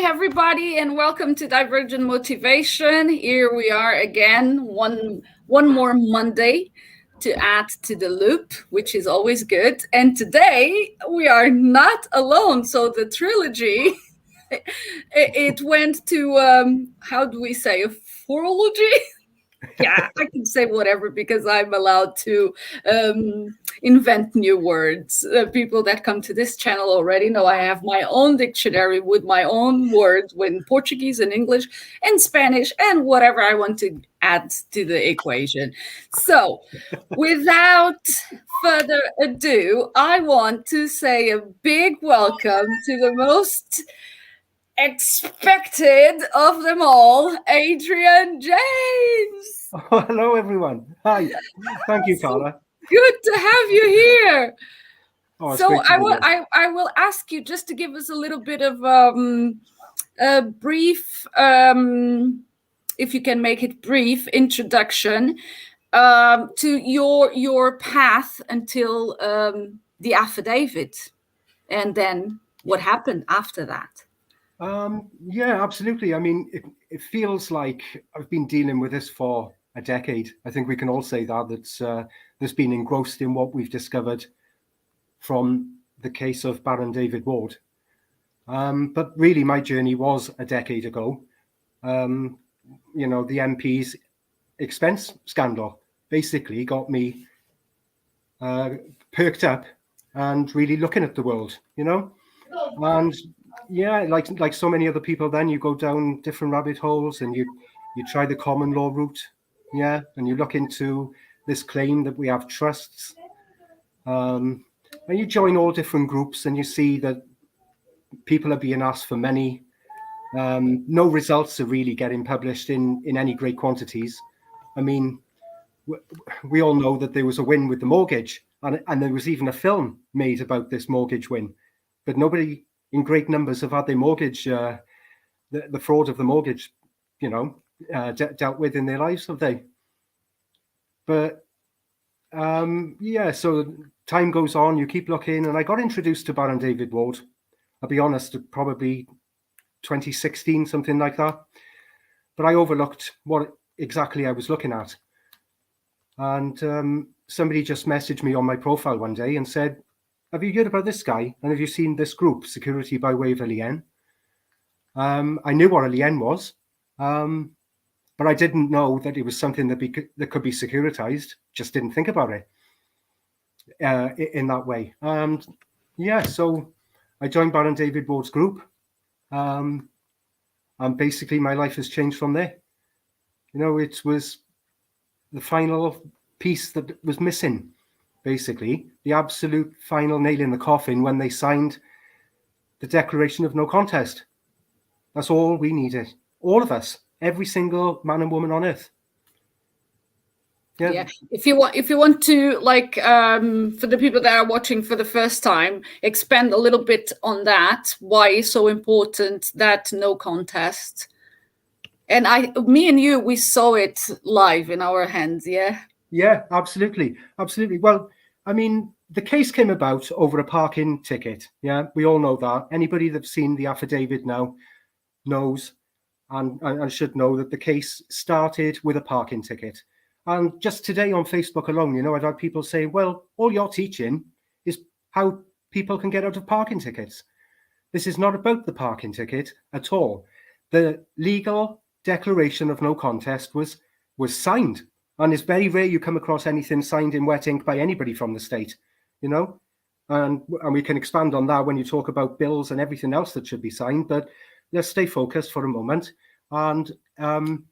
everybody, and welcome to Divergent Motivation. Here we are again, one more Monday to add to the loop, which is always good. And today we are not alone. So the trilogy, it went to how do we say, a phorology? Yeah, I can say whatever because I'm allowed to invent new words. People that come to this channel already know I have my own dictionary with my own words in Portuguese and English and Spanish and whatever I want to add to the equation. So without further ado, I want to say a big welcome to the most expected of them all, Adrian James. Oh, hello, everyone. Hi. Thank you, Carla. Good to have you here. Oh, so I will ask you just to give us a little bit of a brief, if you can make it brief, introduction to your path until the affidavit, and then what happened after that. Yeah, absolutely. I mean, it feels like I've been dealing with this for a decade. I think we can all say that's been engrossed in what we've discovered from the case of Baron David Ward. But really, my journey was a decade ago. The MP's expense scandal basically got me perked up and really looking at the world, and yeah, like so many other people, then you go down different rabbit holes and you try the common law route, and you look into this claim that we have trusts, and you join all different groups and you see that people are being asked for money. No results are really getting published in any great quantities. I mean, we all know that there was a win with the mortgage, and there was even a film made about this mortgage win, but nobody in great numbers have had their mortgage, the fraud of the mortgage, dealt with in their lives, have they? But so time goes on, you keep looking, and I got introduced to Baron David Ward. I'll be honest, probably 2016, something like that. But I overlooked what exactly I was looking at. And somebody just messaged me on my profile one day and said, "Have you heard about this guy? And have you seen this group, Security by Way of a Lien?" I knew what a lien was, but I didn't know that it was something that could be securitized. Just didn't think about it in that way. And so I joined Baron David Ward's group, and basically my life has changed from there. It was the final piece that was missing. Basically, the absolute final nail in the coffin when they signed the Declaration of No Contest. That's all we needed. All of us, every single man and woman on earth. Yeah. If you want to, for the people that are watching for the first time, expand a little bit on that. Why it's so important, that no contest. And me and you, we saw it live in our hands. Yeah, absolutely. Well, I mean, the case came about over a parking ticket. Yeah, we all know that. Anybody that's seen the affidavit now knows and should know that the case started with a parking ticket. And just today on Facebook alone, I've had people say, well, all you're teaching is how people can get out of parking tickets. This is not about the parking ticket at all. The legal Declaration of No Contest was signed. And it's very rare you come across anything signed in wet ink by anybody from the state, and we can expand on that when you talk about bills and everything else that should be signed. But let's stay focused for a moment. And Can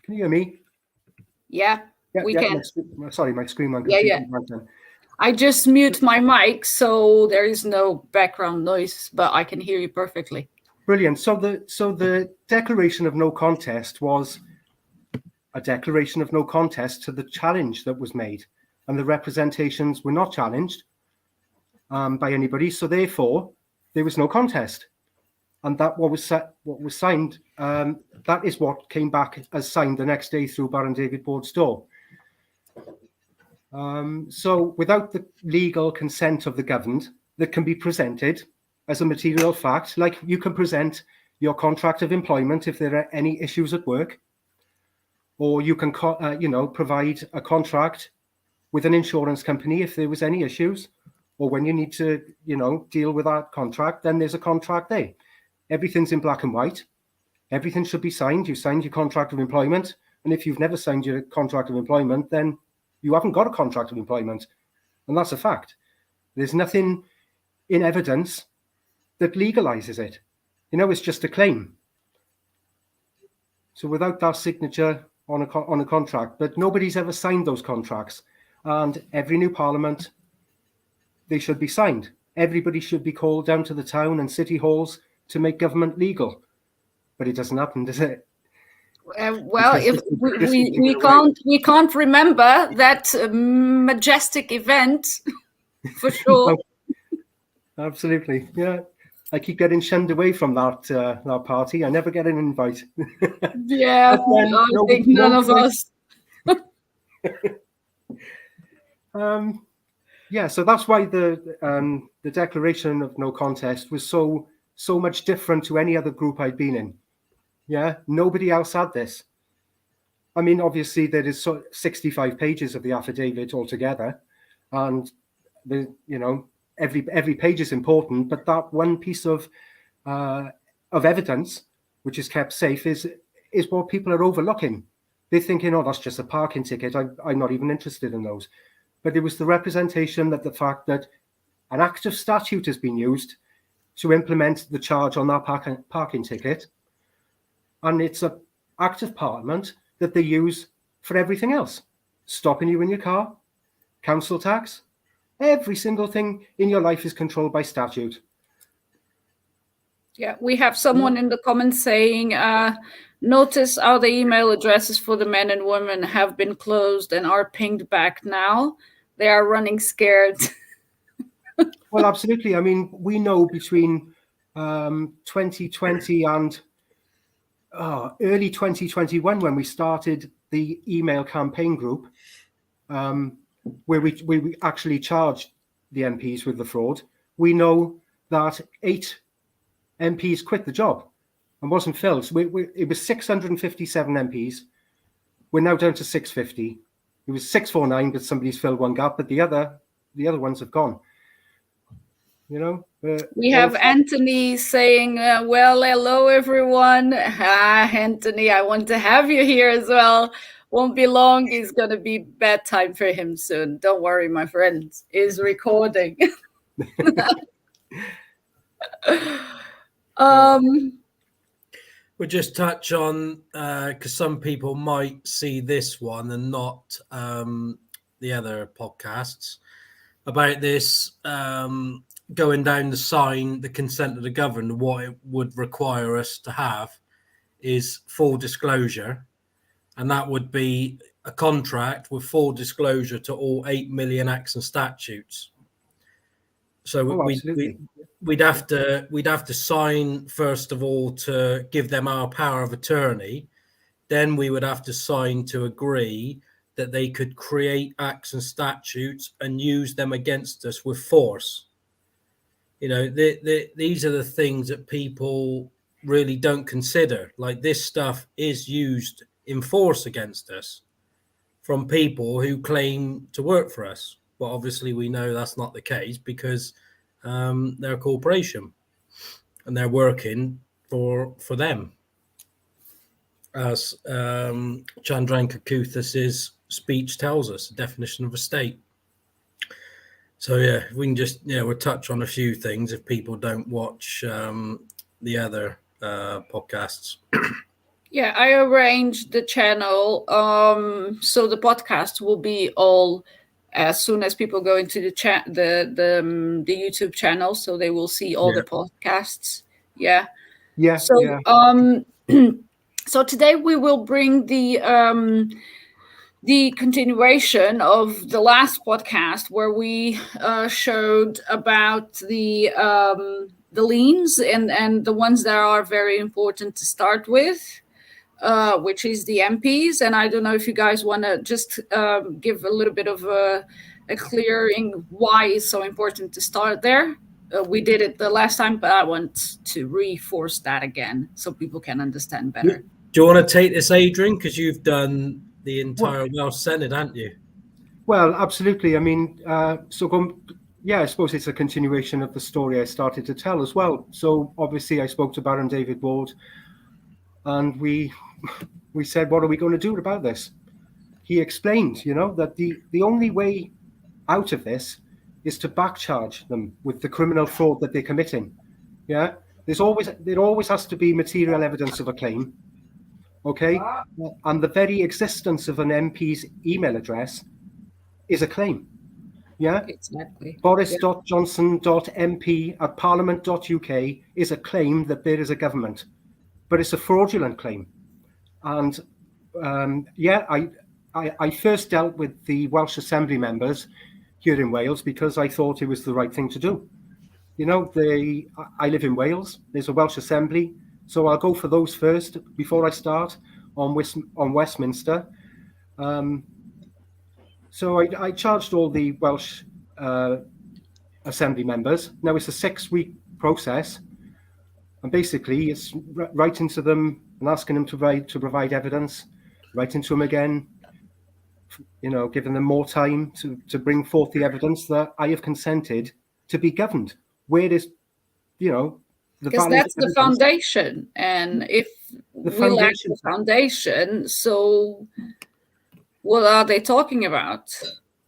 you hear me? Yeah, we can. Sorry, my screen went completely blank. I just mute my mic so there is no background noise, but I can hear you perfectly. Brilliant. So the Declaration of No Contest was a declaration of no contest to the challenge that was made, and the representations were not challenged by anybody. So therefore, there was no contest, and that what was signed. That is what came back as signed the next day through Baron David Ward's door. So without the legal consent of the governed that can be presented as a material fact, like you can present your contract of employment if there are any issues at work, or you can provide a contract with an insurance company if there was any issues, or when you need to deal with that contract, then there's a contract there. Everything's in black and white. Everything should be signed. You signed your contract of employment, and if you've never signed your contract of employment, then you haven't got a contract of employment, and that's a fact. There's nothing in evidence that legalizes it. It's just a claim. So without that signature on a contract, but nobody's ever signed those contracts, and every new parliament, they should be signed. Everybody should be called down to the town and city halls to make government legal, but it doesn't happen, does it? Well, if we can't remember that majestic event for sure. Absolutely, yeah. I keep getting shunned away from that party. I never get an invite. Yeah, I think none of us. Yeah, so that's why the declaration of no contest was so much different to any other group I'd been in. Yeah, nobody else had this. I mean, obviously there is 65 pages of the affidavit altogether, and every page is important, but that one piece of evidence, which is kept safe, is what people are overlooking. They're thinking, oh, that's just a parking ticket. I'm not even interested in those. But it was the representation that the fact that an act of statute has been used to implement the charge on that parking ticket, and it's an act of parliament that they use for everything else. Stopping you in your car, council tax, every single thing in your life is controlled by statute. Yeah, we have someone in the comments saying, notice how the email addresses for the men and women have been closed and are pinged back now. They are running scared. Well, absolutely. I mean, we know between 2020 and early 2021, when we started the email campaign group, where we actually charged the MPs with the fraud, we know that 8 MPs quit the job and wasn't filled. So it was 657 MPs. We're now down to 650. It was 649, but somebody's filled one gap, but the other ones have gone. We have Anthony saying, well, hello, everyone. Anthony, I want to have you here as well. Won't be long. It's going to be bedtime for him soon. Don't worry, my friend. He's recording. We'll just touch on, because some people might see this one and not the other podcasts, about this going down the consent of the governed. What it would require us to have is full disclosure, and that would be a contract with full disclosure to all 8 million acts and statutes. So we'd have to sign, first of all, to give them our power of attorney. Then we would have to sign to agree that they could create acts and statutes and use them against us with force. These are the things that people really don't consider. Like, this stuff is used in force against us from people who claim to work for us. But obviously we know that's not the case, because they're a corporation and they're working for them. As Chandran Kakouthas's speech tells us, the definition of a state. So yeah, we can just we'll touch on a few things if people don't watch the other podcasts. Yeah, I arranged the channel so the podcast will be all as soon as people go into the YouTube channel, so they will see all the podcasts. Yeah. So today we will bring the continuation of the last podcast, where we showed about the liens and the ones that are very important to start with. which is the MPs. And I don't know if you guys want to just give a little bit of a clearing why it's so important to start there. We did it the last time, but I want to reinforce that again so people can understand better. Do you want to take this, Adrian? Because you've done the entire Welsh Senate, haven't you? Well, absolutely. I mean, I suppose it's a continuation of the story I started to tell as well. So obviously I spoke to Baron David Ward, and we said, what are we going to do about this? He explained, that the only way out of this is to backcharge them with the criminal fraud that they're committing. Yeah, there always has to be material evidence of a claim. Okay, and the very existence of an MP's email address is a claim. Yeah, exactly. boris.johnson.mp@parliament.uk is a claim that there is a government, but it's a fraudulent claim. And I first dealt with the Welsh Assembly members here in Wales because I thought it was the right thing to do. I live in Wales. There's a Welsh Assembly, so I'll go for those first before I start on Westminster. So I charged all the Welsh Assembly members. Now it's a 6-week process, and basically it's writing to them and asking them to provide evidence, writing to them again, giving them more time to bring forth the evidence that I have consented to be governed. Where is, because that's the foundation, and if we lack the foundation, so what are they talking about?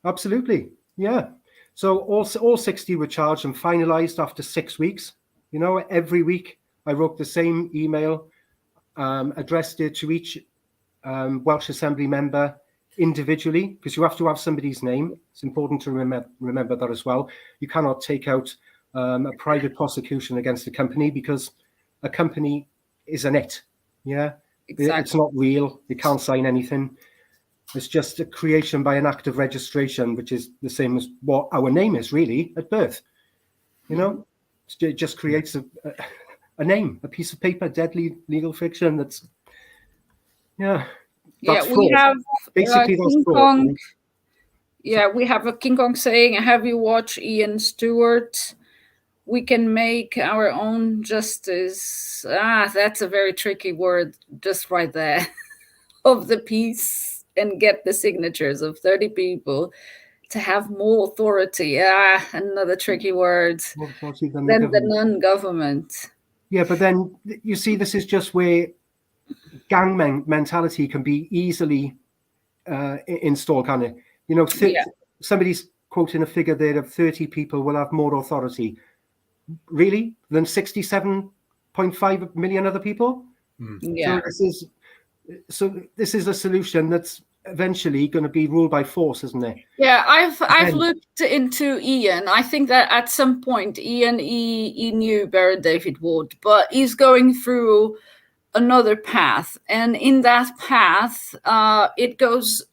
Absolutely, yeah. So all 60 were charged and finalised after 6 weeks. Every week I wrote the same email, addressed it to each Welsh Assembly member individually, because you have to have somebody's name. It's important to remember that as well. You cannot take out a private prosecution against a company, because a company is an it. Yeah, exactly. It's not real. You can't sign anything. It's just a creation by an act of registration, which is the same as what our name is really at birth. It just creates a name, a piece of paper, deadly legal fiction. That's we have basically King Kong. Yeah, we have a King Kong saying, "Have you watched Ian Stewart? We can make our own justice." That's a very tricky word, just right there, of the piece, and get the signatures of 30 people to have more authority. Another tricky word. Than the non-government. Yeah, but then you see, this is just where gang mentality can be easily installed, can it? Somebody's quoting a figure there of 30 people will have more authority. Really? Than 67.5 million other people? Yeah. So this is a solution that's eventually going to be ruled by force, isn't it? Yeah, I've looked into Ian. I think that at some point Ian he knew Baron David Ward, but he's going through another path, and in that path it goes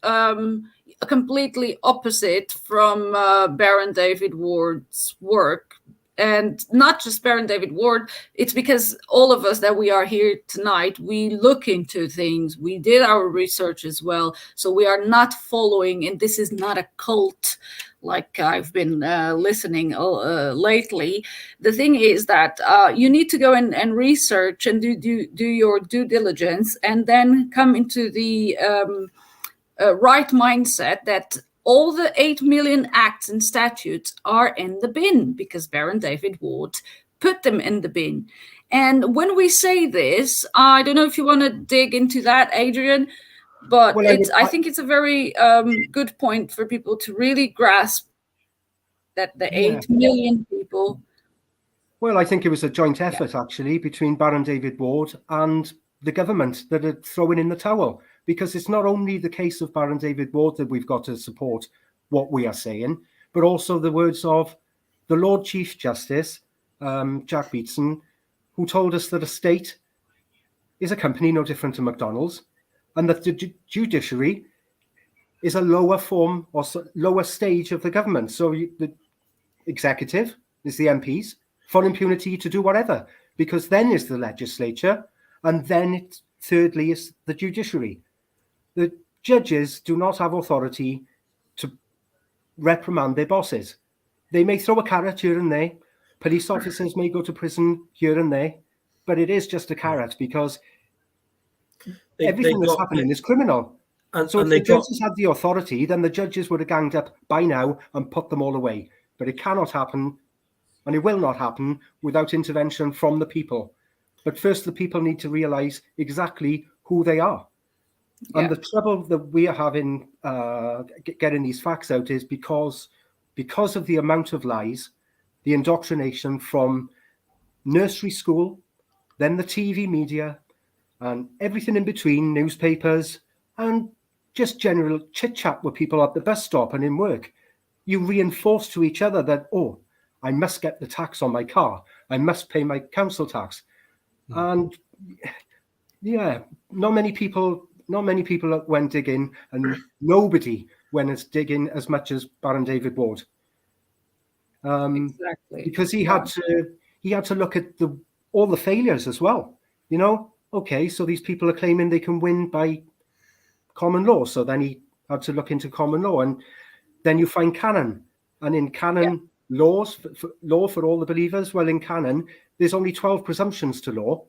completely opposite from Baron David Ward's work. And not just Baron David Ward, it's because all of us that we are here tonight, we look into things. We did our research as well. So we are not following, and this is not a cult like I've been listening lately. The thing is that you need to go and research and do your due diligence, and then come into the right mindset that all the 8 million acts and statutes are in the bin because Baron David Ward put them in the bin. And when we say this, I don't know if you want to dig into that, Adrian, but I think it's a very good point for people to really grasp that the 8 million people. Well, I think it was a joint effort, actually, between Baron David Ward and the government that are throwing in the towel. Because it's not only the case of Baron David Ward that we've got to support what we are saying, but also the words of the Lord Chief Justice, Jack Beatson, who told us that a state is a company no different to McDonald's, and that the judiciary is a lower form or lower stage of the government. So the executive is the MPs for impunity to do whatever, because then is the legislature, and then it's thirdly, is the judiciary. The judges do not have authority to reprimand their bosses. They may throw a carrot here and there. Police officers may go to prison here and there, but it is just a carrot because everything that's happening is criminal. So if the judges had the authority, then the judges would have ganged up by now and put them all away. But it cannot happen, and it will not happen without intervention from the people. But first, the people need to realise exactly who they are. Yeah. And the trouble that we are having getting these facts out is because of the amount of lies, the indoctrination from nursery school, then the TV media, and everything in between, newspapers, and just general chit-chat with people at the bus stop and in work. You reinforce to each other that, oh, I must get the tax on my car. I must pay my council tax. And yeah, not many people went digging, and nobody went as digging as much as Baron David Ward. Exactly. Because he had to look at all the failures as well. You know, okay, so these people are claiming they can win by common law. So then he had to look into common law, and then you find canon, and in canon laws law for all the believers. Well, in canon, there's only 12 presumptions to law,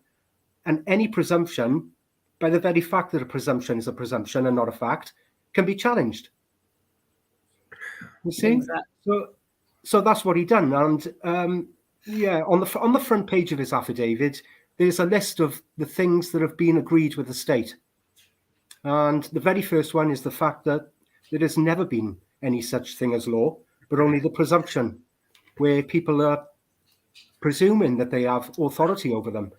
and any presumption, by the very fact that a presumption is a presumption and not a fact, can be challenged. You see, exactly. So that's what he done, and on the front page of his affidavit, there's a list of the things that have been agreed with the state, and the very first one is the fact that there has never been any such thing as law, but only the presumption, where people are presuming that they have authority over them,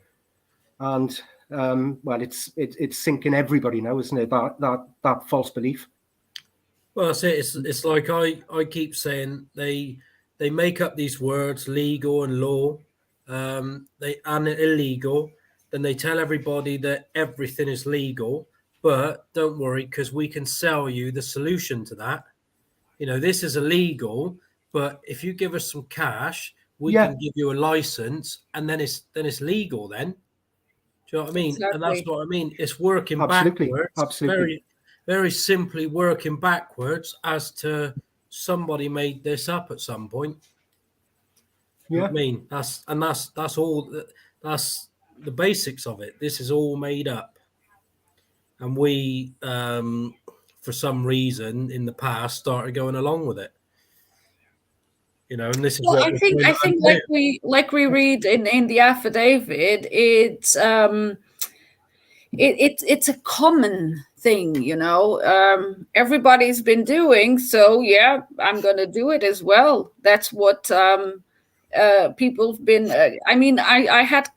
and it's sinking everybody now, isn't it? That false belief. Well, that's it. It's like I keep saying they make up these words, legal and law, and illegal. Then they tell everybody that everything is legal, but don't worry, because we can sell you the solution to that. You know, this is illegal, but if you give us some cash, we can give you a license, and then it's legal. Then, do you know what I mean? Exactly. And that's what I mean. It's working backwards. Absolutely. Very, very simply working backwards as to somebody made this up at some point. You know what I mean? That's all. That's the basics of it. This is all made up, and we, for some reason, in the past, started going along with it. You know, and this is what I think like we read in the affidavit, it's a common thing, you know. Everybody's been doing, so yeah, I'm gonna do it as well. That's what people have been. I had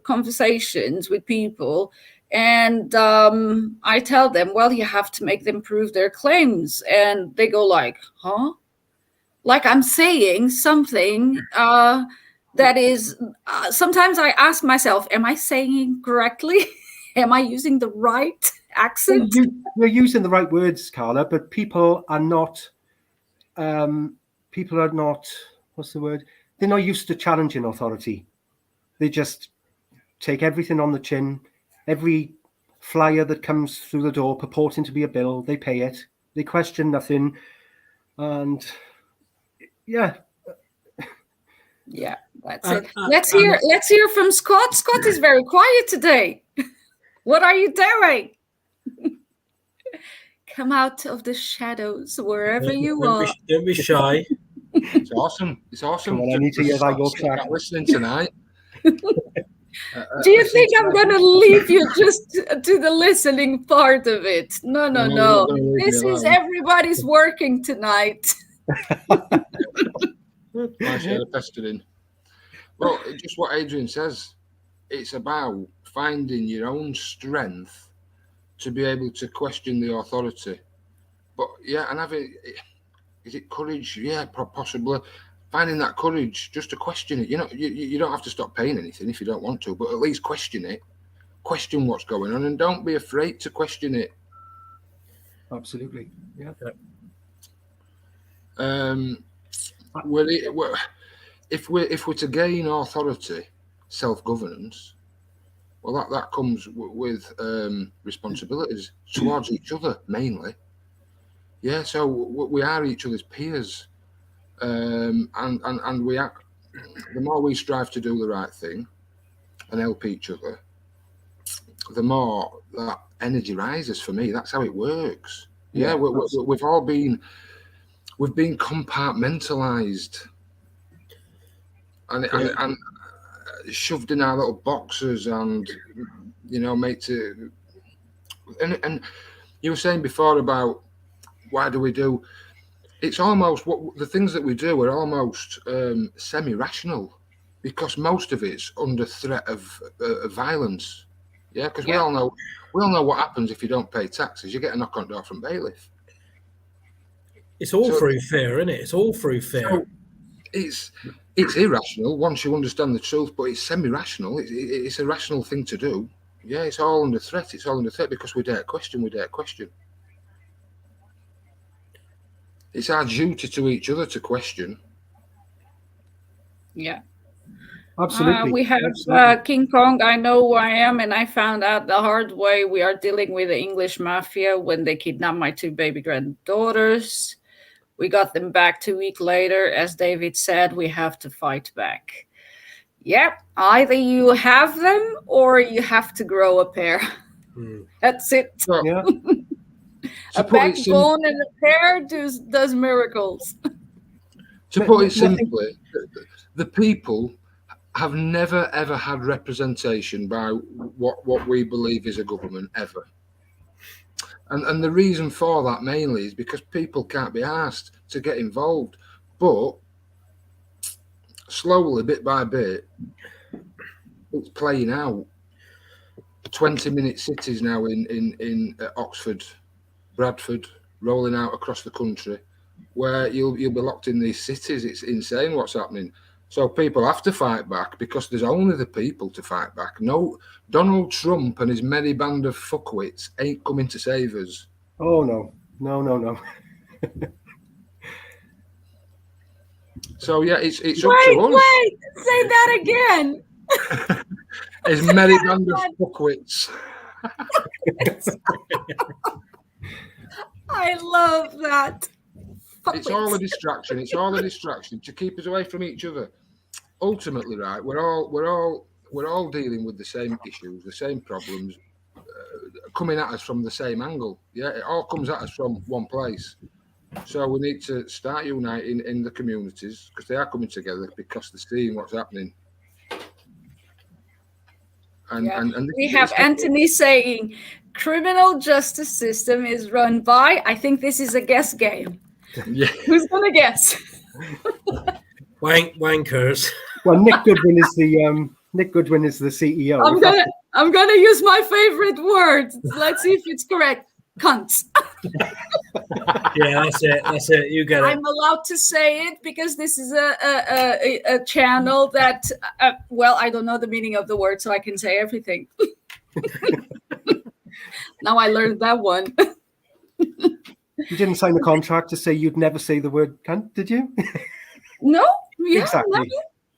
conversations with people, and I tell them, well, you have to make them prove their claims, and they go like, huh? Like I'm saying something that is. Sometimes I ask myself, am I saying correctly? Am I using the right accent? You're using the right words, Carla, but people are not. What's the word? They're not used to challenging authority. They just take everything on the chin. Every flyer that comes through the door purporting to be a bill, they pay it. They question nothing, and yeah, that's it. Let's hear from Scott. Scott is very quiet today. What are you doing? Come out of the shadows wherever you are. Don't be shy. It's awesome. It's awesome. Come on, I need to hear that your track. Listening tonight. Do you think I'm going to leave you just to the listening part of it? No. This is everybody's working tonight. I should have tested in. Well, just what Adrian says, it's about finding your own strength to be able to question the authority. But yeah, and having, is it courage? Yeah, possibly. Finding that courage just to question it. You know, you don't have to stop paying anything if you don't want to, but at least question it. Question what's going on, and don't be afraid to question it. Absolutely. Yeah. If we're to gain authority, self-governance, Well, that comes with responsibilities towards each other mainly. Yeah, so we are each other's peers, and we are. The more we strive to do the right thing and help each other, the more that energy rises for me. That's how it works. Yeah, we've all been compartmentalized and shoved in our little boxes, and made to. And you were saying before about why do we do? It's almost what the things that we do are almost semi-rational, because most of it's under threat of violence. Yeah, because we all know what happens if you don't pay taxes. You get a knock on the door from bailiff. It's all through fear, isn't it? It's all through fear. So it's irrational once you understand the truth, but it's semi-rational. It's a rational thing to do. Yeah, it's all under threat. It's all under threat because we dare question. We dare question. It's our duty to each other to question. Yeah. Absolutely. We have King Kong. I know who I am, and I found out the hard way. We are dealing with the English mafia when they kidnapped my 2 baby granddaughters. We got them back 2 weeks later. As David said, we have to fight back. Yep. Either you have them or you have to grow a pair. That's it. Yeah. A backbone and a pair does miracles. To put it simply, the people have never ever had representation by what we believe is a government ever. And the reason for that mainly is because people can't be asked to get involved. But slowly, bit by bit, it's playing out. 20-minute cities now in Oxford, Bradford, rolling out across the country, where you'll be locked in these cities. It's insane what's happening. So people have to fight back because there's only the people to fight back. No, Donald Trump and his merry band of fuckwits ain't coming to save us. Oh, no. No. So, yeah, it's up to us. Wait, say that again. His merry band of fuckwits. I love that. It's all a distraction. It's all a distraction to keep us away from each other. Ultimately, right, we're all dealing with the same issues, the same problems, coming at us from the same angle. Yeah, it all comes at us from one place. So we need to start uniting in the communities because they are coming together because they're seeing what's happening. And we have Anthony saying, criminal justice system is run by, I think this is a guess game. Yeah. Who's going to guess? Wankers. Well, Nick Goodwin is the CEO. I'm gonna use my favorite word. Let's see if it's correct. Cunts. Yeah, that's it. You get it. I'm allowed to say it because this is a channel that I don't know the meaning of the word, so I can say everything. Now I learned that one. You didn't sign the contract to say you'd never say the word cunt, did you? No. Yeah. Exactly. No.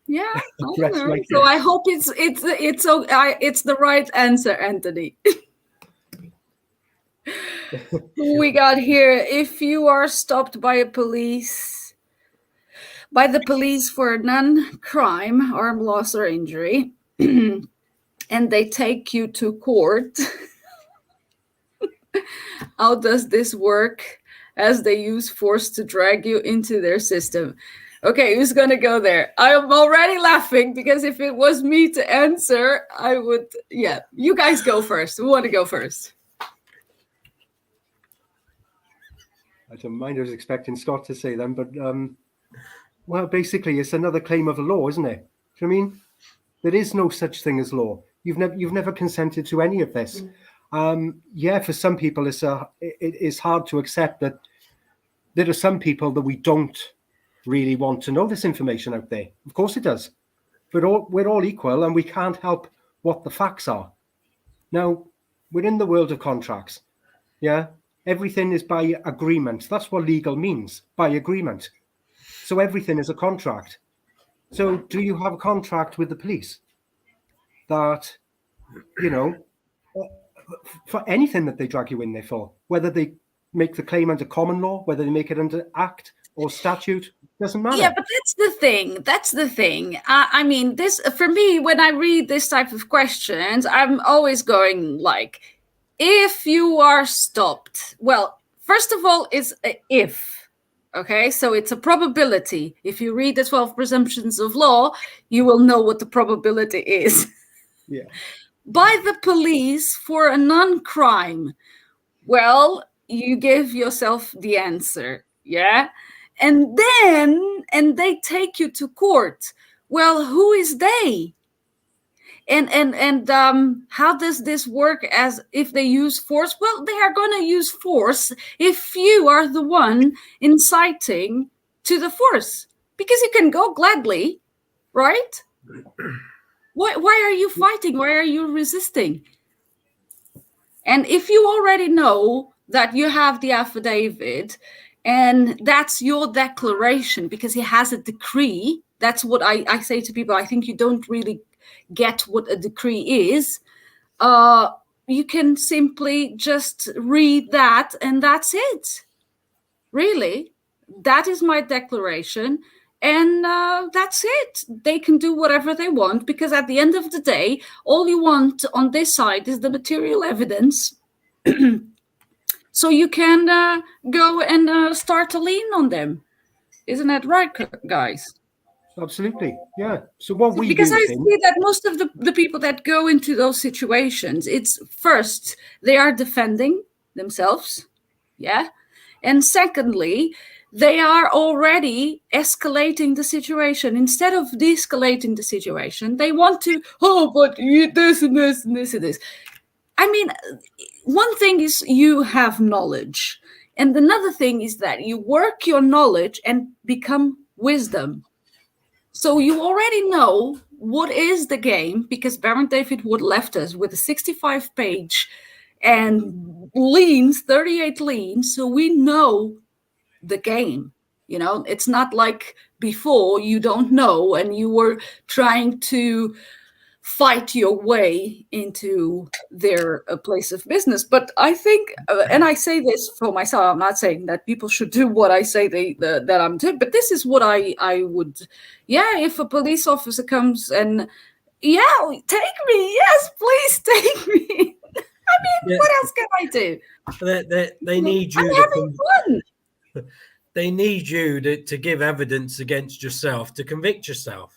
Yeah. Right. So I hope it's the right answer, Anthony. We got here. If you are stopped by the police for a non-crime, armed loss or injury, and they take you to court, how does this work? As they use force to drag you into their system. Okay, who's going to go there? I'm already laughing because if it was me to answer, I would. Yeah, you guys go first. Who want to go first? I don't mind. I was expecting Scott to say them, but well, basically, it's another claim of the law, isn't it? Do you know what I mean? There is no such thing as law. You've never consented to any of this. Yeah, for some people, it is hard to accept that there are some people that we don't really want to know this information out there. Of course it does. But we're all equal and we can't help what the facts are. Now, we're in the world of contracts. Yeah, everything is by agreement. That's what legal means, by agreement. So everything is a contract. So do you have a contract with the police that you know, for anything that they drag you in there for, whether they make the claim under common law, whether they make it under act or statute, doesn't matter. Yeah, but that's the thing. That's the thing. I mean, this, for me, when I read this type of questions, I'm always going like, if you are stopped, well, first of all, it's a if. Okay, so it's a probability. If you read the 12 presumptions of law, you will know what the probability is. Yeah. By the police for a non-crime, well, you give yourself the answer, yeah? And they take you to court. Well, who is they? And how does this work as if they use force? Well, they are going to use force if you are the one inciting to the force, because you can go gladly, right? Why are you fighting? Why are you resisting? And if you already know that you have the affidavit and that's your declaration, because he has a decree, that's what I say to people. I think you don't really get what a decree is. You can simply just read that and that's it. Really, that is my declaration. And that's it. They can do whatever they want, because at the end of the day, all you want on this side is the material evidence. So you can go and start a lien on them. Isn't that right, guys? Absolutely, yeah. So what we because I using, see that most of the people that go into those situations, it's first, they are defending themselves. Yeah. And secondly, they are already escalating the situation. Instead of de-escalating the situation, they want to, but you this and this and this and this. I mean, one thing is you have knowledge. And another thing is that you work your knowledge and become wisdom. So you already know what is the game, because Baron David Wood left us with a 65-page and liens, 38 liens. So we know the game. You know, it's not like before you don't know and you were trying to fight your way into their place of business. But I think, and I say this for myself, I'm not saying that people should do what I say that I'm doing, but this is what I would, if a police officer comes and, take me, yes, please take me. I mean, what else can I do? They need you. I'm having fun. They need you to give evidence against yourself, to convict yourself.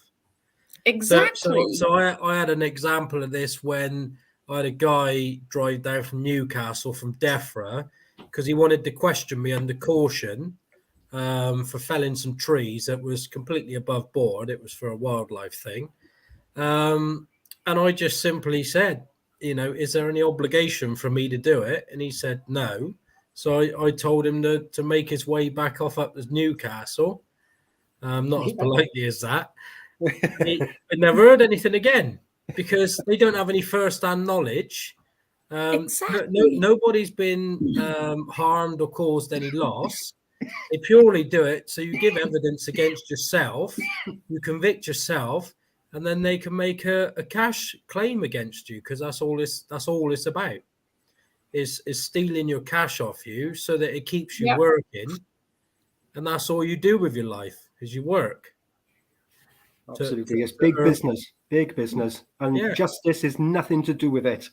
Exactly. So I had an example of this when I had a guy drive down from Newcastle from Defra because he wanted to question me under caution for felling some trees that was completely above board. It was for a wildlife thing. And I just simply said, is there any obligation for me to do it? And he said no. So I told him to make his way back up to Newcastle. Not as politely as that. I never heard anything again because they don't have any first-hand knowledge. Exactly. Nobody's been harmed or caused any loss. They purely do it so you give evidence against yourself, you convict yourself, and then they can make a cash claim against you, because that's all it's about. Is stealing your cash off you so that it keeps you working, and that's all you do with your life is you work. Absolutely, it's big business, and justice is nothing to do with it.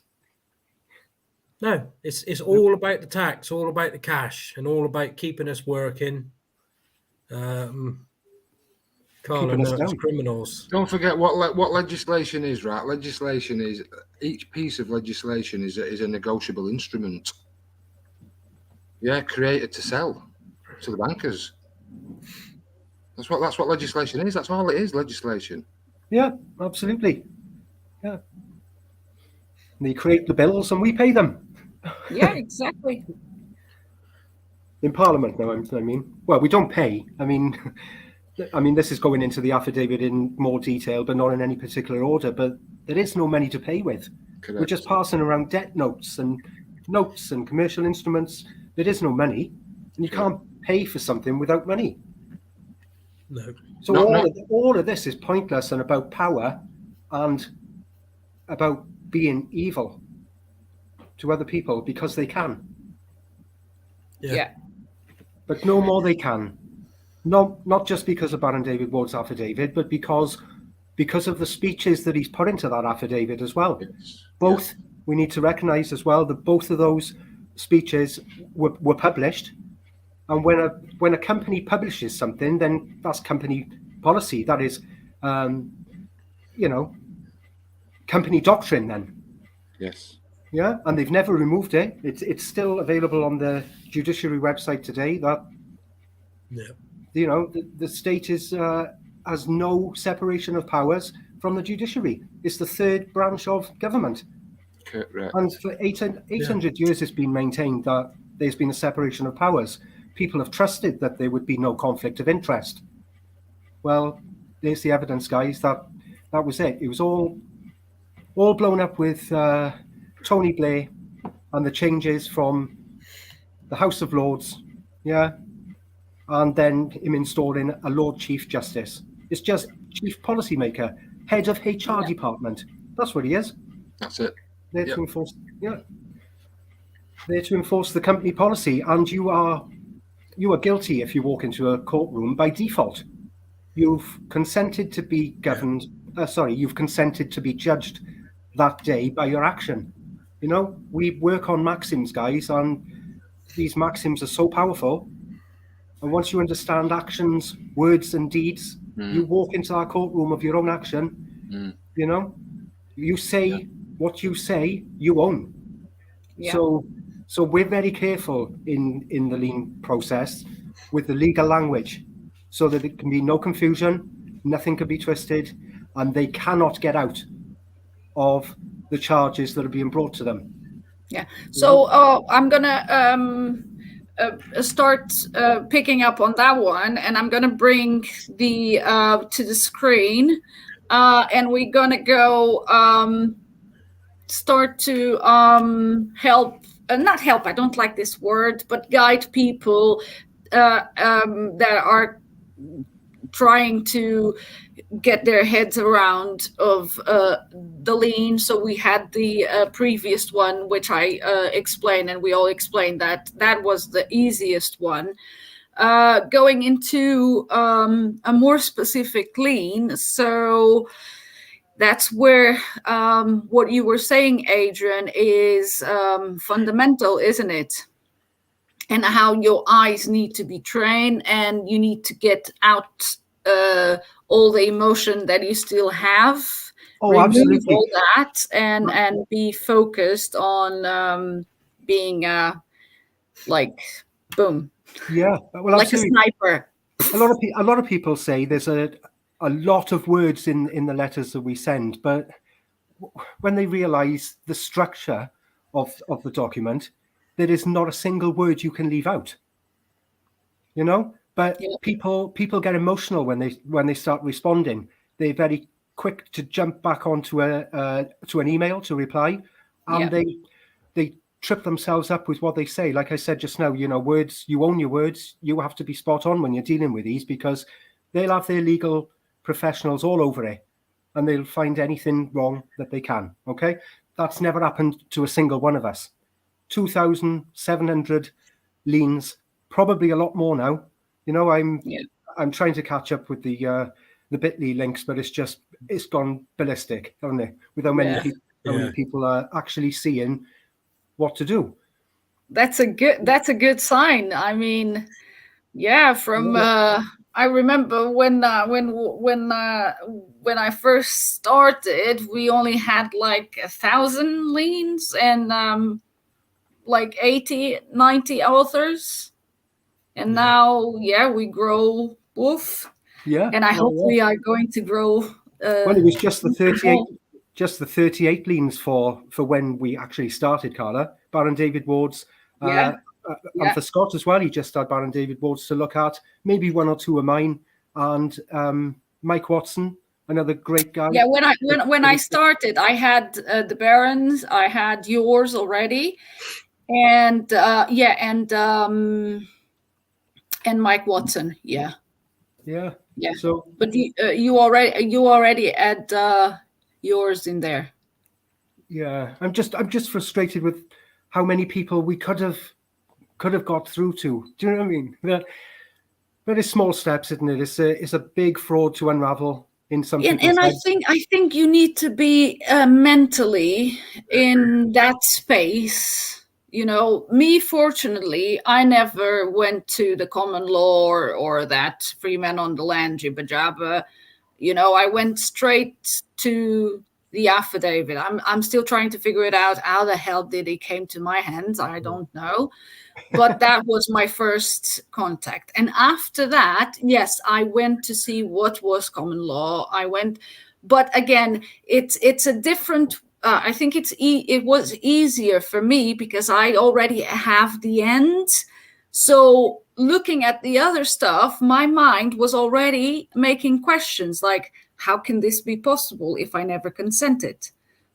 No, it's all about the tax, all about the cash, and all about keeping us working. Keeping us down. Criminals. Don't forget what legislation is, right? Legislation is, each piece of legislation is a negotiable instrument. Yeah, created to sell to the bankers. That's what legislation is. That's all it is, legislation. Yeah, absolutely. Yeah. They create the bills and we pay them. Yeah, exactly. In Parliament, no, I mean. Well, we don't pay. I mean, this is going into the affidavit in more detail, but not in any particular order. But there is no money to pay with. Correct. We're just passing around debt notes and commercial instruments. There is no money, and you can't pay for something without money. No. So all of this is pointless and about power and about being evil to other people because they can. Yeah. But no more they can. No, not just because of Baron David Ward's affidavit, but because of the speeches that he's put into that affidavit as well. Yes. Both, we need to recognise as well that both of those speeches were published. And when a company publishes something, then that's company policy. That is, company doctrine then. Yes. Yeah, and they've never removed it. It's still available on the judiciary website today. That the state is has no separation of powers from the judiciary. It's the third branch of government. Correct. And for 800 years, it's been maintained that there's been a separation of powers. People have trusted that there would be no conflict of interest. Well, there's the evidence, guys. That was it. It was all blown up with Tony Blair and the changes from the House of Lords, and then him installing a Lord Chief Justice. It's just Chief Policymaker, Head of HR Department. That's what he is. That's it. There to enforce, there to enforce the company policy, and you are guilty if you walk into a courtroom by default. You've consented to be governed. You've consented to be judged that day by your action. We work on maxims, guys, and these maxims are so powerful. And once you understand actions, words, and deeds, you walk into that courtroom of your own action. You say what you say, you own. Yeah. So we're very careful in the lien process with the legal language, so that it can be no confusion, nothing can be twisted, and they cannot get out of the charges that are being brought to them. Yeah. So I'm gonna start picking up on that one, and I'm gonna bring the to the screen, and we're gonna go start to help. Not help. I don't like this word, but guide people that are trying to get their heads around of the lien. So we had the previous one, which I explained, and we all explained that was the easiest one. Going into a more specific lien, so that's where what you were saying, Adrian, is fundamental, isn't it? And how your eyes need to be trained, and you need to get out all the emotion that you still have. Oh, absolutely. All that and be focused on being like boom. Yeah, well, like absolutely. A sniper. A lot of people say there's a lot of words in the letters that we send, but when they realize the structure of the document, there is not a single word you can leave out. But people get emotional when they start responding. They're very quick to jump back onto an email to reply, and they trip themselves up with what they say. Like I said just now, words, you own your words. You have to be spot on when you're dealing with these, because they'll have their legal professionals all over it, and they'll find anything wrong that they can. Okay, that's never happened to a single one of us. 2,700 liens, probably a lot more now. I'm trying to catch up with the Bitly links, but it's gone ballistic, hasn't it? With how many people are actually seeing what to do. That's a good sign. I mean, from I remember when I first started, we only had like 1,000 liens and like 80, 90 authors. And now, we grow. Woof. Yeah. And I hope we are going to grow. Well, it was just the 38 liens for when we actually started, Carla. Baron David Ward's. And for Scott as well, he just had Baron David Ward's to look at. Maybe one or two of mine, and Mike Watson, another great guy. Yeah, when I started, I had the Barons, I had yours already, and and Mike Watson. Yeah. So, but you already had yours in there. Yeah, I'm just frustrated with how many people we could have got through to. Do you know what I mean? But it's small steps, isn't it? It's a big fraud to unravel in some people's And heads. I think you need to be mentally in that space. You know, me, fortunately, I never went to the common law or that free man on the land jibba jabba. You know, I went straight to the affidavit. I'm still trying to figure it out. How the hell did it came to my hands? I don't know. But that was my first contact. And after that, yes, I went to see what was common law. I went, but again, it's a different. I think it was easier for me because I already have the end. So looking at the other stuff, my mind was already making questions like, how can this be possible if I never consented?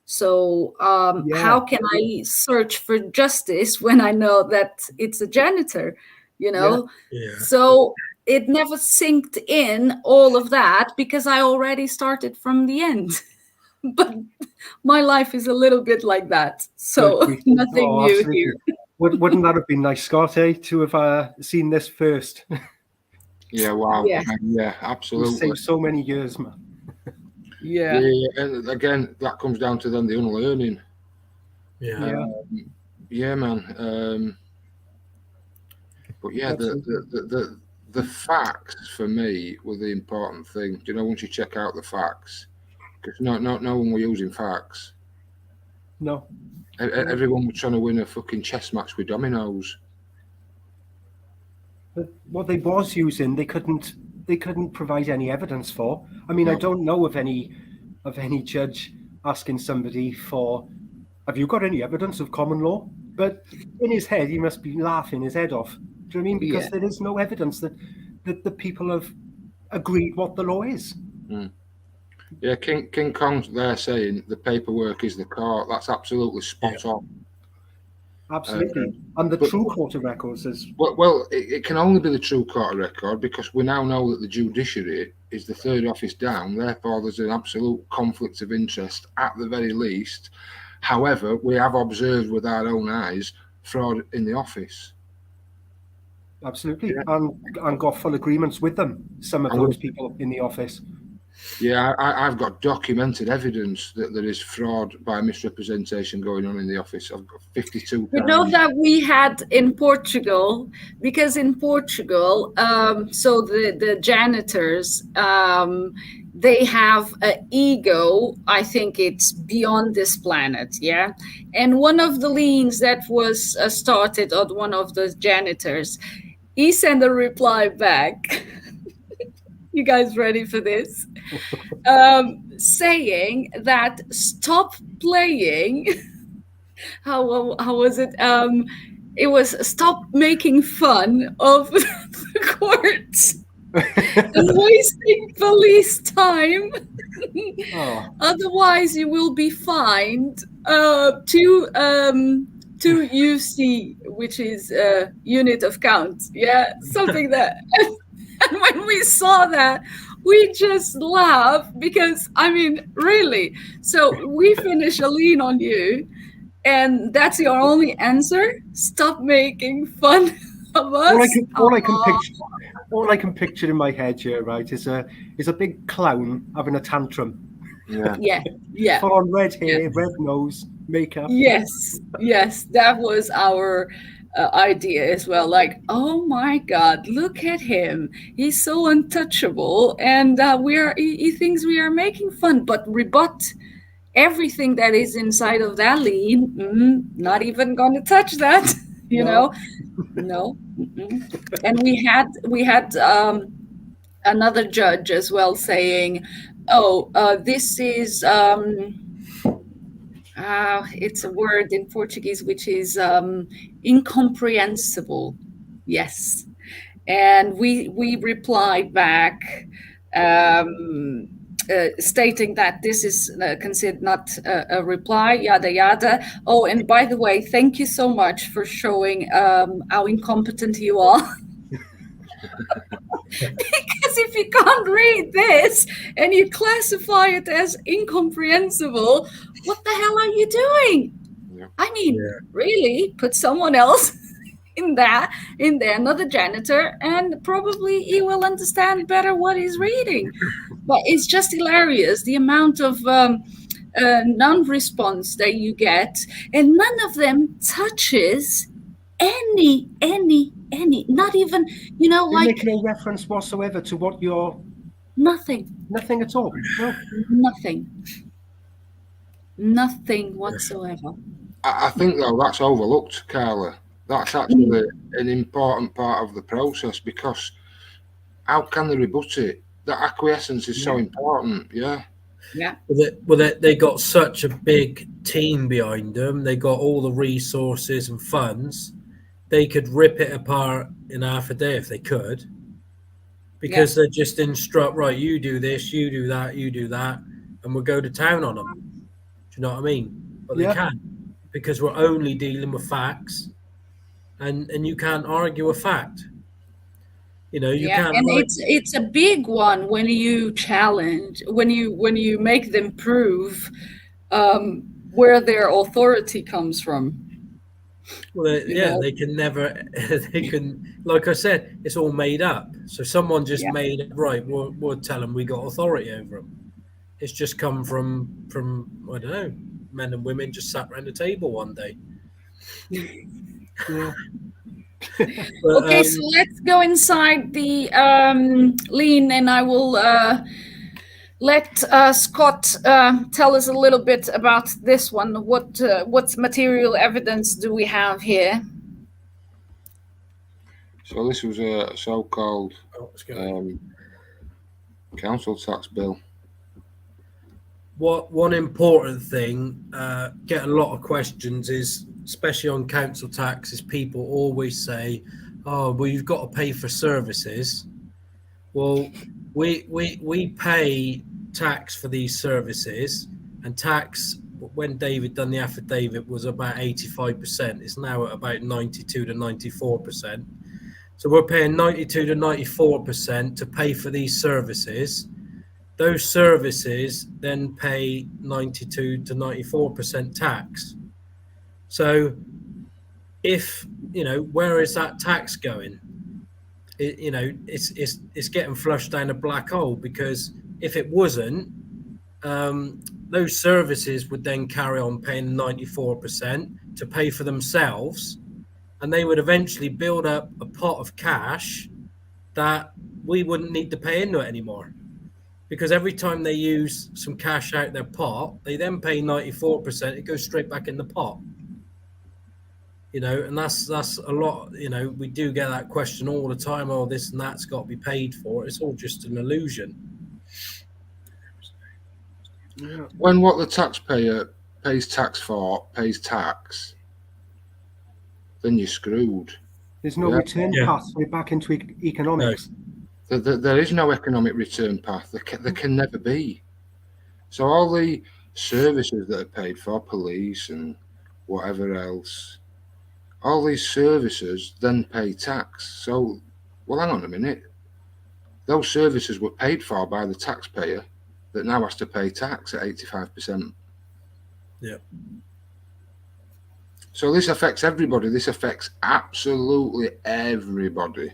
So how can I search for justice when I know that it's a janitor, you know? Yeah. So it never synced in all of that because I already started from the end. But my life is a little bit like that. So nothing new absolutely. here. Wouldn't that have been nice, Scott, to have seen this first? Yeah, wow. Yeah. Yeah, absolutely. Saved so many years, man. Yeah. And again, that comes down to then the unlearning. Yeah. Yeah, man. But yeah, the facts for me were the important thing. Do you know, once you check out the facts, because no one were using facts. No. Everyone was trying to win a fucking chess match with dominoes. But what they was using, they couldn't provide any evidence for. I mean, No. I don't know of any judge asking somebody for, have you got any evidence of common law? But in his head, he must be laughing his head off. Do you know what I mean? Because there is no evidence that the people have agreed what the law is. Mm. Yeah, King Kong's there saying the paperwork is the court. That's absolutely spot on. Absolutely. And the true court of records is... Well, it can only be the true court of record because we now know that the judiciary is the third office down. Therefore, there's an absolute conflict of interest at the very least. However, we have observed with our own eyes fraud in the office. Absolutely. Yeah. And got full agreements with them, some of those people in the office. Yeah, I've got documented evidence that there is fraud by misrepresentation going on in the office. I've got 52 times. You know that we had in Portugal, because in Portugal, so the janitors, they have an ego, I think it's beyond this planet, yeah? And one of the liens that was started on one of the janitors, he sent a reply back. You guys ready for this? Saying that stop playing. How was it? It was stop making fun of the courts and wasting police time. Otherwise, you will be fined to UC, which is unit of count. Yeah, something that. And when we saw that, we just laughed because, I mean, really. So we finish a lien on you, and that's your only answer? Stop making fun of us? All I can picture in my head here, right, is a big clown having a tantrum. Yeah. Full on red hair, red nose, makeup. Yes, that was our... idea as well, like, oh my God, look at him, he's so untouchable, and he thinks we are making fun, but rebut everything that is inside of that lien. Not even gonna touch that. You know. No. And we had another judge as well saying, this is it's a word in Portuguese which is incomprehensible. Yes. And we replied back stating that this is considered not a reply, yada yada. Oh, and by the way, thank you so much for showing how incompetent you are. Because if if you can't read this and you classify it as incomprehensible, what the hell are you doing? Yeah. I mean, really, put someone else in there, not the janitor, and probably he will understand better what he's reading. But it's just hilarious, the amount of non-response that you get, and none of them touches any, not even, They like make no reference whatsoever to what you're. nothing Nothing at all. No. Nothing whatsoever. I think though that's overlooked, Carla. That's actually an important part of the process, because how can they rebut it? That acquiescence is so important. Yeah. They got such a big team behind them. They got all the resources and funds. They could rip it apart in half a day if they could, because they just instruct, right, you do this, you do that, you do that, and we'll go to town on them. Do you know what I mean? But they can't, because we're only dealing with facts, and you can't argue a fact. You can't. And it's a big one when you challenge, when you make them prove where their authority comes from. Well, they can never. They can, like I said, it's all made up. So someone just made it right. We'll tell them we got authority over them. It's just come from I don't know, men and women just sat around the table one day. But, okay, so let's go inside the lien, and I will let Scott tell us a little bit about this one. What material evidence do we have here? So this was a so-called council tax bill. One important thing, get a lot of questions, is especially on council tax, is people always say, oh, well, you've got to pay for services. Well, we pay tax for these services, and tax, when David done the affidavit, was about 85%. It's now at about 92 to 94%. So we're paying 92 to 94% to pay for these services. Those services then pay 92 to 94% tax. So if, where is that tax going? It's getting flushed down a black hole, because if it wasn't, those services would then carry on paying 94% to pay for themselves, and they would eventually build up a pot of cash that we wouldn't need to pay into it anymore. Because every time they use some cash out their pot, they then pay 94%. It goes straight back in the pot. And that's a lot. We do get that question all the time. Oh, this and that's got to be paid for. It's all just an illusion. When what the taxpayer pays tax for pays tax, then you're screwed. There's no return path. We're back into economics. No. There is no economic return path. There can never be. So all the services that are paid for, police and whatever else, all these services then pay tax. So, well, hang on a minute. Those services were paid for by the taxpayer that now has to pay tax at 85%. Yeah. So this affects everybody. This affects absolutely everybody.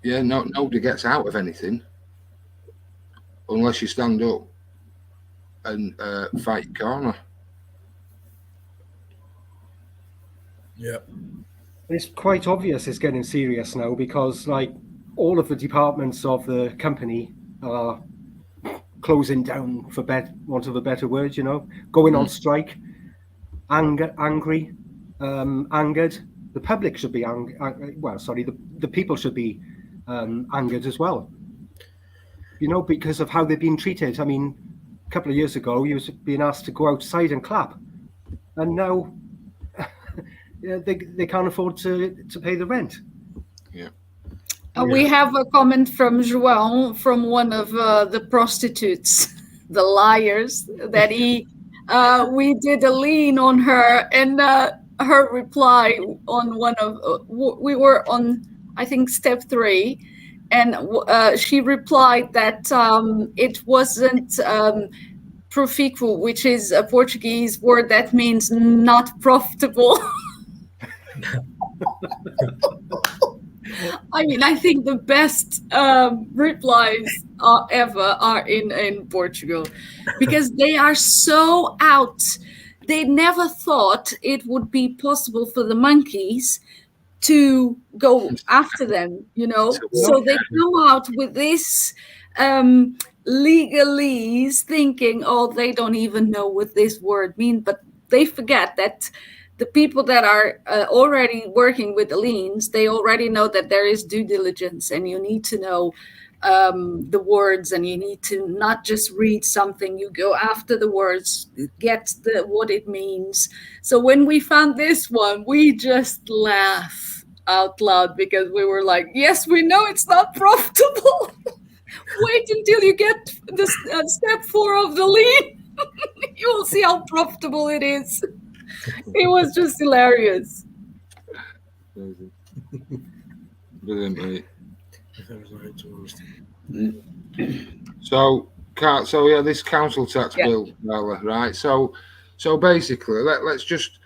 Yeah, nobody gets out of anything unless you stand up and fight your corner. Yeah. It's quite obvious it's getting serious now, because all of the departments of the company are closing down, for want of a better word, going on strike, angered. The public should be the people should be angered as well, because of how they've been treated. I mean, a couple of years ago, you was being asked to go outside and clap, and now they can't afford to pay the rent. Yeah. We have a comment from João, from one of the prostitutes, the liars, that we did a lien on her, and her reply on one of we were on I think step 3, and she replied that it wasn't profícuo, which is a Portuguese word that means not profitable. I mean, I think the best replies ever are in Portugal, because they are so out. They never thought it would be possible for the monkeys to go after them, you know. So they come out with this legalese, thinking, oh, they don't even know what this word means, but they forget that the people that are already working with the liens, they already know that there is due diligence, and you need to know the words, and you need to not just read something, you go after the words, get what it means. So when we found this one, we just laugh out loud, because we were like, yes, we know it's not profitable. Wait until you get the step 4 of the lien. You will see how profitable it is. It was just hilarious. Brilliant, mate. So yeah, this council tax bill, right? So basically, let's just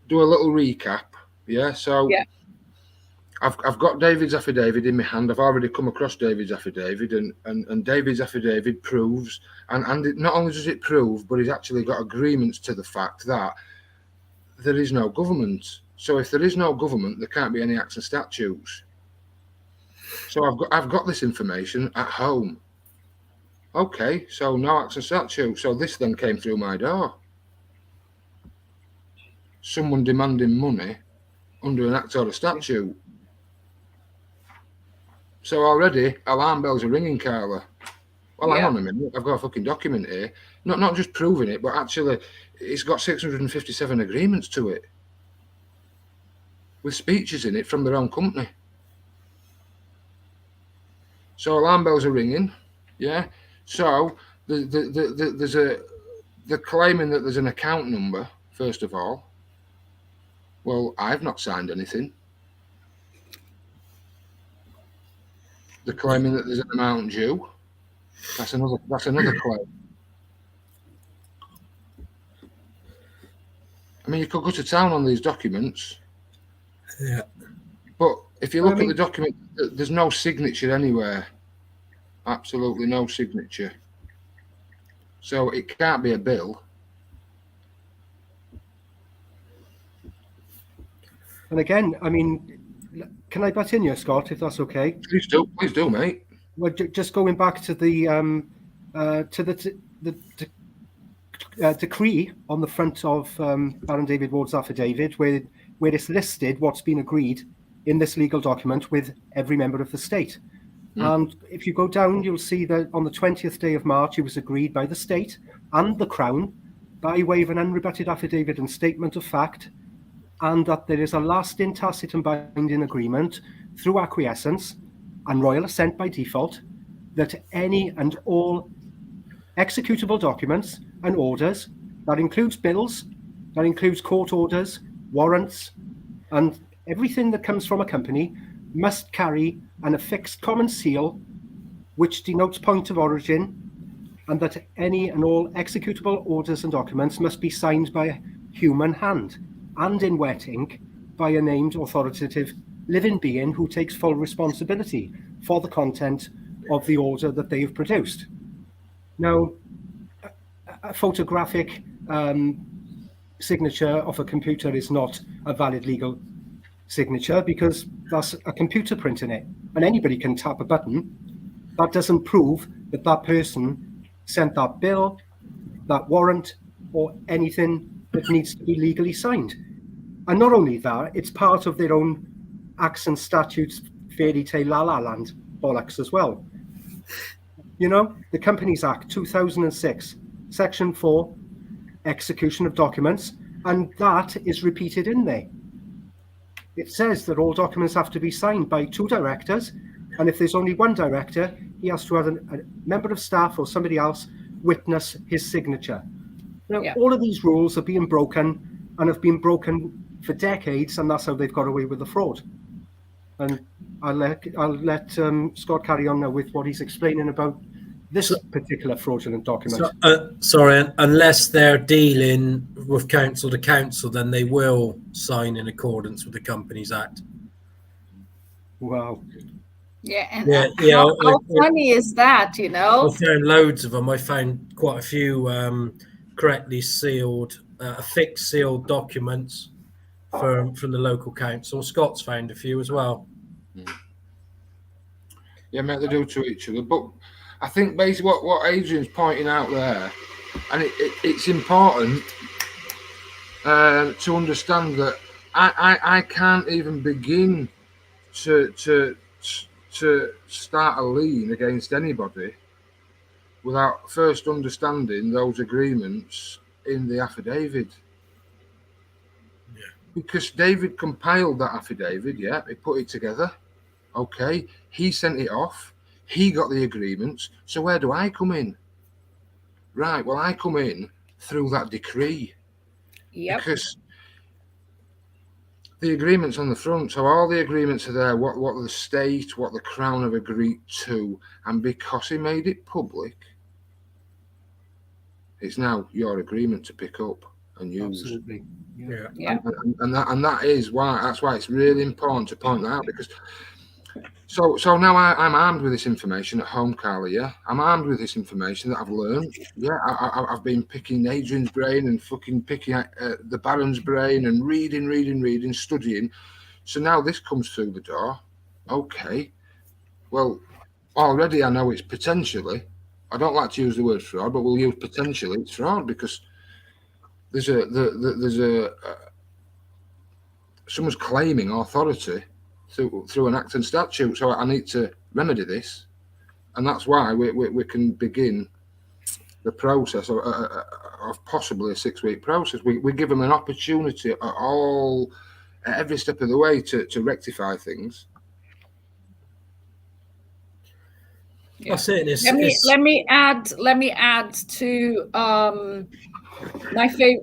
do a little recap. Yeah. So I've got David's affidavit in my hand. I've already come across David's affidavit, and David's affidavit proves, and it, not only does it prove, but he's actually got agreements to the fact that there is no government. So if there is no government, there can't be any acts and statutes. So I've got this information at home. Okay, so no acts and statutes. So this then came through my door. Someone demanding money under an act or a statute. So already alarm bells are ringing, Carla. Well, hang on a minute. I've got a fucking document here. Not just proving it, but actually it's got 657 agreements to it, with speeches in it from their own company. So alarm bells are ringing, yeah. So they're claiming that there's an account number, first of all. Well, I've not signed anything. They're claiming that there's an amount due. That's another claim. I mean, you could go to town on these documents. Yeah. But if you look at the document, there's no signature anywhere. Absolutely no signature. So it can't be a bill. And again, I mean, can I butt in here, Scott, if that's okay? Please do, mate. Well, just going back to the decree on the front of Baron David Ward's affidavit, where it's listed what's been agreed in this legal document with every member of the state. And if you go down, you'll see that on the 20th day of March, it was agreed by the state and the Crown by way of an unrebutted affidavit and statement of fact, and that there is a lasting tacit and binding agreement through acquiescence and royal assent by default that any and all executable documents and orders, that includes bills, that includes court orders, warrants, and everything that comes from a company, must carry an affixed common seal which denotes point of origin, and that any and all executable orders and documents must be signed by a human hand and in wet ink by a named authoritative living being who takes full responsibility for the content of the order that they have produced. Now, a photographic signature of a computer is not a valid legal signature because that's a computer print in it, and anybody can tap a button. That doesn't prove that that person sent that bill, that warrant, or anything that needs to be legally signed. And not only that, it's part of their own acts and statutes, fairy tale la la land bollocks as well. You know, the Companies Act 2006, Section 4, execution of documents, and that is repeated in there. It says that all documents have to be signed by 2 directors, and if there's only 1 director, he has to have a member of staff or somebody else witness his signature. Now, all of these rules are being broken and have been broken for decades, and that's how they've got away with the fraud. And I'll let Scott carry on now with what he's explaining about this particular fraudulent document. Sorry, unless they're dealing with council to council, then they will sign in accordance with the Companies Act. Wow. Yeah, and how funny is that, you know? I found loads of them. I found quite a few correctly sealed, affixed sealed documents from the local council. Scott's found a few as well. Yeah, mate, they do to each other. But I think basically what Adrian's pointing out there, and it's important to understand that I can't even begin to start a lien against anybody without first understanding those agreements in the affidavit. Yeah. Because David compiled that affidavit, yeah, he put it together. Okay, he sent it off. He got the agreements. So where do I come in? Right, well, I come in through that decree. Yep. Because the agreement's on the front, so all the agreements are there, what the state, what the Crown have agreed to, and because he made it public, it's now your agreement to pick up and use. Absolutely. Yeah. And that's why it's really important to point that out, because so now I'm armed with this information at home, Carla. Yeah, I'm armed with this information that I've learned. Yeah, I've been picking Adrian's brain and fucking picking the Baron's brain and reading, studying. So now this comes through the door. Okay, well, already I know it's potentially. I don't like to use the word fraud, but we'll use potentially. It's fraud because there's someone's claiming authority through an act and statute, so I need to remedy this, and that's why we can begin the process of possibly a 6-week process. We give them an opportunity at every step of the way to rectify things. Yeah. Let me add to my favorite.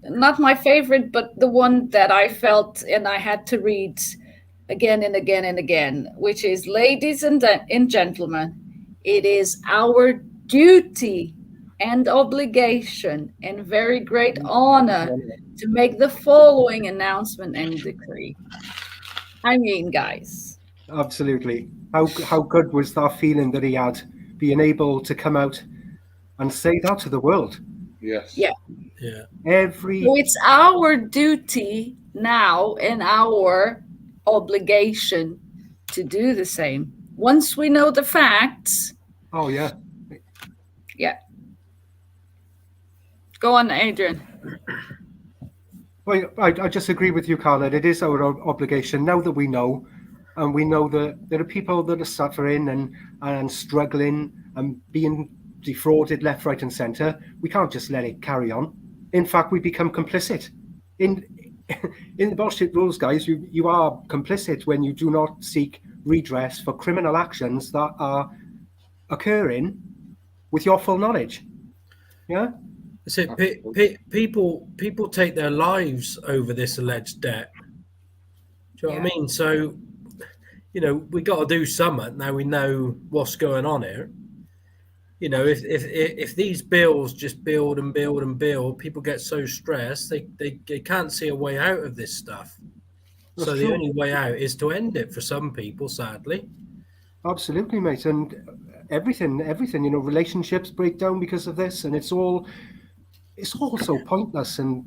Not my favorite, but the one that I felt and I had to read again and again and again, which is, ladies and gentlemen, it is our duty and obligation and very great honor to make the following announcement and decree. I mean, guys. Absolutely. How good was that feeling that he had, being able to come out and say that to the world? Yes. Yeah. Yeah. So it's our duty now and our obligation to do the same. Once we know the facts. Oh, yeah. Yeah. Go on, Adrian. Well, I just agree with you, Carla. It is our obligation now that we know, and we know that there are people that are suffering and struggling and being defrauded left, right, and centre. We can't just let it carry on. In fact, we become complicit. In the bullshit rules, guys, you are complicit when you do not seek redress for criminal actions that are occurring with your full knowledge. Yeah? So people take their lives over this alleged debt. Do you know what I mean? So, we got to do something. Now we know what's going on here. If these bills just build and build and build, people get so stressed they can't see a way out of this stuff. That's so true. The only way out is to end it for some people, sadly. Absolutely, mate. And everything, relationships break down because of this, and it's all so pointless. And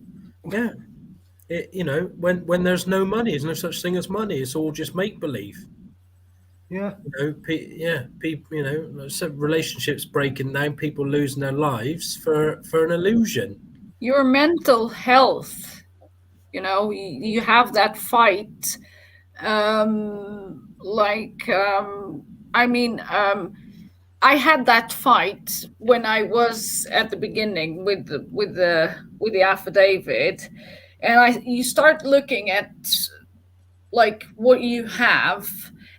yeah, when there's no money, there's no such thing as money. It's all just make believe. Yeah. People. Relationships breaking down, people losing their lives for an illusion. Your mental health, you have that fight. I had that fight when I was at the beginning with the affidavit, and you start looking at like what you have,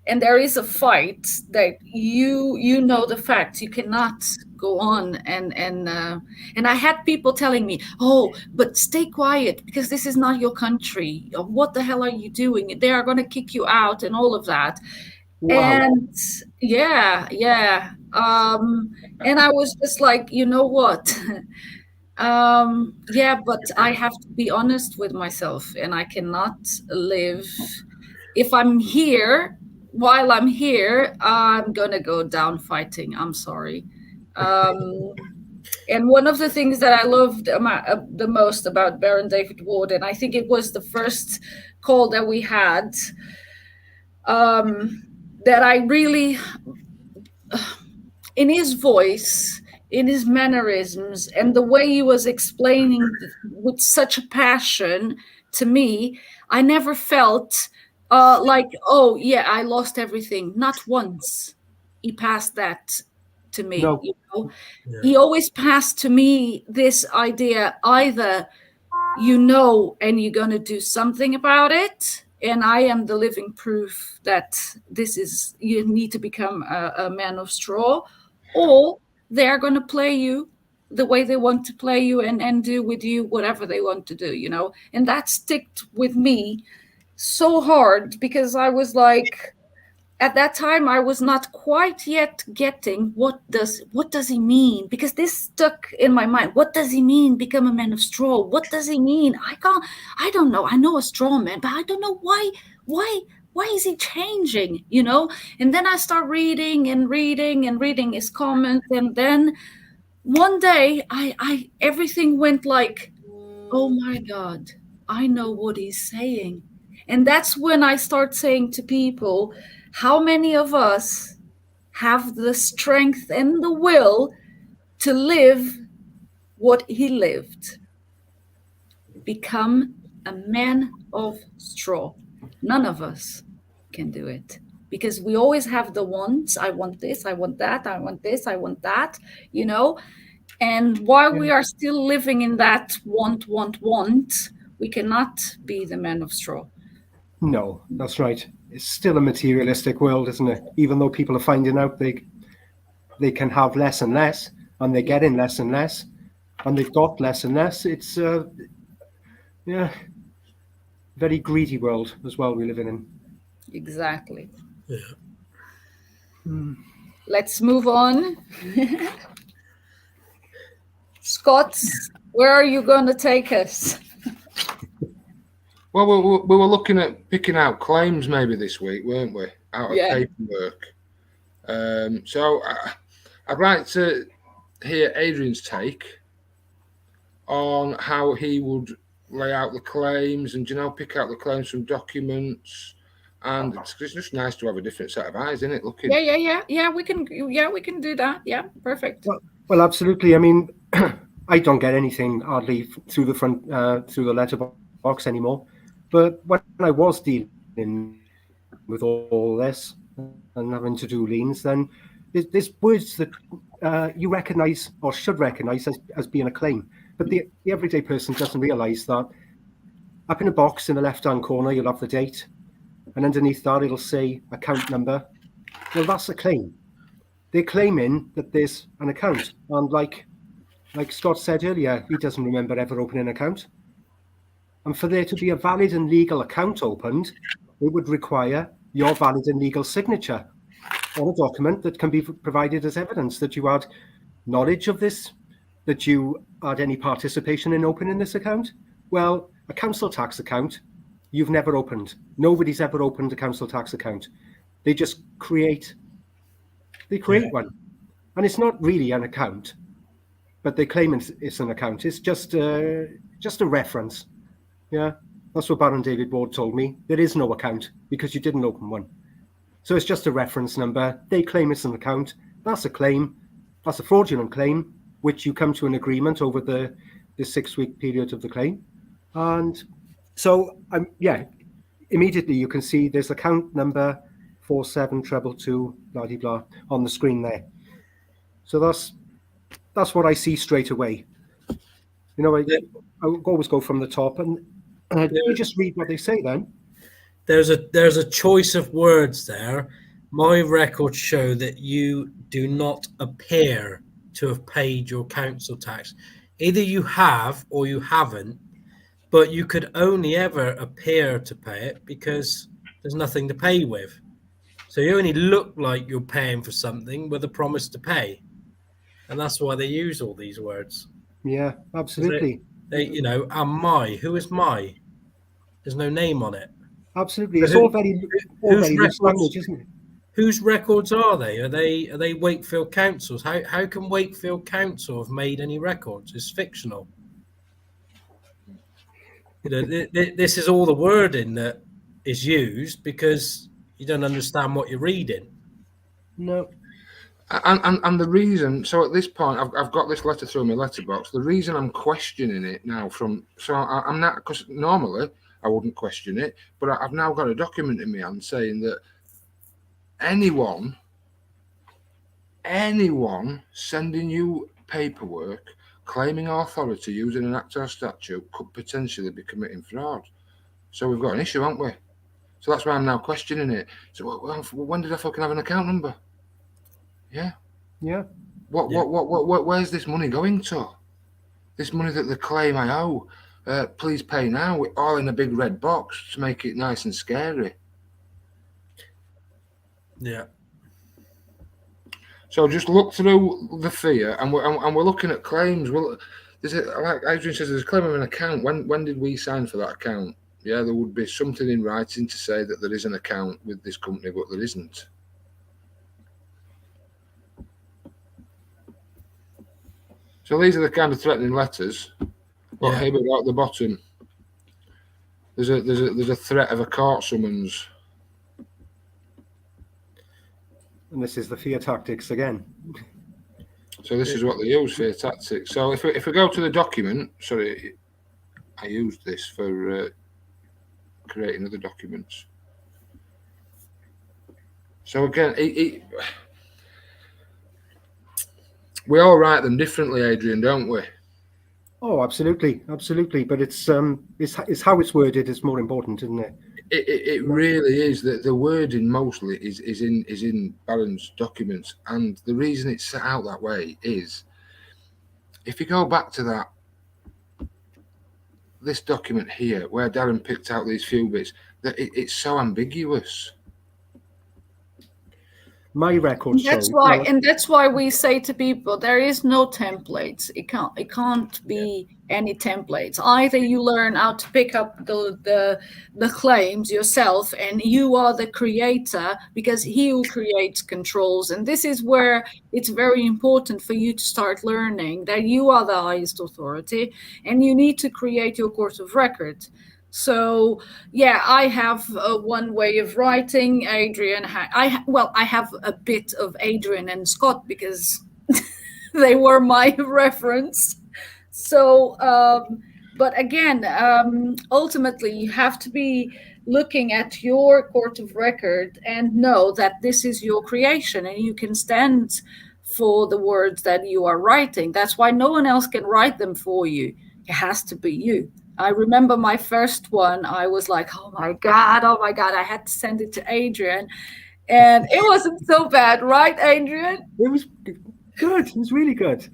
and there is a fight that you know the facts, you cannot go on. And I had people telling me, oh, but stay quiet because this is not your country, or what the hell are you doing, they are going to kick you out and all of that. Wow. And and I was just like, you know what? Yeah, but I have to be honest with myself, and I cannot live. If I'm here, while I'm here, I'm gonna go down fighting. I'm sorry. Um, and one of the things that I loved the most about Baron David Ward, and I think it was the first call that we had, that I really, in his voice, in his mannerisms, and the way he was explaining with such a passion to me, I never felt like, oh, yeah, I lost everything. Not once he passed that to me. No. You know, Yeah. he always passed to me this idea: either you know and you're going to do something about it, and I am the living proof that this is, you need to become a man of straw, or they're going to play you the way they want to play you, and do with you whatever they want to do, you know. And that sticked with me so hard, because I was like, at that time I was not quite yet getting what does he mean, because this stuck in my mind. What does he mean, become a man of straw? What does he mean? I don't know. I know a straw man, but I don't know why is he changing, you know. And then I start reading and reading and reading his comments, and then one day I everything went like, oh my God, I know what he's saying. And that's when I start saying to people, how many of us have the strength and the will to live what he lived? Become a man of straw. None of us can do it, because we always have the wants. I want this, I want that, I want this, I want that, you know. And while we are still living in that want, we cannot be the man of straw. No, that's right. It's still a materialistic world, isn't it? Even though people are finding out they can have less and less, and they're getting less and less, and they've got less and less. It's very greedy world as well we're living in. Exactly. Yeah. Let's move on. Scott, where are you going to take us? Well, we were looking at picking out claims maybe this week, weren't we? Out of paperwork. So I'd like to hear Adrian's take on how he would lay out the claims, and pick out the claims from documents. And it's just nice to have a different set of eyes, isn't it? Looking. Yeah. We can do that. Yeah, perfect. Well, absolutely. I mean, I don't get anything hardly through the front through the letterbox anymore. But when I was dealing with all this and having to do liens, then there's words that you recognise or should recognise as being a claim. But the everyday person doesn't realise that up in a box in the left-hand corner, you'll have the date. And underneath that, it'll say account number. Well, that's a claim. They're claiming that there's an account. And like Scott said earlier, he doesn't remember ever opening an account. And for there to be a valid and legal account opened, it would require your valid and legal signature on a document that can be provided as evidence that you had knowledge of this, that you had any participation in opening this account. Well, a council tax account, you've never opened. Nobody's ever opened a council tax account. They just create one. And it's not really an account, but they claim it's an account. It's just a reference. Yeah, that's what Baron David Ward told me. There is no account because you didn't open one. So it's just a reference number. They claim it's an account. That's a claim. That's a fraudulent claim, which you come to an agreement over the 6-week period of the claim. And so, immediately you can see there's account number 4722, blah, blah, blah, on the screen there. So that's what I see straight away. I always go from the top and you just read what they say then. there's a choice of words there. My records show that you do not appear to have paid your council tax. Either you have or you haven't, but you could only ever appear to pay it because there's nothing to pay with. So you only look like you're paying for something with a promise to pay. And that's why they use all these words. Yeah, absolutely. You know, and my, who is my? There's no name on it. Absolutely. It's all very loose language, isn't it? Whose records are they? Are they Wakefield Council's? How can Wakefield Council have made any records? It's fictional. You know, this is all the wording that is used because you don't understand what you're reading. No. And the reason, so at this point, I've got this letter through my letterbox. The reason I'm questioning it now I'm not, because normally I wouldn't question it, but I've now got a document in my hand saying that anyone sending you paperwork claiming authority using an act or statute could potentially be committing fraud. So we've got an issue, haven't we? So that's why I'm now questioning it. So when did I fucking have an account number? Yeah. Where's this money going to? This money that they claim I owe. Please pay now. We're all in a big red box to make it nice and scary. Yeah. So just look through the fear, and we're looking at claims. Well, like Adrian says, there's a claim of an account. When did we sign for that account? Yeah, there would be something in writing to say that there is an account with this company, but there isn't. So these are the kind of threatening letters. But here we go at the bottom. There's a threat of a court summons. And this is the fear tactics again. So this is what they use, fear tactics. So if we go to the document, sorry, I used this for creating other documents. So again, we all write them differently, Adrian, don't we? Oh, absolutely. But it's how it's worded is more important, isn't it? It really is. That the wording mostly is in Barron's documents, and the reason it's set out that way is, if you go back to this document here, where Darren picked out these few bits, that it's so ambiguous. My record That's why we say to people there is no templates. It can't be any templates. Either you learn how to pick up the claims yourself, and you are the creator, because he who creates controls. And this is where it's very important for you to start learning that you are the highest authority, and you need to create your court of record. So yeah, I have one way of writing. Adrian, I have a bit of Adrian and Scott because they were my reference. So, but again, ultimately, you have to be looking at your court of record and know that this is your creation, and you can stand for the words that you are writing. That's why no one else can write them for you. It has to be you. I remember my first one, I was like, oh my God, I had to send it to Adrian. And it wasn't so bad, right, Adrian? It was good. It was really good.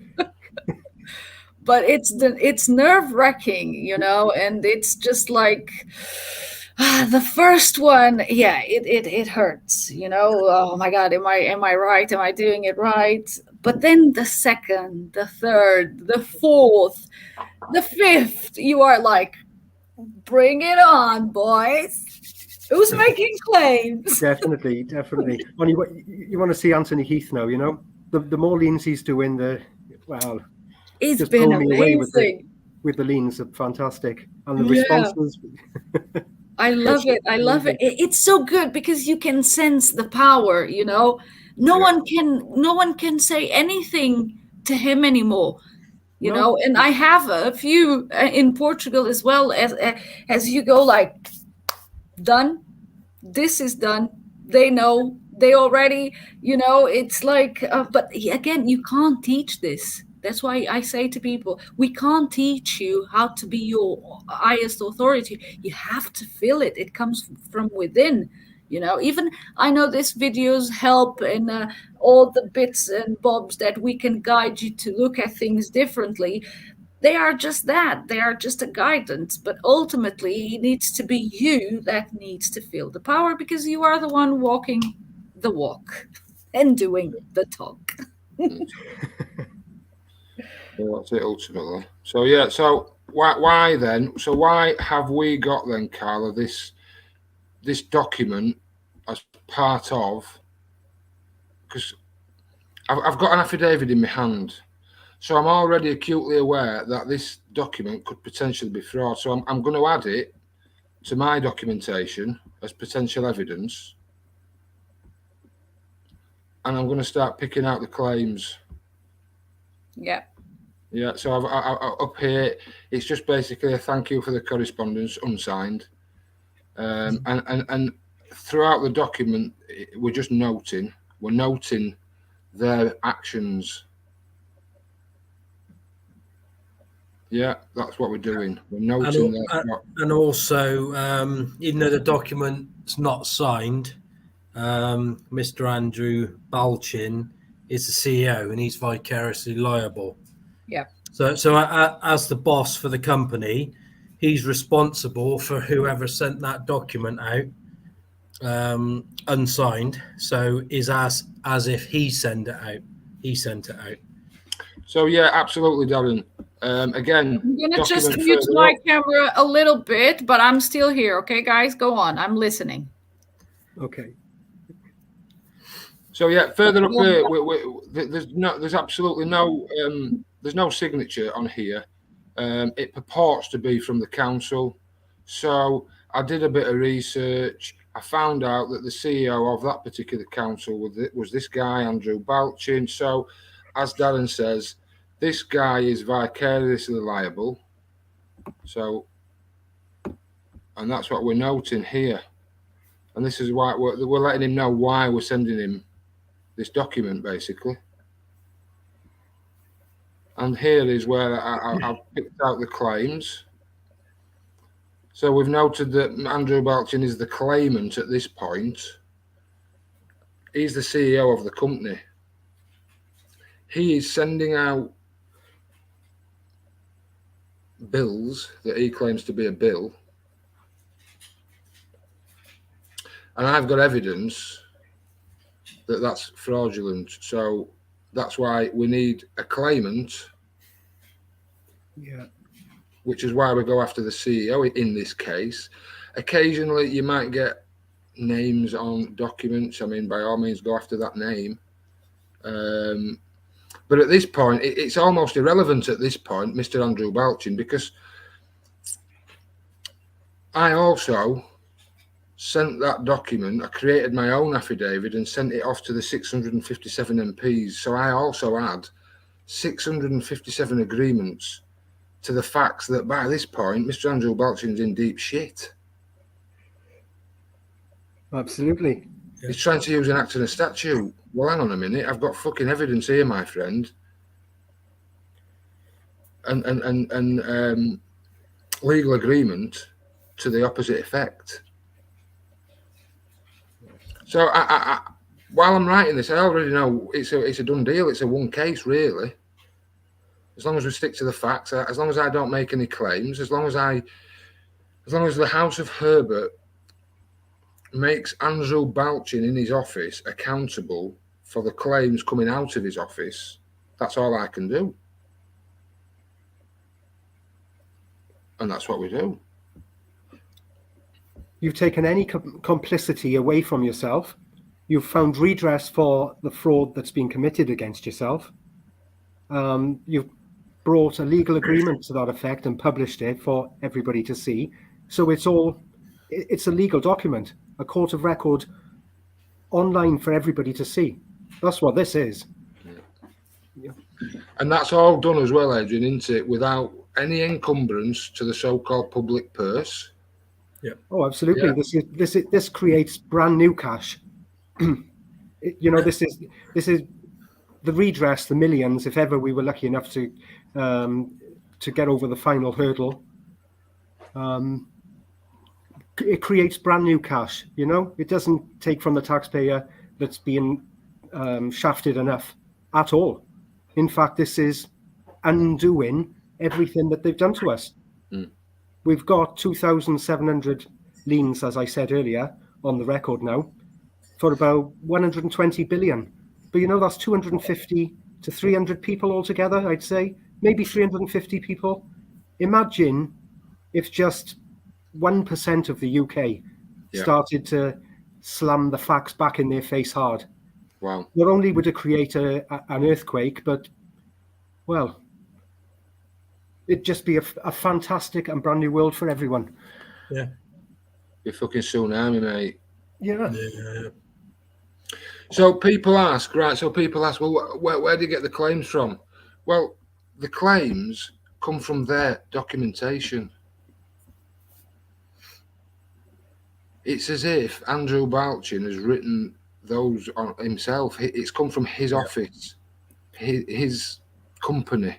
But it's nerve-wracking, you know, and it's just like the first one, yeah, it hurts, you know. Oh my God, am I right? Am I doing it right? But then the second, the third, the fourth, the fifth, you are like, bring it on, boys. Who's making claims? Definitely. And you want to see Anthony Heath now, you know? The more liens he's doing, It's been amazing. With the liens are fantastic. And the responses. I love it. It's so good because you can sense the power, you know. No one can say anything to him anymore. You know, and I have a few in Portugal as well, as you go like, done, this is done. They know, they already, you know, it's like, but again, you can't teach this. That's why I say to people, we can't teach you how to be your highest authority. You have to feel it. It comes from within. Even I know this videos help in all the bits and bobs that we can guide you to look at things differently. They are just that. They are just a guidance. But ultimately, it needs to be you that needs to feel the power, because you are the one walking the walk and doing the talk. Well, that's it ultimately. So yeah. So why then? So why have we got then, Carla, this document as part of? Because I've got an affidavit in my hand. So I'm already acutely aware that this document could potentially be fraud. So I'm going to add it to my documentation as potential evidence. And I'm going to start picking out the claims. Yeah. Yeah. So I've up here, it's just basically a thank you for the correspondence, unsigned. And throughout the document, we're noting their actions. Yeah, that's what we're doing. We're noting that. And also, even though the document's not signed, Mr. Andrew Balchin is the CEO and he's vicariously liable. Yeah. So as the boss for the company, he's responsible for whoever sent that document out, unsigned. So is as if he sent it out. He sent it out. So yeah, absolutely, Darren. Again, I'm gonna just mute my camera a little bit, but I'm still here. Okay, guys, go on. I'm listening. Okay. So yeah, further up here, there's absolutely no there's no signature on here. It purports to be from the council. So I did a bit of research. I found out that the CEO of that particular council was this guy, Andrew Balchin. So, as Darren says, this guy is vicariously liable. So, and that's what we're noting here. And this is why we're letting him know why we're sending him this document, basically. And here is where I've picked out the claims. So we've noted that Andrew Balchin is the claimant at this point. He's the CEO of the company. He is sending out bills that he claims to be a bill. And I've got evidence that that's fraudulent. So that's why we need a claimant. Yeah. Which is why we go after the CEO in this case. Occasionally, you might get names on documents. I mean, by all means, go after that name. But at this point, it's almost irrelevant at this point, Mr. Andrew Balchin, because I also sent that document. I created my own affidavit and sent it off to the 657 MPs. So I also had 657 agreements to the facts that by this point, Mr. Andrew Balchin's in deep shit. Absolutely. He's trying to use an act and a statute. Well, hang on a minute. I've got fucking evidence here, my friend. And legal agreement to the opposite effect. So I while I'm writing this, I already know it's a done deal. It's a one case, really. As long as we stick to the facts, as long as I don't make any claims, as long as the House of Herbert makes Andrew Balchin in his office accountable for the claims coming out of his office, that's all I can do. And that's what we do. You've taken any complicity away from yourself. You've found redress for the fraud that's been committed against yourself. You've brought a legal agreement to that effect and published it for everybody to see. So it's a legal document, a court of record online for everybody to see. That's what this is. Yeah. And that's all done as well, Adrian, isn't it? Without any encumbrance to the so-called public purse. Yeah. Oh, absolutely. Yeah. This creates brand new cash. This is the redress, the millions, if ever we were lucky enough to get over the final hurdle, it creates brand new cash. You know, it doesn't take from the taxpayer that's being shafted enough at all. In fact, this is undoing everything that they've done to us. We've got 2,700 liens, as I said earlier, on the record now, for about 120 billion. But you know, that's 250 to 300 people altogether, I'd say, maybe 350 people. Imagine if just 1% of the UK started to slam the facts back in their face hard. Wow. Not only would it create an earthquake, but, well, it'd just be a fantastic and brand new world for everyone. Yeah. You're fucking tsunami, mate. Yeah. So people ask, well, where do you get the claims from? Well, the claims come from their documentation. It's as if Andrew Balchin has written those on himself. It's come from his office, his company.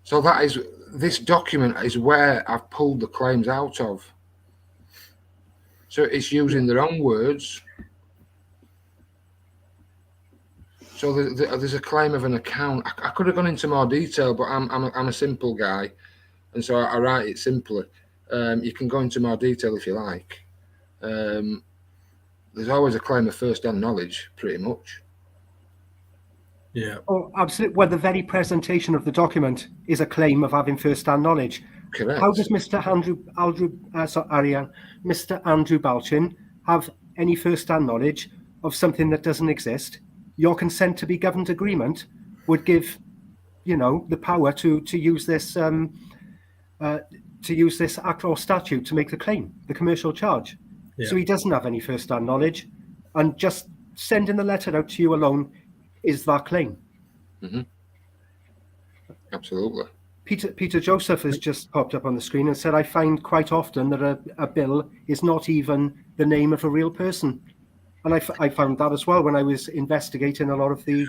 So this document is where I've pulled the claims out of. So it's using their own words. So there's a claim of an account. I could have gone into more detail, but I'm a simple guy, and so I write it simply. You can go into more detail if you like. There's always a claim of first-hand knowledge, pretty much. Yeah. Oh, absolutely. Well, the very presentation of the document is a claim of having first-hand knowledge. Correct. How does Mr. Andrew Balchin have any first-hand knowledge of something that doesn't exist? Your consent to be governed agreement would give, you know, the power to use this act or statute to make the claim, the commercial charge. Yeah. So he doesn't have any first-hand knowledge, and just sending the letter out to you alone is that claim. Mm-hmm. Absolutely. Peter Joseph has just popped up on the screen and said, I find quite often that a bill is not even the name of a real person. And I found that as well when I was investigating a lot of the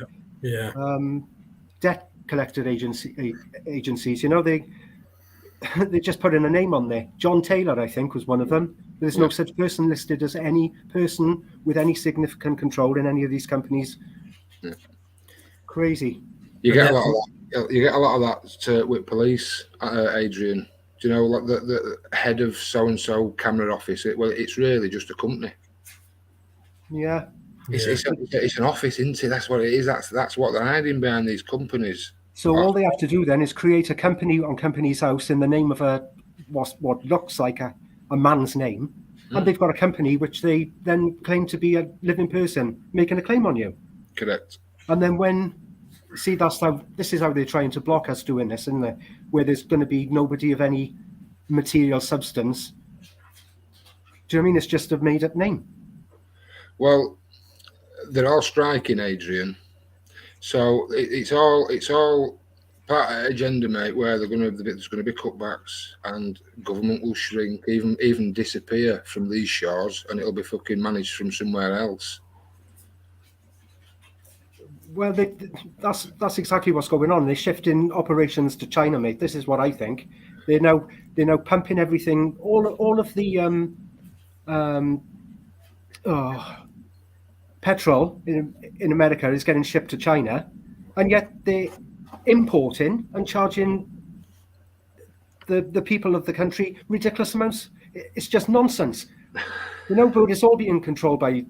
debt collector agencies. You know, they just put in a name on there. John Taylor, I think, was one of them. There's no such person listed as any person with any significant control in any of these companies. Yeah. Crazy. You get a lot of that. You get a lot of that with police, Adrian. Do you know, like the head of so and so camera office? It's really just a company. Yeah. It's an office, isn't it? That's what it is. That's what they're hiding behind these companies. So all they have to do then is create a company on Companies House in the name of what looks like a man's name, and they've got a company which they then claim to be a living person making a claim on you. Correct. And then this is how they're trying to block us doing this, isn't it? Where there's going to be nobody of any material substance. Do you know what I mean? It's just a made-up name. Well, they're all striking, Adrian. So it's all part of agenda, mate. Where there's going to be cutbacks, and government will shrink, even disappear from these shores, and it'll be fucking managed from somewhere else. Well, that's exactly what's going on. They're shifting operations to China, mate. This is what I think. They're now pumping everything. All of the petrol in America is getting shipped to China, and yet they're importing and charging the people of the country ridiculous amounts. It's just nonsense. You know, but it's all being controlled by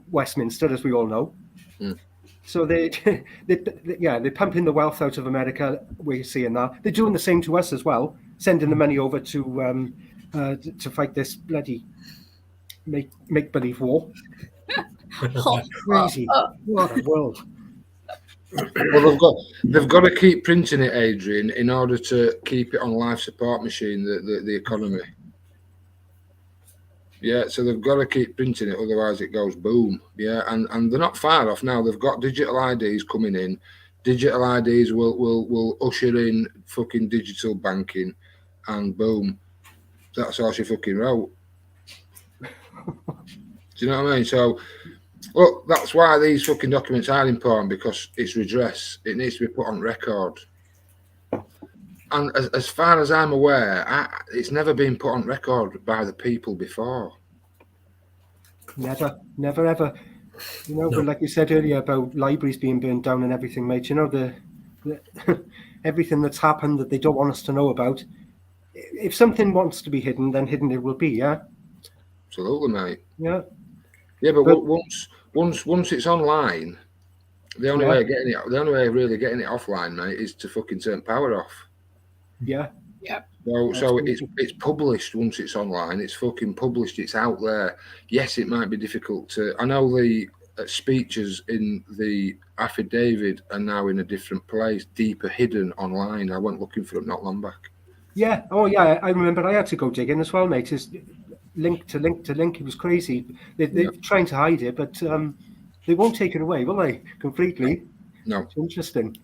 Westminster, as we all know. Mm. So they're pumping the wealth out of America. We're seeing that. They're doing the same to us as well, sending the money over to fight this bloody make-believe war. Crazy. What a world. Well, they've got to keep printing it, Adrian, in order to keep it on life support machine, the economy. Yeah, so they've got to keep printing it, otherwise it goes boom. Yeah, and they're not far off now. They've got digital IDs coming in. Digital IDs will usher in fucking digital banking, and boom, that's all she fucking wrote. Do you know what I mean? So Well, that's why these fucking documents are important, because it's redress. It needs to be put on record. And as far as I'm aware, it's never been put on record by the people before. Never, never, ever. You know, No. but like you said earlier about libraries being burned down and everything, mate, you know, the everything that's happened that they don't want us to know about. If something wants to be hidden, then hidden it will be, yeah? Absolutely, mate. Yeah. Yeah, but But- once it's online, the only way of really getting it offline, mate, is to fucking turn power off. Yeah. So it's published once it's online. It's fucking published. It's out there. Yes, it might be difficult to. I know the speeches in the affidavit are now in a different place, deeper hidden online. I went looking for them not long back. Yeah. Oh, yeah. I remember I had to go digging as well, mate. It's link to link to link. It was crazy. They're trying to hide it, but they won't take it away, will they? Completely. No. It's interesting.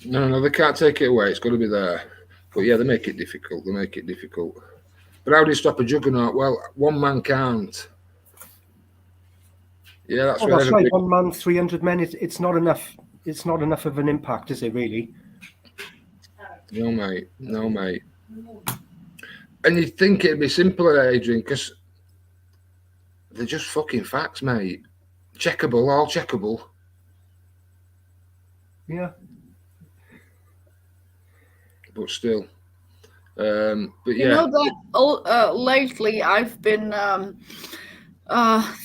No, they can't take it away. It's got to be there. But yeah, they make it difficult. But how do you stop a juggernaut? Well, one man can't. Yeah, that's right. 1 man, 300 men. It's not enough. It's not enough of an impact, is it really? No, mate. And you'd think it'd be simpler, Adrian, because they're just fucking facts, mate. Checkable, all checkable. Yeah. But still. But You yeah. know that lately I've been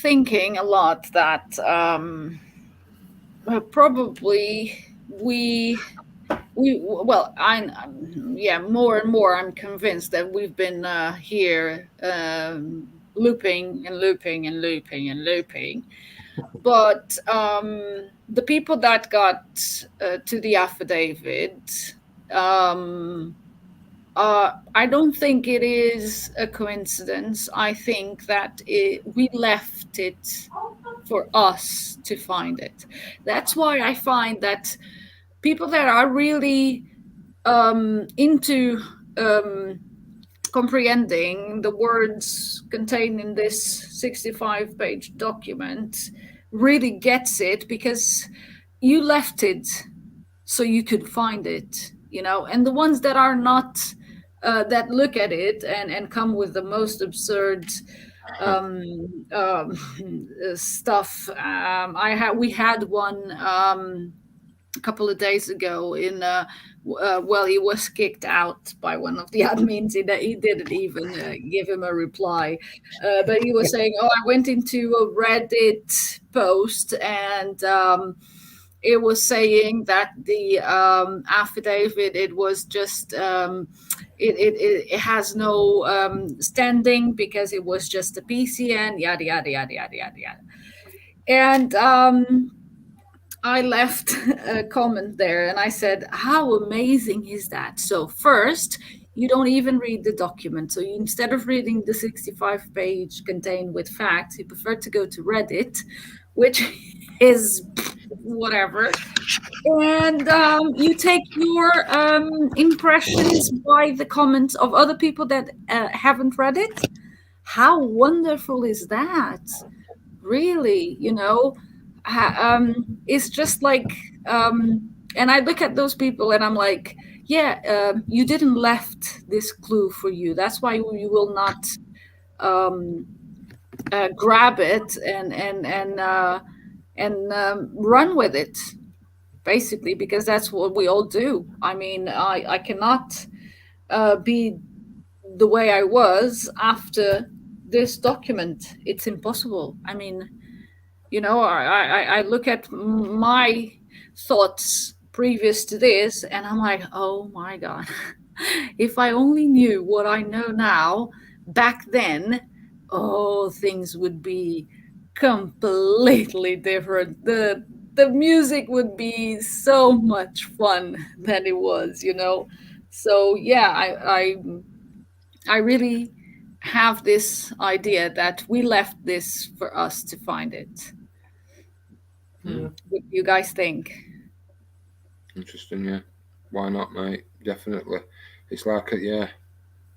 thinking a lot that probably more and more I'm convinced that we've been here looping and looping and looping and looping. But the people that got to the affidavit, I don't think it is a coincidence. I think that we left it for us to find it. That's why I find that people that are really into comprehending the words contained in this 65-page document really gets it, because you left it so you could find it, you know. And the ones that are not, that look at it and come with the most absurd stuff. We had one a couple of days ago in he was kicked out by one of the admins. He didn't even give him a reply, but he was saying, I went into a Reddit post and it was saying that the affidavit, it was just it has no standing because it was just a PCN, yada yada yada yada yada yada. And I left a comment there and I said, how amazing is that? So first, you don't even read the document. So instead of reading the 65-page contained with facts, you prefer to go to Reddit, which is whatever. And you take your impressions by the comments of other people that haven't read it. How wonderful is that? Really, you know? It's just like, and I look at those people and I'm like, you didn't left this clue for you. That's why you will not grab it and run with it, basically, because that's what we all do. I mean, I cannot be the way I was after this document. It's impossible. I mean, you know, I look at my thoughts previous to this and I'm like, oh my God, if I only knew what I know now back then, things would be completely different. The music would be so much fun than it was, you know. So yeah, I really have this idea that we left this for us to find it. What do you guys think? Interesting, yeah. Why not, mate? Definitely. It's like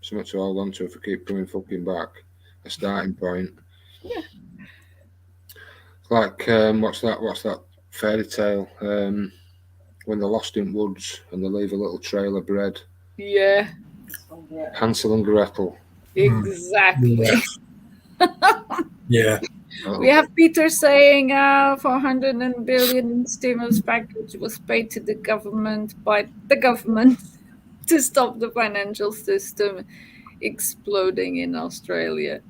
something to hold on to if we keep coming fucking back. A starting point. Yeah. Like what's that fairy tale? When they're lost in woods and they leave a little trail of bread. Yeah, Hansel and Gretel. exactly. Yeah. We have Peter saying 400 billion stimulus package was paid to the government by the government to stop the financial system exploding in Australia.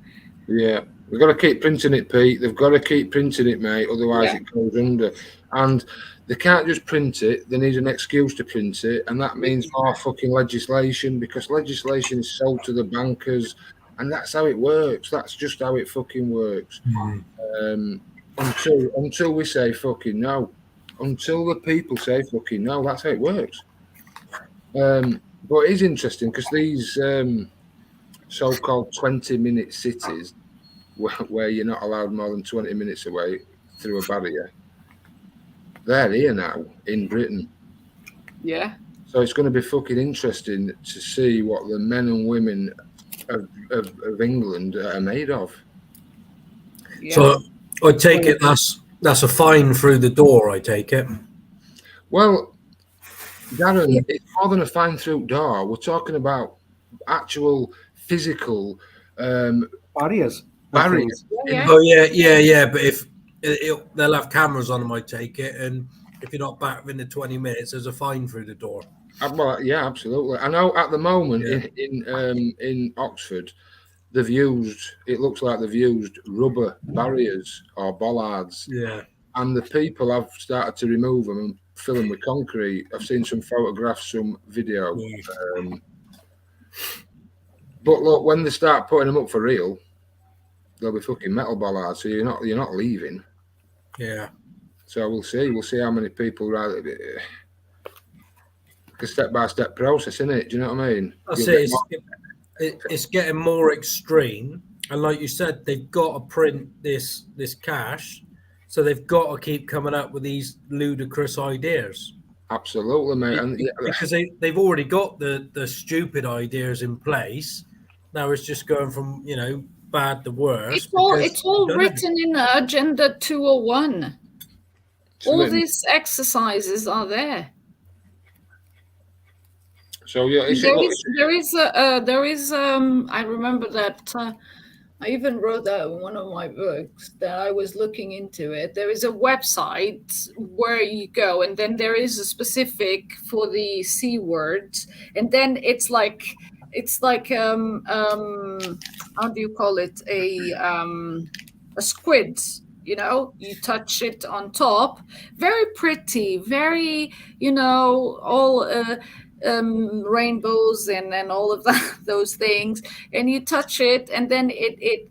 Yeah, they've got to keep printing it, Pete. They've got to keep printing it, mate. Otherwise, Yeah. it goes under. And they can't just print it. They need an excuse to print it, and that means more fucking legislation, because legislation is sold to the bankers, and that's how it works. That's just how it fucking works. Until we say fucking no, until the people say fucking no, that's how it works. But it is interesting because these so-called 20-minute cities, where you're not allowed more than 20 minutes away through a barrier, they're here now in Britain. Yeah. So it's going to be fucking interesting to see what the men and women of England are made of. Yeah. So I take it that's a fine through the door, I take it. Well, Darren, it's more than a fine through door. We're talking about actual physical Barriers. barriers. Yeah. Oh yeah. But if they'll have cameras on them, I take it, and if you're not back within the 20 minutes, there's a fine through the door. Well, yeah, absolutely. I know at the moment in Oxford, it looks like they've used rubber barriers or bollards. Yeah. And the people have started to remove them and fill them with concrete. I've seen some photographs, some video. But look, when they start putting them up for real, they'll be fucking metal bollards. So you're not leaving. Yeah. So we'll see. We'll see how many people rather. Like a step-by-step process, isn't it? Do you know what I mean? It's getting more extreme, and like you said, they've got to print this cash, so they've got to keep coming up with these ludicrous ideas. Absolutely, mate. And because they've already got the stupid ideas in place. Now it's just going from bad to worse. It's all written in Agenda 201. All these exercises are there. So yeah, there is. I remember that I even wrote that in one of my books that I was looking into it. There is a website where you go, and then there is a specific for the C words, and then it's like how do you call it, a squid. You touch it on top, very pretty, very all rainbows and all of those things, and you touch it, and then it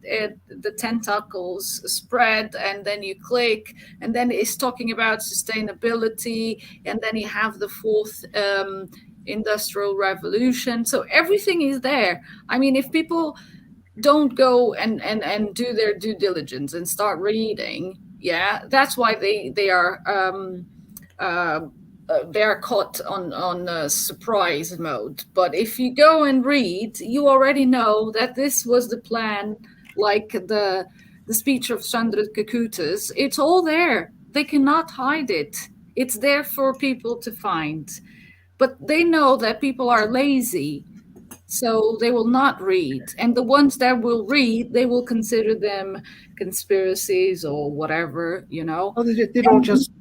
the tentacles spread, and then you click, and then it's talking about sustainability, and then you have the fourth industrial revolution. So everything is there. I mean, if people don't go and do their due diligence and start reading, that's why they are caught on surprise mode. But if you go and read, you already know that this was the plan, like the speech of Chandra Kakutas. It's all there. They cannot hide it. It's there for people to find. But they know that people are lazy, so they will not read. And the ones that will read, they will consider them conspiracies or whatever, Oh, they don't just,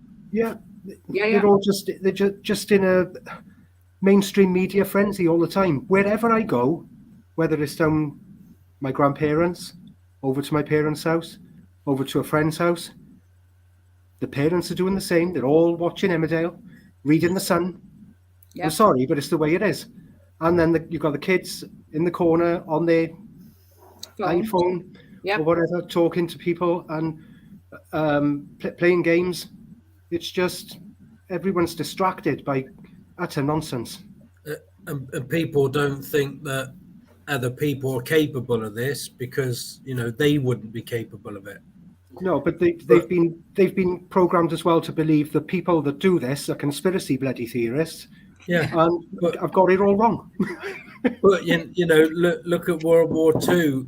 they're just in a mainstream media frenzy all the time. Wherever I go, whether it's down my grandparents, over to my parents' house, over to a friend's house, the parents are doing the same. They're all watching Emmerdale, reading The Sun. I'm sorry, but it's the way it is. And then you've got the kids in the corner on their iPhone or whatever, talking to people and playing games. It's just everyone's distracted by utter nonsense. And people don't think that other people are capable of this because they wouldn't be capable of it. No, but they've been programmed as well to believe that people that do this are conspiracy bloody theorists. Yeah, and I've got it all wrong. But look at World War II.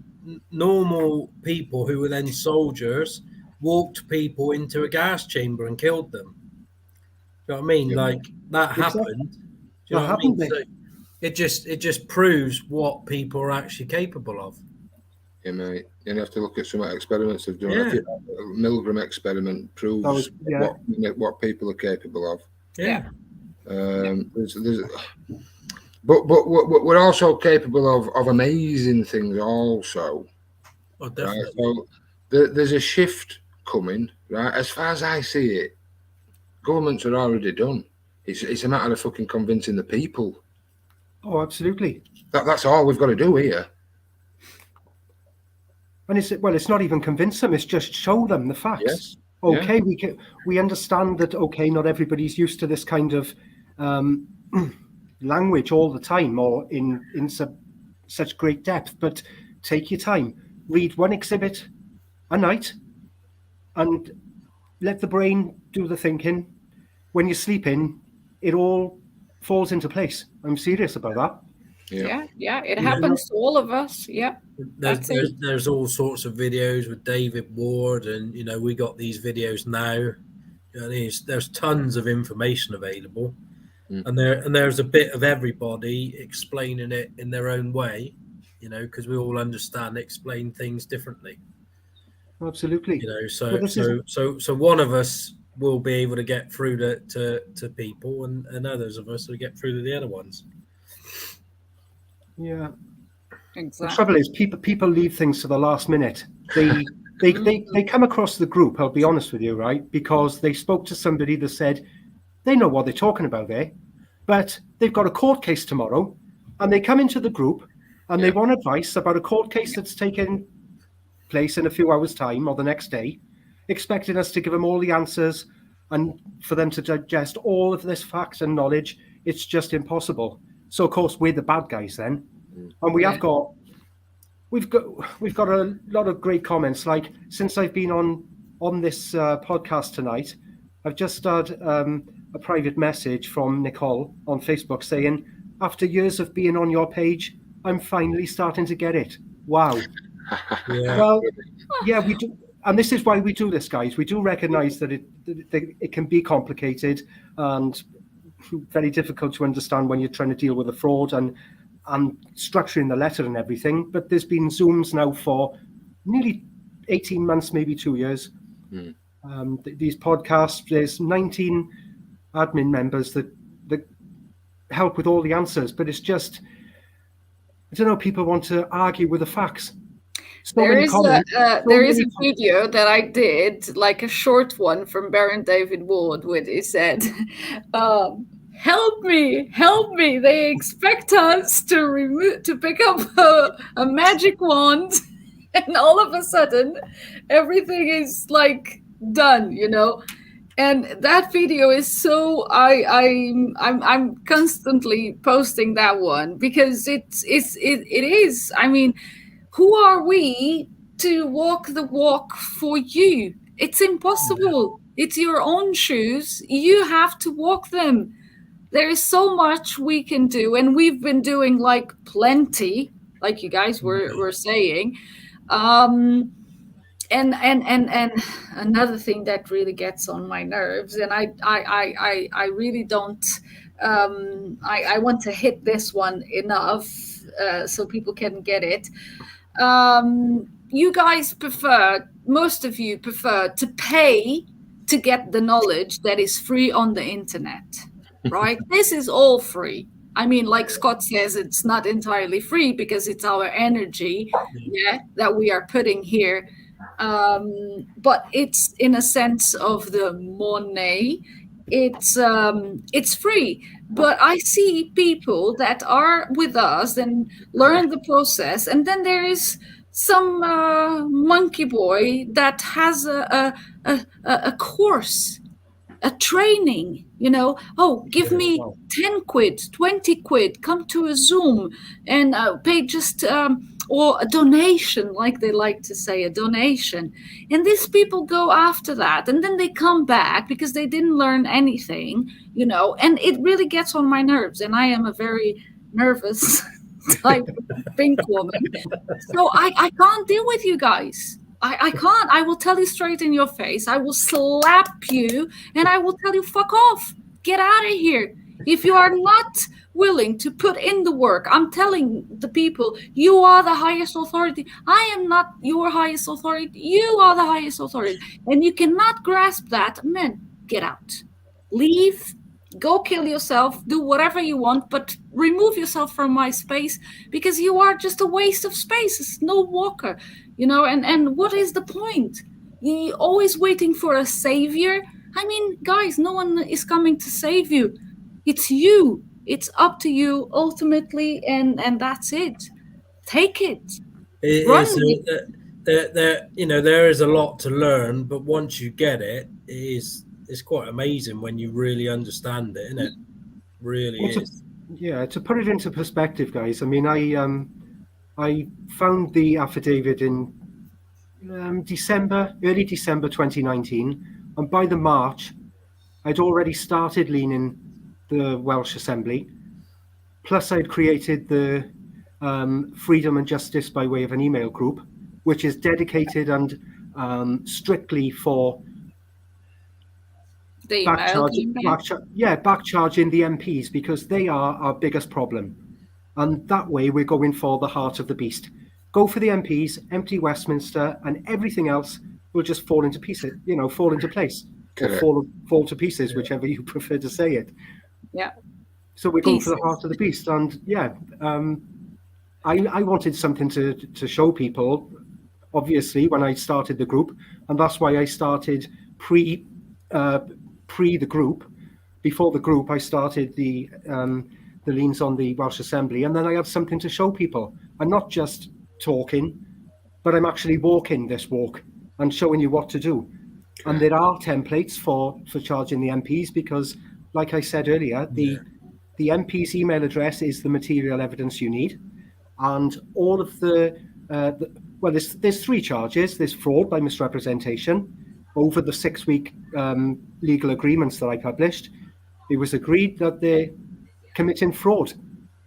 Normal people who were then soldiers walked people into a gas chamber and killed them. Do you know what I mean? Yeah. Like that Exactly. happened. Do you know what I mean? So it just proves what people are actually capable of. Yeah, mate. And you have to look at some experiments they've done. Yeah. I think the Milgram experiment proves what people are capable of. Yeah. But we're also capable of amazing things also. Oh, definitely. Right? So there's a shift coming, right? As far as I see it, governments are already done. It's a matter of fucking convincing the people. Oh, absolutely. That's all we've got to do here. And it's not even convince them, it's just show them the facts. Yes. Okay, we understand that, okay, not everybody's used to this kind of language all the time or in such great depth, but take your time. Read one exhibit a night and let the brain do the thinking. When you're sleeping, it all falls into place. I'm serious about that. Yeah, it happens to all of us. Yeah. There's all sorts of videos with David Ward, and we got these videos now. There's tons of information available, and there's a bit of everybody explaining it in their own way, because we all understand, explain things differently. Absolutely. So one of us will be able to get through to people, and others of us will get through to the other ones. Yeah. Exactly. The trouble is, people leave things to the last minute. They come across the group, I'll be honest with you, right? Because they spoke to somebody that said they know what they're talking about there, but they've got a court case tomorrow, and they come into the group and they want advice about a court case that's taken place in a few hours' time or the next day, expecting us to give them all the answers and for them to digest all of this facts and knowledge. It's just impossible. So of course we're the bad guys then, and we've got a lot of great comments. Like, since I've been on this podcast tonight, I've just had a private message from Nicole on Facebook saying, after years of being on your page, I'm finally starting to get it. Wow. Yeah. Well, yeah, we do. And this is why we do this, guys. We do recognize that it can be complicated and very difficult to understand when you're trying to deal with a fraud and structuring the letter and everything. But there's been Zooms now for nearly 18 months, maybe 2 years. These podcasts, there's 19 admin members that help with all the answers. But it's just, I don't know, people want to argue with the facts. There is a video that I did, like a short one from Baron David Ward, where he said, help me, they expect us to pick up a magic wand, and all of a sudden everything is like done, and that video is so I'm constantly posting that one because it is, I mean, who are we to walk the walk for you? It's impossible. It's your own shoes. You have to walk them. There is so much we can do, and we've been doing like plenty, like you guys were saying. And another thing that really gets on my nerves, and I really don't. I want to hit this one enough so people can get it. You guys most of you prefer to pay to get the knowledge that is free on the internet, right? This is all free. I mean, like Scott says, it's not entirely free because it's our energy, that we are putting here. But it's in a sense of the money. It's free. But I see people that are with us and learn the process, and then there is some monkey boy that has a course, a training, give me 10 quid, 20 quid, come to a Zoom and pay just, or a donation, like they like to say, a donation. And these people go after that, and then they come back because they didn't learn anything, and it really gets on my nerves. And I am a very nervous type of pink woman. So I can't deal with you guys. I can't. I will tell you straight in your face. I will slap you and I will tell you, fuck off. Get out of here. If you are not willing to put in the work, I'm telling the people, you are the highest authority. I am not your highest authority. You are the highest authority. And you cannot grasp that. Man, get out. Leave. Go kill yourself. Do whatever you want, but remove yourself from my space because you are just a waste of space. It's no walker, and what is the point? You're always waiting for a savior. I mean, guys, no one is coming to save you. It's you. It's up to you ultimately, and that's it. Take it. Run with it. There is a lot to learn, but once you get it, it's quite amazing when you really understand it, isn't it? Really is. To put it into perspective, guys. I mean, I found the affidavit in early December 2019, and by the March, I'd already started leaning the Welsh Assembly. Plus, I'd created the Freedom and Justice by way of an email group, which is dedicated and strictly for backcharging the MPs, because they are our biggest problem. And that way we're going for the heart of the beast. Go for the MPs, empty Westminster, and everything else will just fall into pieces, fall into place. Or fall to pieces, whichever you prefer to say it. Yeah. So we're going for the heart of the beast. And I wanted something to show people, obviously, when I started the group. And that's why I started pre the group. Before the group, I started the liens on the Welsh Assembly, and then I had something to show people. I'm not just talking, but I'm actually walking this walk and showing you what to do. And there are templates for charging the MPs, because, like I said earlier, the MP's email address is the material evidence you need, and all of there's 3 charges. There's fraud by misrepresentation. Over the 6-week legal agreements that I published, it was agreed that they're committing fraud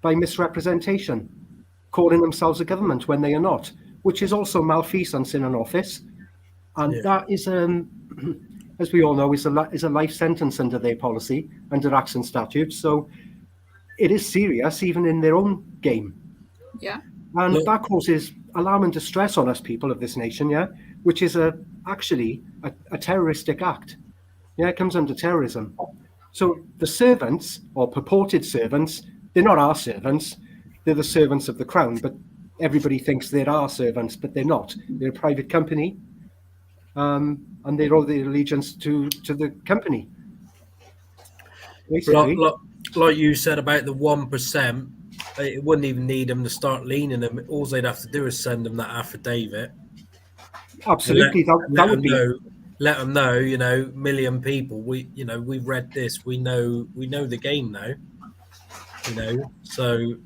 by misrepresentation, calling themselves a government when they are not, which is also malfeasance in an office. And that is, as we all know, is a life sentence under their policy, under Acts and Statutes. So it is serious, even in their own game. Yeah. And that causes alarm and distress on us people of this nation, which is actually a terroristic act. It comes under terrorism. So the servants, or purported servants, they're not our servants. They're the servants of the Crown, but everybody thinks they're our servants, but they're not. They're a private company, and they owe their allegiance to the company. Basically. Like you said about the 1%, it wouldn't even need them to start leaning them. All they'd have to do is send them that affidavit. Absolutely, that would be. Let them know, million people. We've read this. We know the game now. So you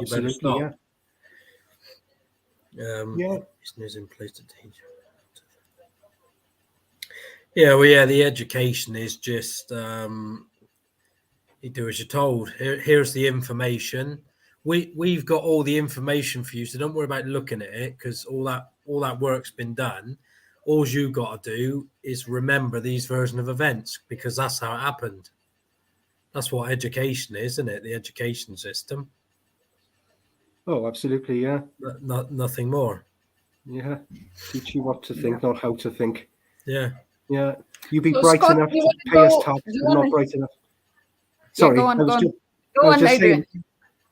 better stop. Business in place to teach. The education is just you do as you're told. Here's the information. We've got all the information for you, so don't worry about looking at it, because all that work's been done. All you got to do is remember these version of events, because that's how it happened. That's what education is, isn't it? The education system. Oh, absolutely, yeah. Nothing more. Yeah. Teach you what to think, not how to think. Yeah. Yeah. You be bright Scott, enough to pay us tax, but not bright enough. Sorry, go on, I was just saying,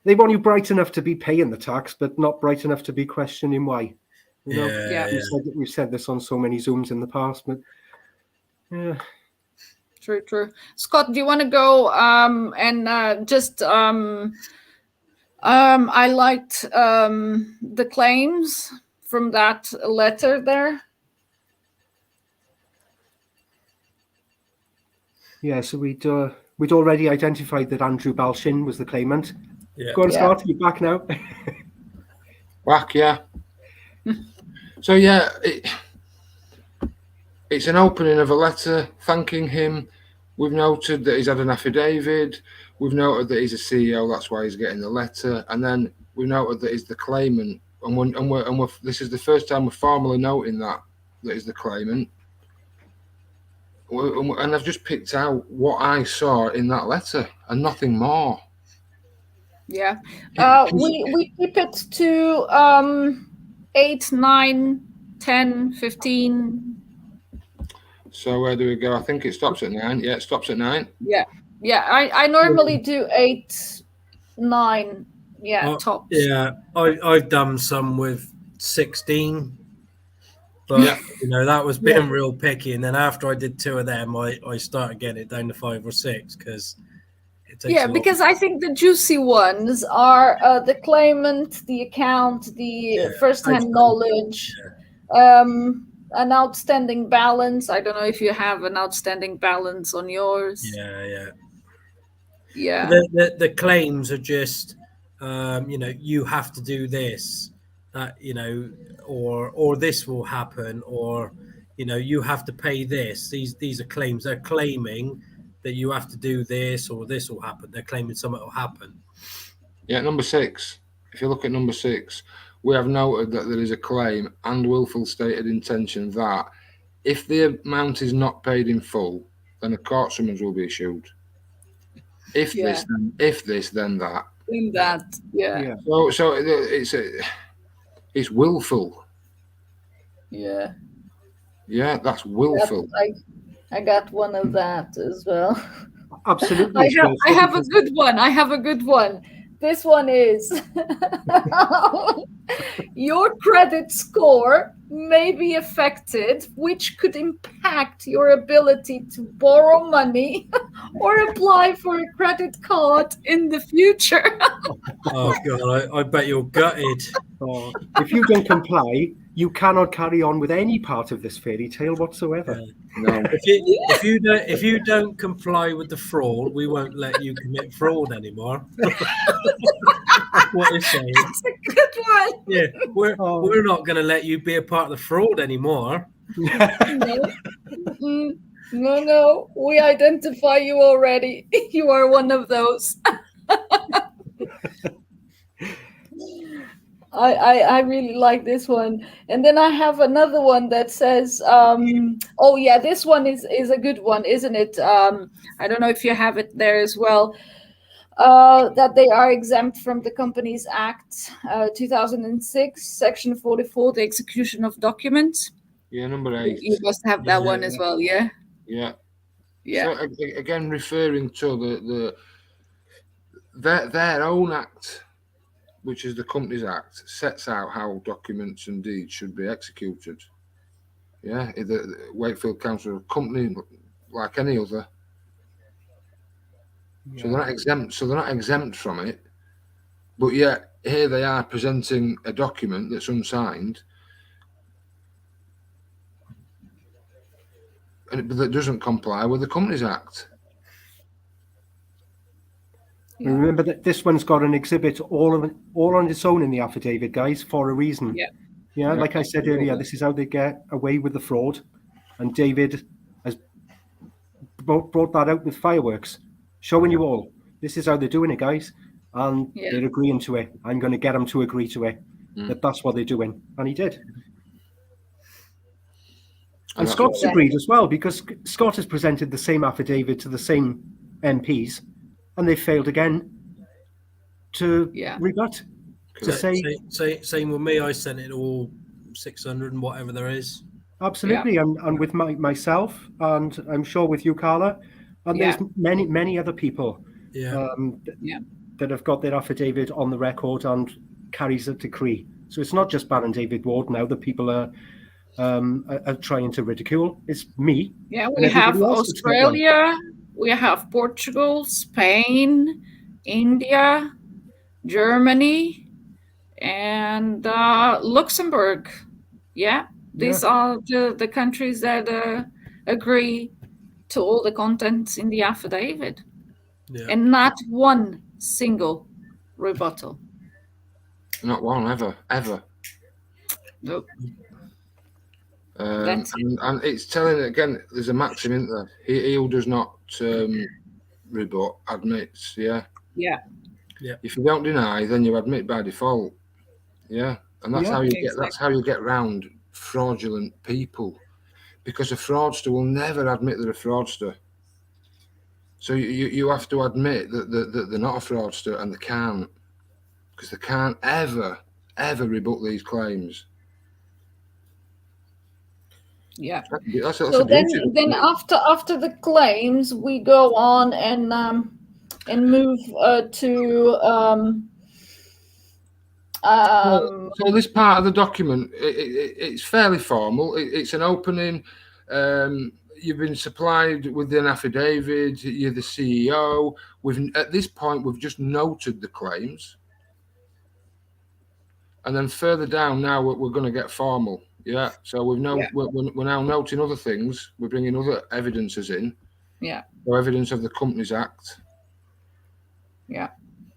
they want you bright enough to be paying the tax, but not bright enough to be questioning why. We've said this on so many Zooms in the past, but yeah. True. Scott, do you want to go and just I liked the claims from that letter there. Yeah, so we'd already identified that Andrew Balshin was the claimant. Yeah. Go on, Scott, you're back now. Back, yeah. So it's an opening of a letter thanking him. We've noted that he's had an affidavit. We've noted that he's a CEO, that's why he's getting the letter. And then we noted that he's the claimant this is the first time we're formally noting that is the claimant. And I've just picked out what I saw in that letter and nothing more. Yeah. We keep it to 8, 9, 10, 15. So where do we go? I think it stops at 9. Yeah, it stops at 9. Yeah. I normally do 8, 9. Yeah, tops. Yeah, I've done some with 16, but that was being real picky. And then after I did 2 of them, I started getting it down to 5 or 6 because it takes. Yeah, because I think the juicy ones are the claimant, the account, the first-hand knowledge, an outstanding balance. I don't know if you have an outstanding balance on yours. Yeah. The claims are just, you have to do this, or this will happen, or you have to pay this. These are claims. They're claiming that you have to do this or this will happen. They're claiming something will happen. Yeah, number 6. If you look at number 6, we have noted that there is a claim and willful stated intention that if the amount is not paid in full, then a court summons will be issued. If this, then that. In that, yeah. So it's willful. Yeah. Yeah, that's willful. I got one of that as well. Absolutely. I have a good one. This one is your credit score may be affected, which could impact your ability to borrow money or apply for a credit card in the future. Oh, God, I bet you're gutted. If you don't comply, you cannot carry on with any part of this fairy tale whatsoever. No. If you don't comply with the fraud, we won't let you commit fraud anymore. What is saying? That's a good one. Yeah, we're not going to let you be a part of the fraud anymore. No, we identify you already. You are one of those. I really like this one. And then I have another one that says, this one is a good one, isn't it? I don't know if you have it there as well. That they are exempt from the Companies Act 2006, Section 44, the execution of documents. Yeah, number 8. You must have that one as well, yeah? Yeah. Yeah. So again, referring to their own act, which is the Companies Act, sets out how documents and deeds should be executed. Yeah, the Wakefield Council company like any other. Yeah. So they're not exempt from it. But yet here they are presenting a document that's unsigned and that doesn't comply with the Companies Act. Yeah. Remember that this one's got an exhibit all on its own in the affidavit, guys, for a reason. Yeah, like I said earlier, this is how they get away with the fraud. And David has brought that out with fireworks, showing you all. This is how they're doing it, guys. And they're agreeing to it. I'm going to get them to agree to it, that's what they're doing. And he did. And Scott's agreed as well, because Scott has presented the same affidavit to the same MPs, and they failed again to rebut. To say same with me. I sent it all 600 and whatever there is. Absolutely, and with myself, and I'm sure with you, Carla, and there's many other people that have got their affidavit on the record and carries a decree. So it's not just Baron David Ward now that people are trying to ridicule. It's me. Yeah, we have Australia, we have Portugal, Spain, India, Germany, and Luxembourg. Yeah, these are the countries that agree to all the contents in the affidavit. Yeah. And not one single rebuttal. Not one, ever. Nope. And it's telling, again, there's a maxim, isn't there? He who does not rebut admits, Yeah. If you don't deny, then you admit by default. Yeah. And that's Yeah, how you exactly. that's how you get round fraudulent people, because a fraudster will never admit they're a fraudster. So you have to admit that they're not a fraudster, and they can't, because they can't ever rebut these claims. Yeah. That's So a beauty. then after the claims, we go on and move to So this part of the document, it's fairly formal. It's an opening. You've been supplied with an affidavit. You're the CEO. At this point, we've just noted the claims, and then further down now we're going to get formal. Yeah. So we're now noting other things. We're bringing other evidences in. Yeah. So evidence of the Companies Act. Yeah.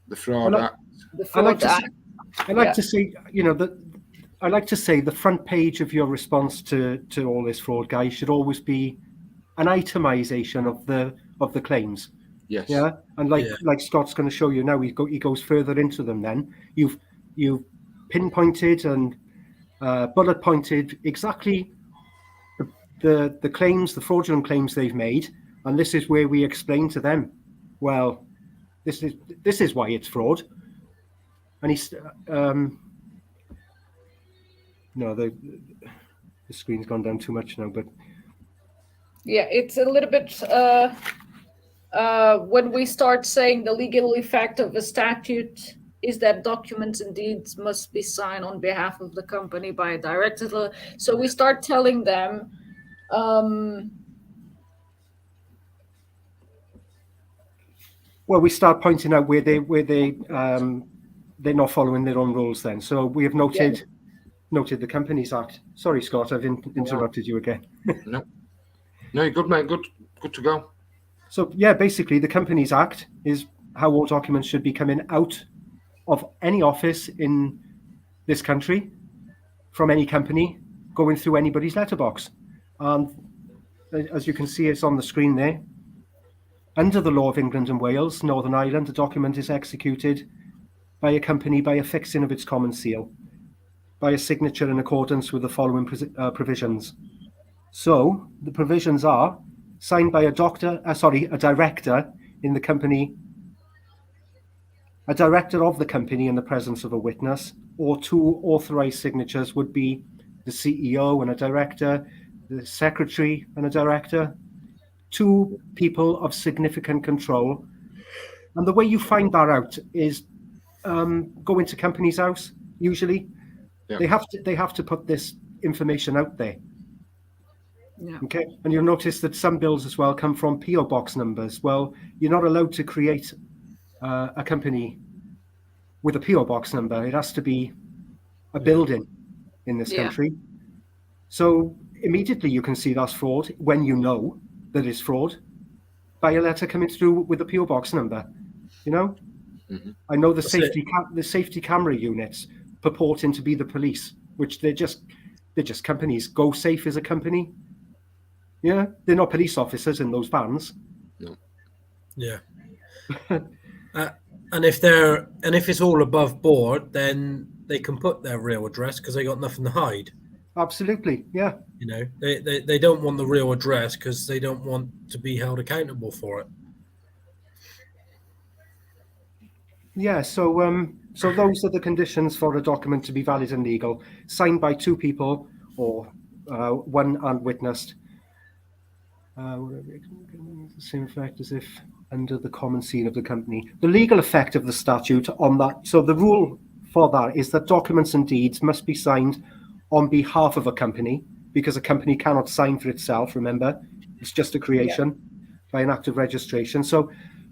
The Fraud Act. The Fraud Act. I like to say, I like to say the front page of your response to all this fraud, guys, should always be an itemization of the claims. Yes. Yeah, and like Scott's going to show you now, he goes further into them. Then you've pinpointed and bullet pointed exactly the claims, the fraudulent claims they've made, and this is where we explain to them, well, this is why it's fraud. And he's no, the screen's gone down too much now, but yeah, it's a little bit when we start saying the legal effect of a statute is that documents and deeds must be signed on behalf of the company by a director. So we start telling them well, we start pointing out where they're not following their own rules then. So we have noted the Companies Act. Sorry, Scott, I've interrupted you again. No, you're good, mate. Good to go. So yeah, basically the Companies Act is how all documents should be coming out of any office in this country, from any company, going through anybody's letterbox. And as you can see, it's on the screen there. Under the law of England and Wales, Northern Ireland, a document is executed by a company by a fixing of its common seal, by a signature in accordance with the following provisions. So the provisions are signed by a director in the company, a director of the company in the presence of a witness, or two authorized signatures would be the CEO and a director, the secretary and a director, two people of significant control. And the way you find that out is go into Companies House. Usually, they have to put this information out there. yeah. Okay, and you'll notice that some bills as well come from PO box numbers. Well, you're not allowed to create a company with a PO box number. It has to be a building in this country. So immediately you can see that's fraud when you know that it's fraud by a letter coming through with a PO box number. Mm-hmm. I know the safety camera units purporting to be the police, which they're just companies. Go Safe is a company. Yeah, they're not police officers in those vans. No. Yeah. And if it's all above board, then they can put their real address because they got nothing to hide. Absolutely, yeah. They don't want the real address because they don't want to be held accountable for it. Yeah, so those are the conditions for a document to be valid and legal, signed by two people or one and witnessed. The same effect as if under the common seal of the company. The legal effect of the statute on that. So the rule for that is that documents and deeds must be signed on behalf of a company, because a company cannot sign for itself. Remember, it's just a creation by an act of registration. So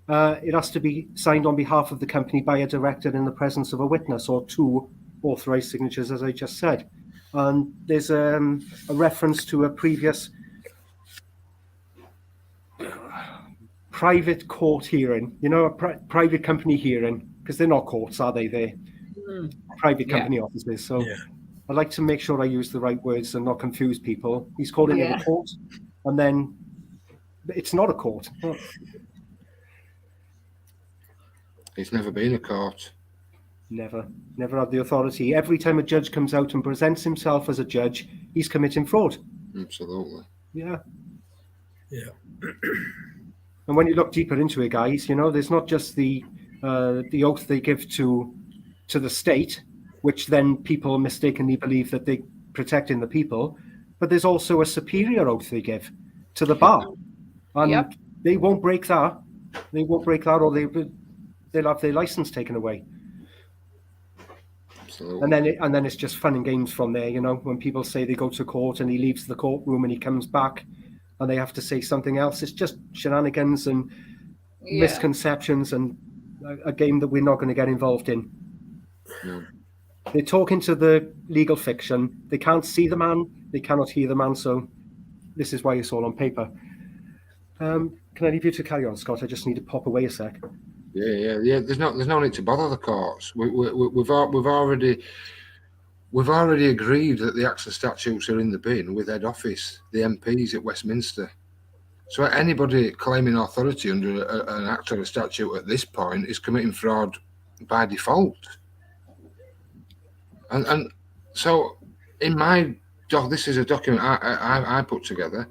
it has to be signed on behalf of the company by a director in the presence of a witness or two authorized signatures, as I just said. And there's a reference to a previous private court hearing, a private company hearing, because they're not courts, are they? They're private company offices. So I like to make sure I use the right words and not confuse people. He's calling it a court, and then it's not a court. It's never been a court. Never had the authority. Every time a judge comes out and presents himself as a judge, he's committing fraud. Absolutely. Yeah. Yeah. And when you look deeper into it, guys, there's not just the oath they give to the state, which then people mistakenly believe that they're protecting the people, but there's also a superior oath they give to the bar, and they won't break that. They won't break that, or they'll have their license taken away. Absolutely. And then it's just fun and games from there. When people say they go to court and he leaves the courtroom and he comes back and they have to say something else, it's just shenanigans and misconceptions and a game that we're not going to get involved in. No. They're talking to the legal fiction. They can't see the man. They cannot hear the man. So this is why it's all on paper. Can I leave you to carry on, Scott? I just need to pop away a sec. Yeah. There's no need to bother the courts. We've already agreed that the acts and statutes are in the bin with head office, the MPs at Westminster. So anybody claiming authority under an act or a statute at this point is committing fraud by default. And so in my this is a document I put together,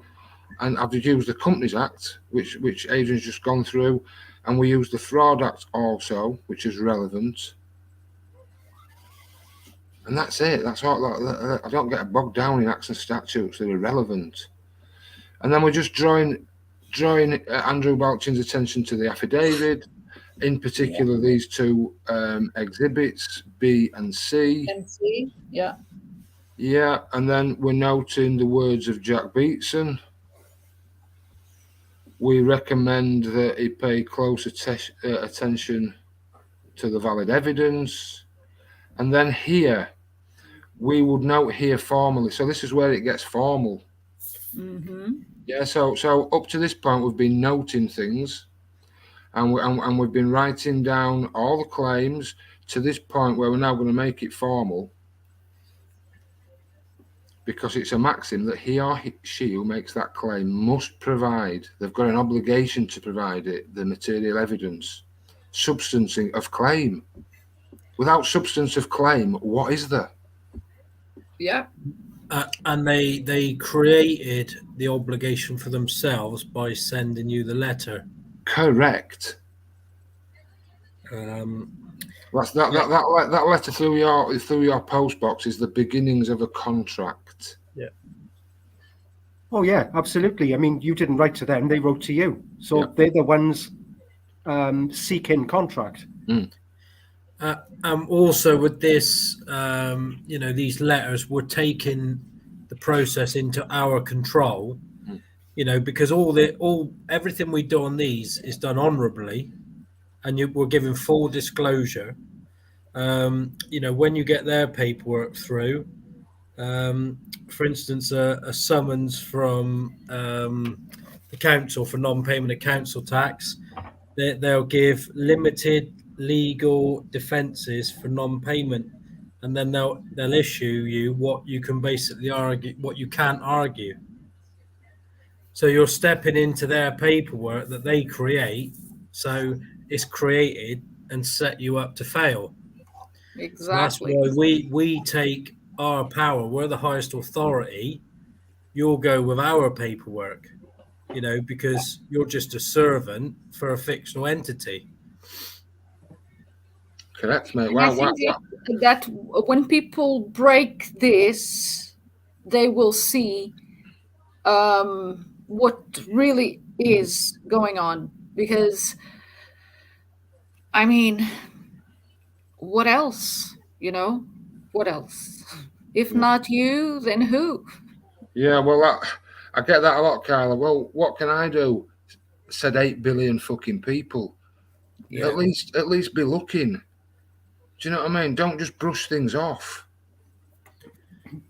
and I've used the Companies Act, which Adrian's just gone through, and we use the Fraud Act also, which is relevant. And that's it. That's all. I don't get bogged down in acts and statutes that are relevant. And then we're just drawing Andrew Balchin's attention to the affidavit, in particular these two exhibits, B and C. Yeah, and then we're noting the words of Jack Beatson. We recommend that he pay close attention to the valid evidence. And then here, we would note here formally. So this is where it gets formal. Mm-hmm. Yeah, so up to this point, we've been noting things, and we've been writing down all the claims to this point where we're now going to make it formal, because it's a maxim that he or she who makes that claim must provide, they've got an obligation to provide it, the material evidence, substance of claim. Without substance of claim, what is there? Yeah. And they created the obligation for themselves by sending you the letter. Correct. That letter through your post box is the beginnings of a contract. Yeah. Oh yeah, absolutely. I mean, you didn't write to them; they wrote to you. So they're the ones seeking contract. Mm. Also, with this, these letters were taking the process into our control. Because everything we do on these is done honourably, and we're given full disclosure. When you get their paperwork through, for instance, a summons from the council for non-payment of council tax, they'll give limited legal defences for non-payment, and then they'll issue you what you can basically argue, what you can't argue. So you're stepping into their paperwork that they create, so it's created and set you up to fail. Exactly. So that's why we take our power. We're the highest authority. You'll go with our paperwork, because you're just a servant for a fictional entity. Correct, mate. I think that when people break this, they will see what really is going on. Because, I mean, what else? What else? If not you, then who? Yeah, well, I get that a lot, Carla. Well, what can I do? Said 8 billion fucking people. Yeah. At least be looking. Do you know what I mean? Don't just brush things off.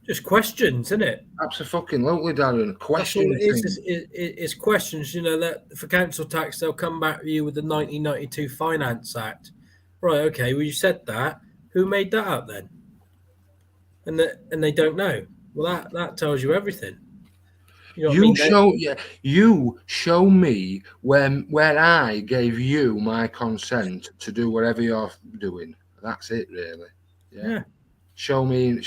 Just questions, isn't it? Absolutely, Darren. Questions. It's questions. That for council tax, they'll come back to you with the 1992 Finance Act. Right, okay, well, you said that. Who made that up then? And they don't know. Well, that tells you everything. You show me where I gave you my consent to do whatever you're doing. That's it, really. Yeah. Show me.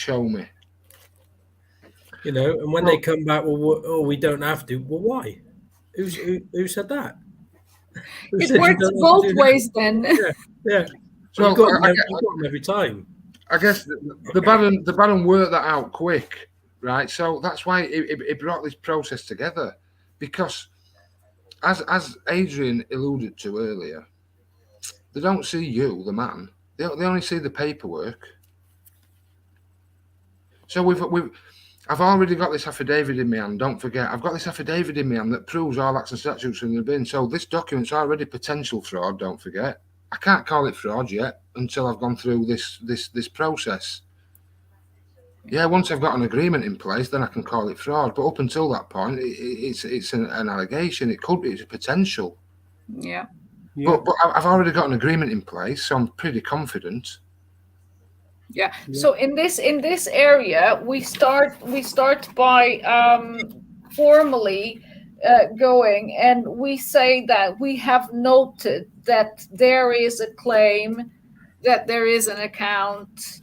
You know, and when they come back, well, we don't have to. Well, why? Who said that? Who said It you works don't have to both do that? ways then. Yeah. So You've got them every time. I guess the Baron worked that out quick, right? So that's why it brought this process together, because as Adrian alluded to earlier, they don't see you, the man. They only see the paperwork. So I've already got this affidavit in my hand. Don't forget, I've got this affidavit in my hand that proves all acts and statutes in the bin. So this document's already potential fraud. Don't forget, I can't call it fraud yet until I've gone through this process. Yeah, once I've got an agreement in place, then I can call it fraud. But up until that point, it's an allegation. It's a potential. Yeah. But I've already got an agreement in place, so I'm pretty confident. Yeah. So in this area, we start by formally going, and we say that we have noted that there is a claim, that there is an account,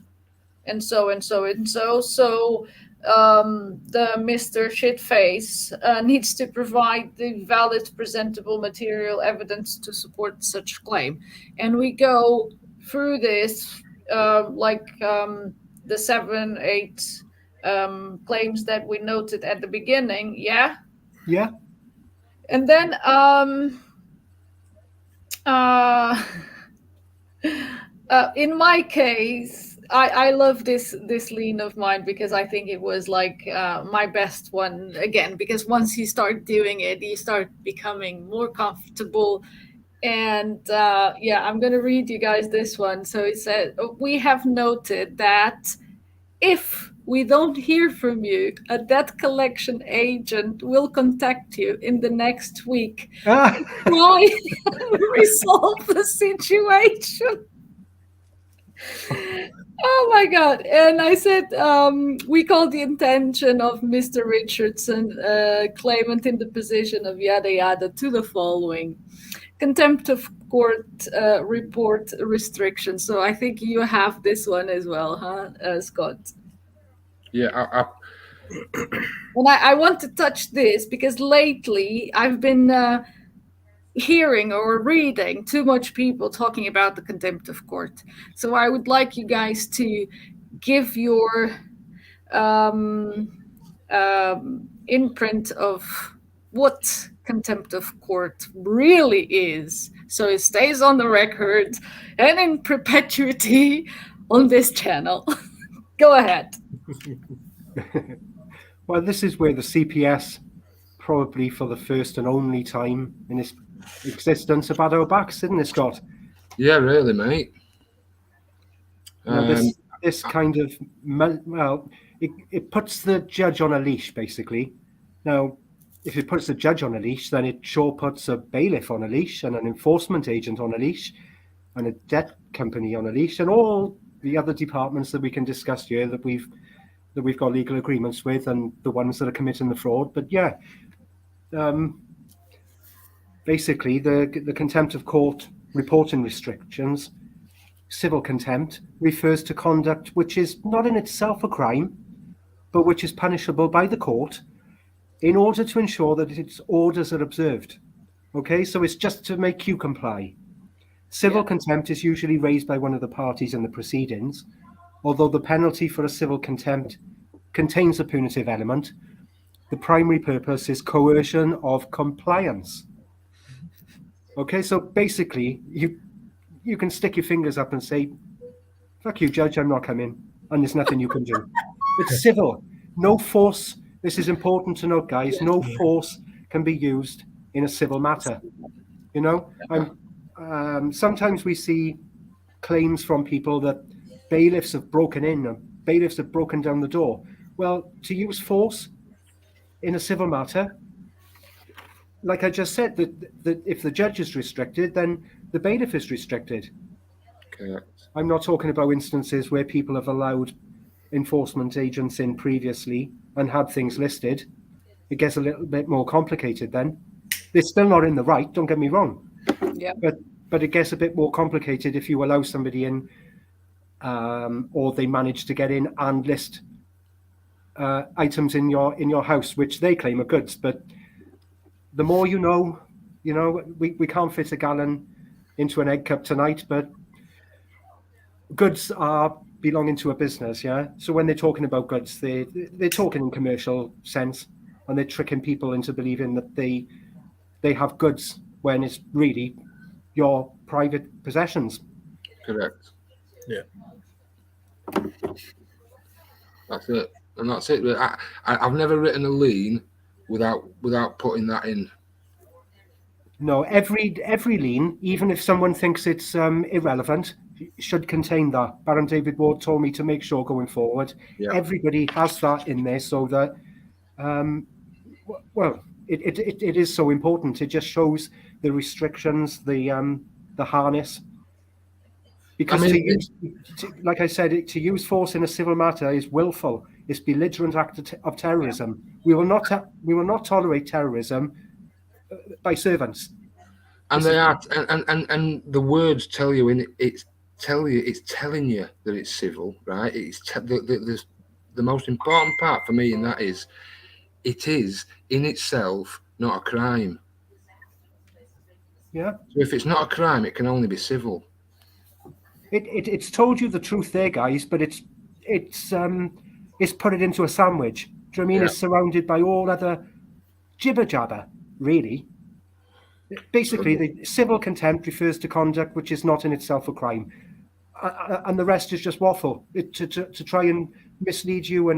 and so and so and so. So the Mr. Shitface needs to provide the valid, presentable material evidence to support such claim, and we go through this. The 7-8 claims that we noted at the beginning, yeah. And then in my case, I love this lien of mine, because I think it was like my best one again, because once you start doing it, you start becoming more comfortable. And I'm going to read you guys this one. So it said, we have noted that if we don't hear from you, a debt collection agent will contact you in the next week to try and resolve the situation. Oh my God. And I said, we call the intention of Mr. Richardson, claimant in the position of yada yada, to the following: contempt of court report restriction. So I think you have this one as well, huh, Scott? Yeah. And I want to touch this because lately I've been hearing or reading too much people talking about the contempt of court. So I would like you guys to give your imprint of what contempt of court really is, so it stays on the record and in perpetuity on this channel. Go ahead. Well, this is where the CPS, probably for the first and only time in its existence, have had our backs, isn't it, Scott? Yeah, really, mate. This kind of, well, it puts the judge on a leash, basically. Now, if it puts the judge on a leash, then it sure puts a bailiff on a leash, and an enforcement agent on a leash, and a debt company on a leash, and all the other departments that we can discuss here that we've got legal agreements with, and the ones that are committing the fraud. But yeah, basically the contempt of court reporting restrictions, civil contempt, refers to conduct which is not in itself a crime, but which is punishable by the court in order to ensure that its orders are observed. Okay, so it's just to make you comply. Civil contempt is usually raised by one of the parties in the proceedings, although the penalty for a civil contempt contains a punitive element. The primary purpose is coercion of compliance. Okay, so basically, you can stick your fingers up and say, fuck you, judge, I'm not coming, and there's nothing you can do. It's civil. No force. This is important to note, guys. No force can be used in a civil matter. You know, sometimes we see claims from people that bailiffs have broken in, and bailiffs have broken down the door. Well, to use force in a civil matter, like I just said, that if the judge is restricted, then the bailiff is restricted. Okay. I'm not talking about instances where people have allowed enforcement agents in previously and had things listed. It gets a little bit more complicated then. They're still not in the right, don't get me wrong. Yeah. But it gets a bit more complicated if you allow somebody in or they manage to get in and list items in your house which they claim are goods. But the more you know, we can't fit a gallon into an egg cup tonight, but goods are belonging to a business, yeah. So when they're talking about goods, they're talking in commercial sense, and they're tricking people into believing that they have goods when it's really your private possessions. Correct. Yeah. That's it. And that's it. I've never written a lien without putting that in. No, every lien, even if someone thinks it's irrelevant, should contain that. Baron David Ward told me to make sure going forward, everybody has that in there, so that it is so important. It just shows the restrictions, the harness. Because like I said, to use force in a civil matter is willful. It's belligerent act of terrorism. We will not tolerate terrorism by servants. And they are, and the words tell you it's telling you that it's civil, right? It's the most important part for me in that is it is in itself not a crime. Yeah. So if it's not a crime, it can only be civil. It's told you the truth there, guys, but it's put it into a sandwich. Do you know what I mean? It's surrounded by all other jibber jabber, really. Basically, the civil contempt refers to conduct which is not in itself a crime, and the rest is just waffle to try and mislead you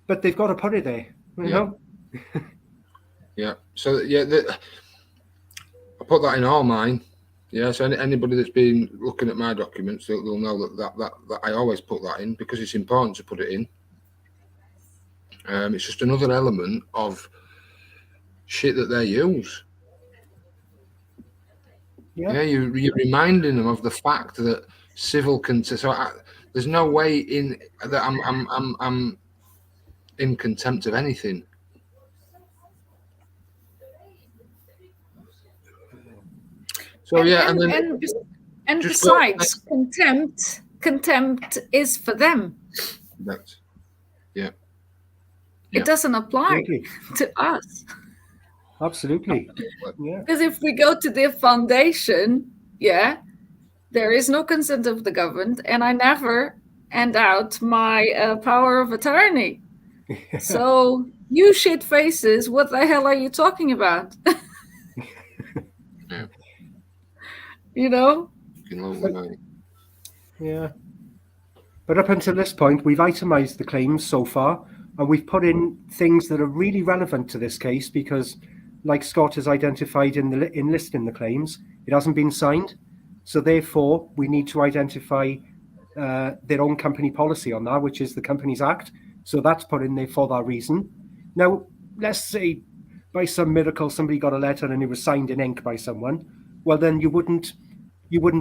but they've got to put it there, you know. Yeah. So I put that in all mine. Yeah. So anybody that's been looking at my documents, they'll know that I always put that in because it's important to put it in. It's just another element of shit that they use. Yeah, you're reminding them of the fact that civil contempt. So there's no way in that I'm in contempt of anything. So and besides, contempt is for them. That's, yeah. It doesn't apply to us. Absolutely. Yeah. Because if we go to the foundation, there is no consent of the government, and I never hand out my power of attorney. So you shit faces, what the hell are you talking about? You know? Yeah. But up until this point, we've itemized the claims so far, and we've put in things that are really relevant to this case because, like Scott has identified in listing the claims, it hasn't been signed. So therefore, we need to identify their own company policy on that, which is the Companies Act. So that's put in there for that reason. Now, let's say by some miracle somebody got a letter and it was signed in ink by someone. Well, then you wouldn't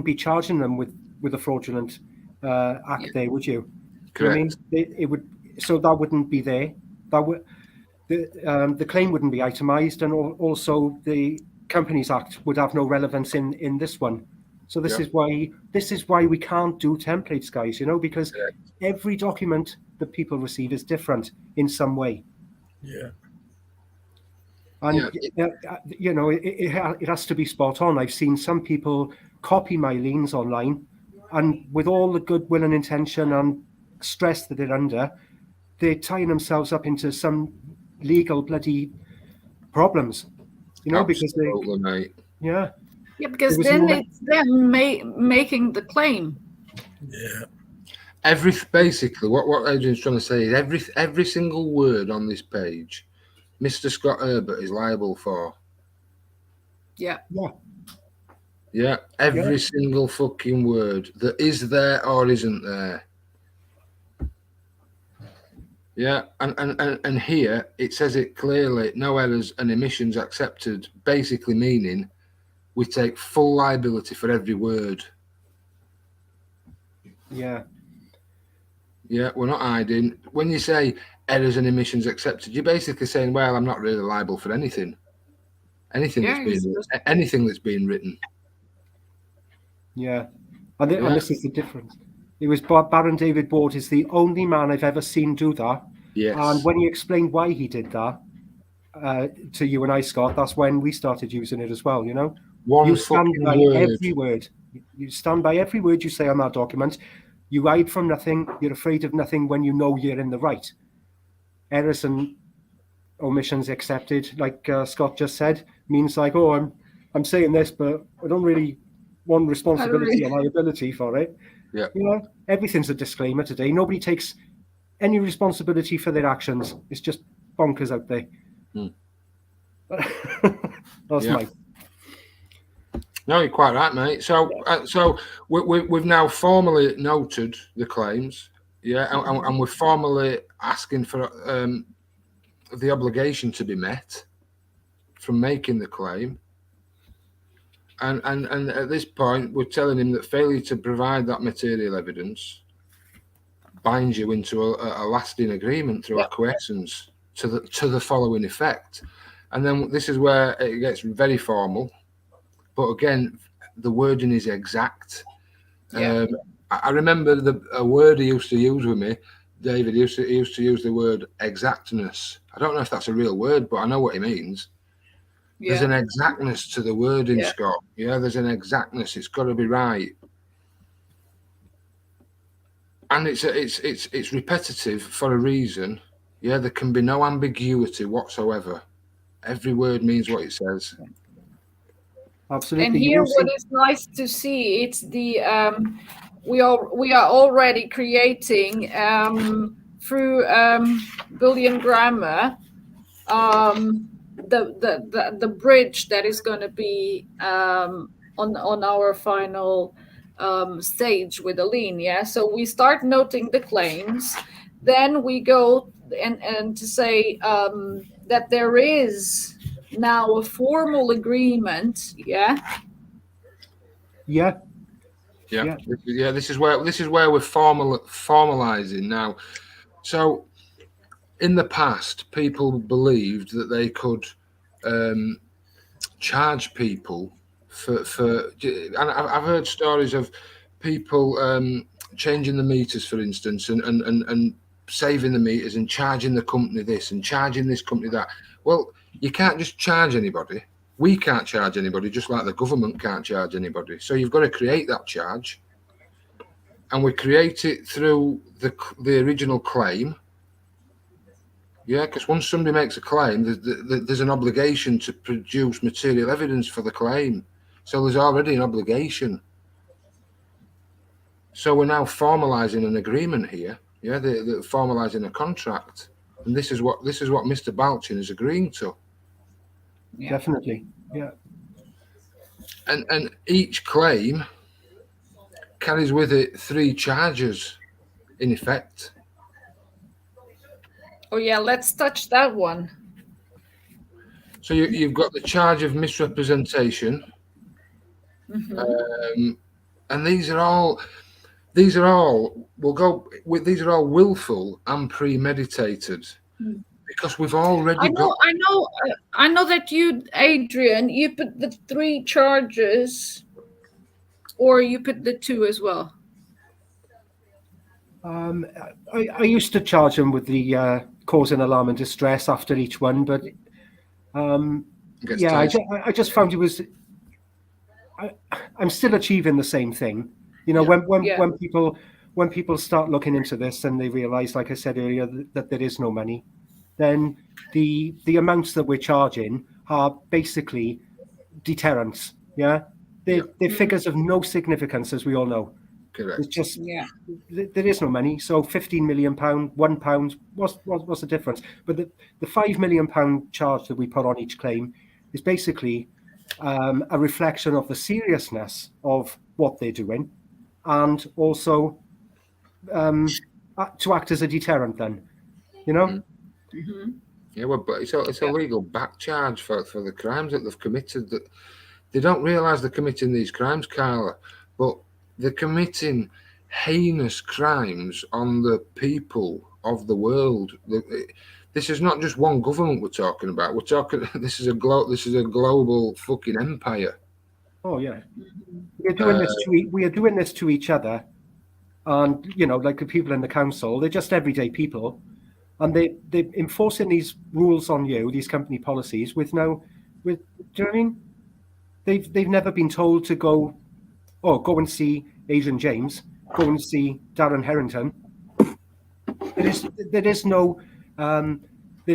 be charging them with a fraudulent act there, would you? Correct. I mean, it would. So that wouldn't be there. That would. The claim wouldn't be itemized, and also the Companies Act would have no relevance in this one. So this is why we can't do templates, guys. Because every document that people receive is different in some way. Yeah. And it has to be spot on. I've seen some people copy my liens online, and with all the goodwill and intention and stress that they're under, they're tying themselves up into some legal bloody problems, because mate. Because then it's them making the claim. Yeah. Basically, what Adrian's trying to say is every single word on this page, Mr. Scott Herbert is liable for. Yeah. Yeah. Every single fucking word that is there or isn't there. Yeah, and here it says it clearly, no errors and omissions accepted, basically meaning we take full liability for every word. Yeah. Yeah, we're not hiding. When you say errors and omissions accepted, you're basically saying, well, I'm not really liable for anything. Anything that's being written. Yeah. And this is the difference. It was Baron David Ward is the only man I've ever seen do that. Yes. And when he explained why he did that to you and I, Scott, that's when we started using it as well. You know, One you stand fucking by word. every word. You stand by every word you say on that document. You hide from nothing. You're afraid of nothing when you know you're in the right. Errors and omissions accepted, like Scott just said, means like, oh, I'm saying this, but I don't really want responsibility or liability for it. Yeah. You know, everything's a disclaimer today. Nobody takes any responsibility for their actions. It's just bonkers out there. That's my. No, you're quite right, mate. So, so we've now formally noted the claims, and we're formally asking for the obligation to be met from making the claim. And at this point, we're telling him that failure to provide that material evidence binds you into a lasting agreement through acquiescence to the following effect. And then this is where it gets very formal. But again, the wording is exact. I remember a word he used to use with me, David. He used to use the word exactness. I don't know if that's a real word, but I know what he means. Yeah. There's an exactness to the wording, Scott. Yeah, there's an exactness. It's got to be right, and it's repetitive for a reason. Yeah, there can be no ambiguity whatsoever. Every word means what it says. Absolutely. And here, what is nice to see, it's the we are already creating through Boolean grammar the bridge that is going to be on our final stage with a lien. Yeah, so we start noting the claims, then we go and to say that there is now a formal agreement. Yeah. This is where we're formalizing now. So in the past, people believed that they could charge people for and I've heard stories of people changing the meters, for instance, and saving the meters and charging the company this and charging this company that. Well, you can't just charge anybody. We can't charge anybody, just like the government can't charge anybody. So you've got to create that charge, and we create it through the original claim. Yeah, because once somebody makes a claim, there's an obligation to produce material evidence for the claim. So there's already an obligation. So we're now formalizing an agreement here. Yeah, they're formalizing a contract, and this is what Mr. Balchin is agreeing to. Yeah. Definitely, yeah. And each claim carries with it 3 charges, in effect. Oh yeah, let's touch that one. So you've got the charge of misrepresentation, and these are all willful and premeditated. Because we've already I know that you, Adrian, you put the 3 charges, or you put the 2 as well. I used to charge them with the causing alarm and distress after each one, but I just found it was. I'm still achieving the same thing, you know. When people start looking into this and they realise, like I said earlier, that there is no money, then the amounts that we're charging are basically deterrents. Yeah, they're figures of no significance, as we all know. Correct. It's just there is no money. So £15 million, £1, what's the difference? But the £5 million charge that we put on each claim is basically a reflection of the seriousness of what they're doing, and also to act as a deterrent. Then, you know. Mm-hmm. Yeah, well, but it's a legal back charge for the crimes that they've committed. That they don't realise they're committing these crimes, Carla, but they're committing heinous crimes on the people of the world. This is not just one government we're talking about. We're talking. This is a global fucking empire. Oh yeah, we are doing this to each other, and like the people in the council, they're just everyday people, and they're enforcing these rules on you, these company policies, do you know what I mean? They've never been told to go and see Adrian James, go and see Darren Harrington. There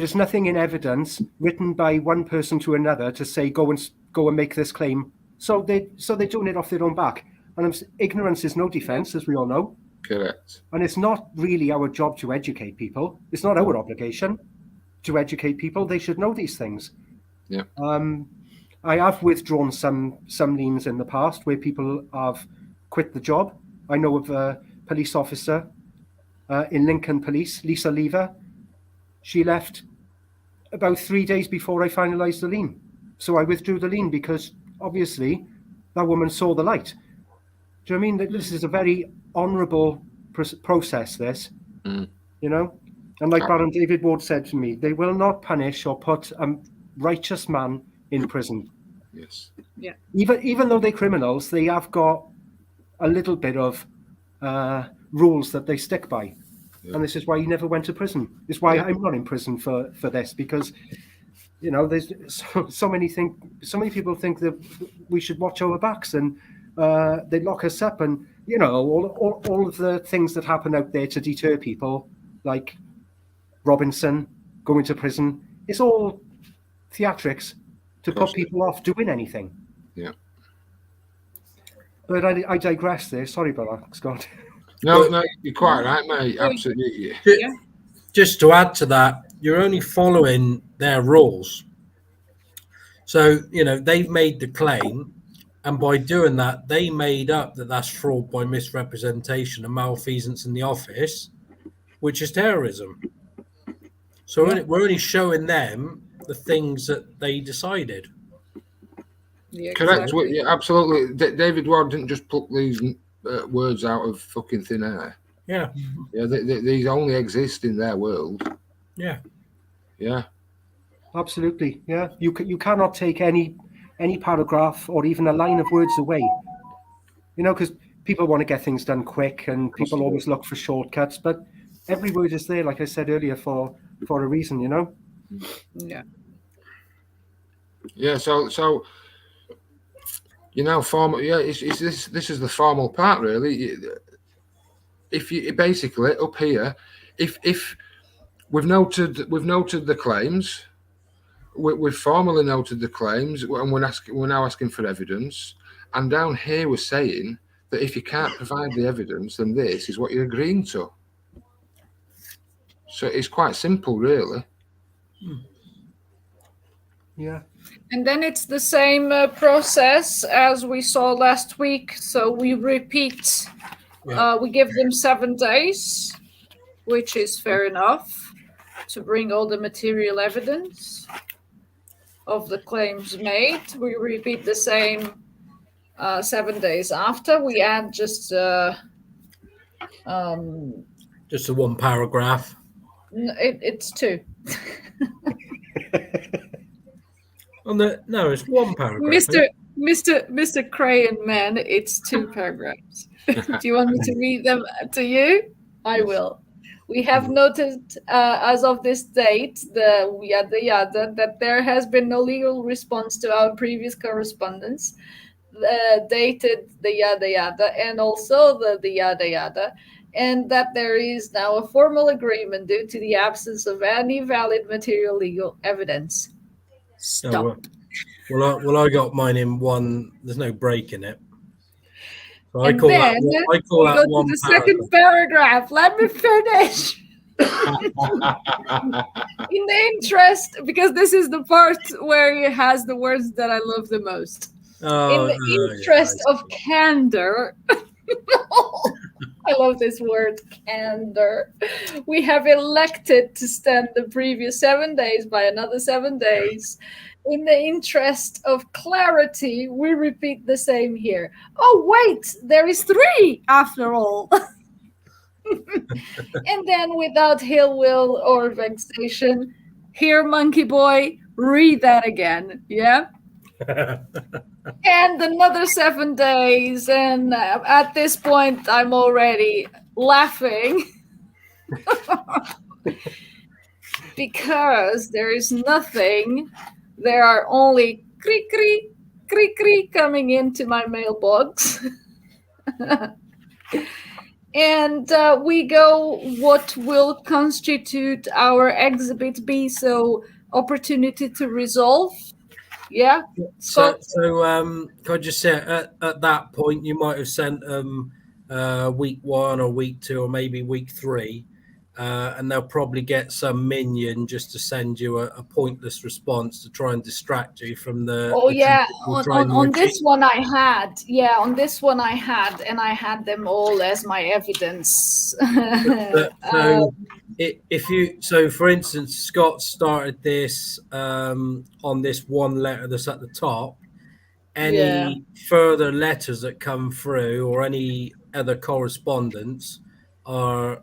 is nothing in evidence written by one person to another to say go and make this claim. So they're doing it off their own back. And ignorance is no defense, as we all know. Correct. And it's not really our job to educate people. It's not our obligation to educate people. They should know these things. Yeah. I have withdrawn some liens in the past where people have quit the job. I know of a police officer in Lincoln Police, Lisa Lever. She left about 3 days before I finalised the lien. So I withdrew the lien because obviously that woman saw the light. Do you know what I mean? This is a very honourable process, this, And like Baron David Ward said to me, they will not punish or put a righteous man in prison. Yes. Yeah. Even though they're criminals, they have got a little bit of rules that they stick by. Yeah. And this is why he never went to prison. It's why I'm not in prison for this, because there's so many people think that we should watch our backs, and they lock us up, and all of the things that happen out there to deter people, like Robinson going to prison. It's all theatrics to put people off doing anything. Yeah. But I digress there. Sorry about that, Scott. No, you're quite right, mate. Absolutely. Yeah. Just to add to that, you're only following their rules. So, they've made the claim, and by doing that, they made up that that's fraud by misrepresentation and malfeasance in the office, which is terrorism. So we're only showing them the things that they decided. Yeah, correct. Exactly. Yeah, absolutely. David Ward didn't just pluck these words out of fucking thin air. Yeah. Yeah, these only exist in their world. Yeah. Yeah. Absolutely. Yeah. You cannot take any paragraph or even a line of words away. Because people want to get things done quick, and people always look for shortcuts. But every word is there, like I said earlier, for a reason. Yeah. Yeah. So. Formal. Yeah, this is the formal part, really. If you basically up here, if we've noted the claims, we've formally noted the claims, and we're now asking for evidence, and down here we're saying that if you can't provide the evidence, then this is what you're agreeing to. So it's quite simple, really. Yeah. And then it's the same process as we saw last week. So we repeat. We give them 7 days, which is fair enough, to bring all the material evidence of the claims made. We repeat the same 7 days after. We add just a one paragraph. It's 2. No, it's 1 paragraph. Mr. Crayon Man, it's 2 paragraphs. Do you want me to read them to you? I will. We have noted as of this date, the yada yada, that there has been no legal response to our previous correspondence, dated the yada yada, and also the yada yada, and that there is now a formal agreement due to the absence of any valid material legal evidence. Stop. Well, I got mine in one. There's no break in it. So I call that one the second paragraph. Let me finish. In the interest, because this is the part where it has the words that I love the most. In the interest of candor. I love this word, candor. We have elected to extend the previous 7 days by another 7 days. In the interest of clarity, we repeat the same here. Oh, wait, there is 3 after all. And then without ill will or vexation, here, monkey boy, read that again. Yeah? And another 7 days, and at this point I'm already laughing because there is nothing. There are only creak creak creak creak coming into my mailbox. And we go what will constitute our exhibit B, so opportunity to resolve. Yeah, So, Scott. can I just say at that point you might have sent week 1 or week 2 or maybe week 3, and they'll probably get some minion just to send you a pointless response to try and distract you from the. Oh the yeah, truth you're on, trying on, to on achieve. this one I had. Yeah, on this one I had, and I had them all as my evidence. So, if you, so for instance, Scott started this on this one letter that's at the top. Any further letters that come through or any other correspondence are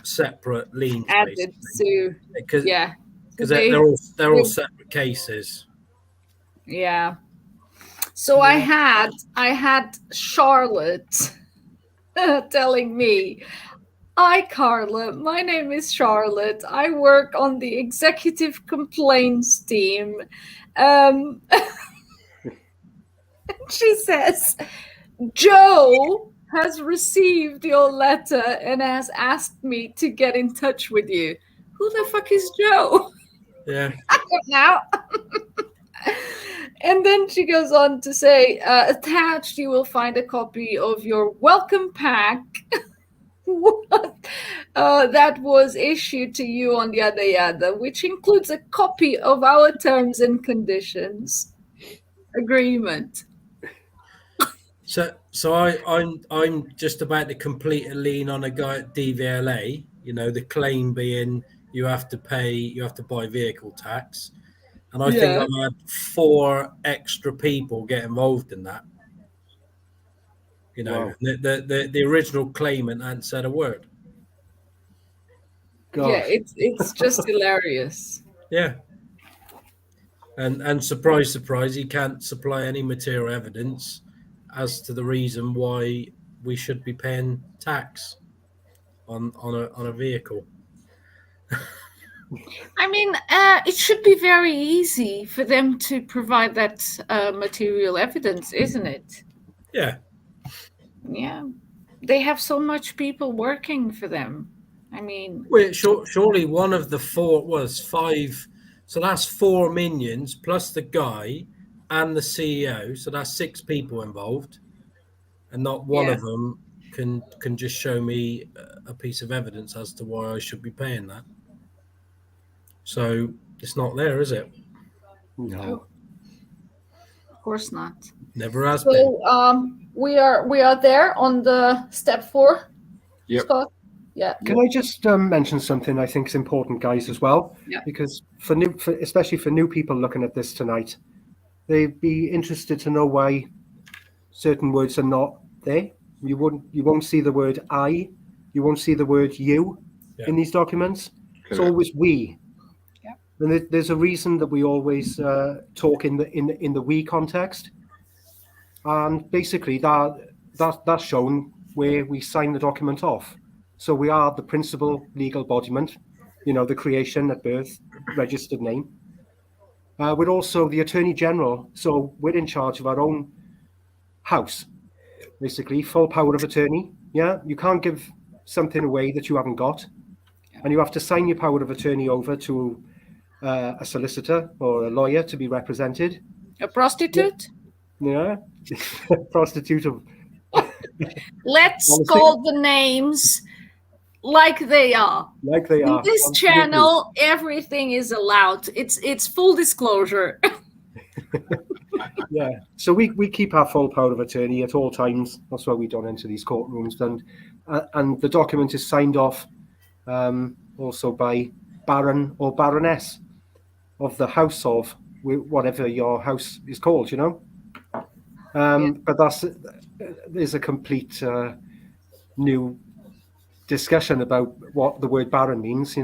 separate liens, Added basically, to, because yeah. they're all separate cases. Yeah. So I had Charlotte telling me, "Hi Carla, my name is Charlotte. I work on the executive complaints team." She says, "Joe has received your letter and has asked me to get in touch with you." Who the fuck is Joe? Yeah. I don't know. And then she goes on to say, attached, you will find a copy of your welcome pack that was issued to you on yada yada, which includes a copy of our terms and conditions agreement. So I'm just about to complete a lien on a guy at DVLA. You know, the claim being you have to buy vehicle tax, and I think I've had 4 extra people get involved in that. You know, Wow. the original claimant hadn't said a word. Yeah, Gosh. it's just hilarious. Yeah. And surprise, surprise, he can't supply any material evidence as to the reason why we should be paying tax on a vehicle. I mean, it should be very easy for them to provide that material evidence, isn't it? Yeah. Yeah. They have so much people working for them. I mean, Well, surely one of the 4 was 5. So that's 4 minions plus the guy and the CEO. So that's 6 people involved, and not one of them can just show me a piece of evidence as to why I should be paying that. So it's not there, is it? No. of course not. Never has been. So we are there on the step 4. Yep. Scott? Yeah. Can I just mention something I think is important, guys, as well? Yeah. Because especially for new people looking at this tonight, they'd be interested to know why certain words are not there. You won't see the word I, you won't see the word you in these documents. Correct. It's always we. Yeah. And there's a reason that we always talk in the we context, and basically that's shown where we sign the document off. So we are the principal legal embodiment, the creation at birth, registered name. We're also the Attorney General, so we're in charge of our own house, basically, full power of attorney. Yeah, you can't give something away that you haven't got, and you have to sign your power of attorney over to a solicitor or a lawyer to be represented. A prostitute? Yeah, prostitute of. Let's Honestly. call the names like they are. Like they are. In this Absolutely. channel, everything is allowed. It's full disclosure. Yeah. So we keep our full power of attorney at all times. That's why we don't enter these courtrooms. And the document is signed off also by Baron or Baroness of the house of whatever your house is called, But there's a complete new discussion about what the word Baron means.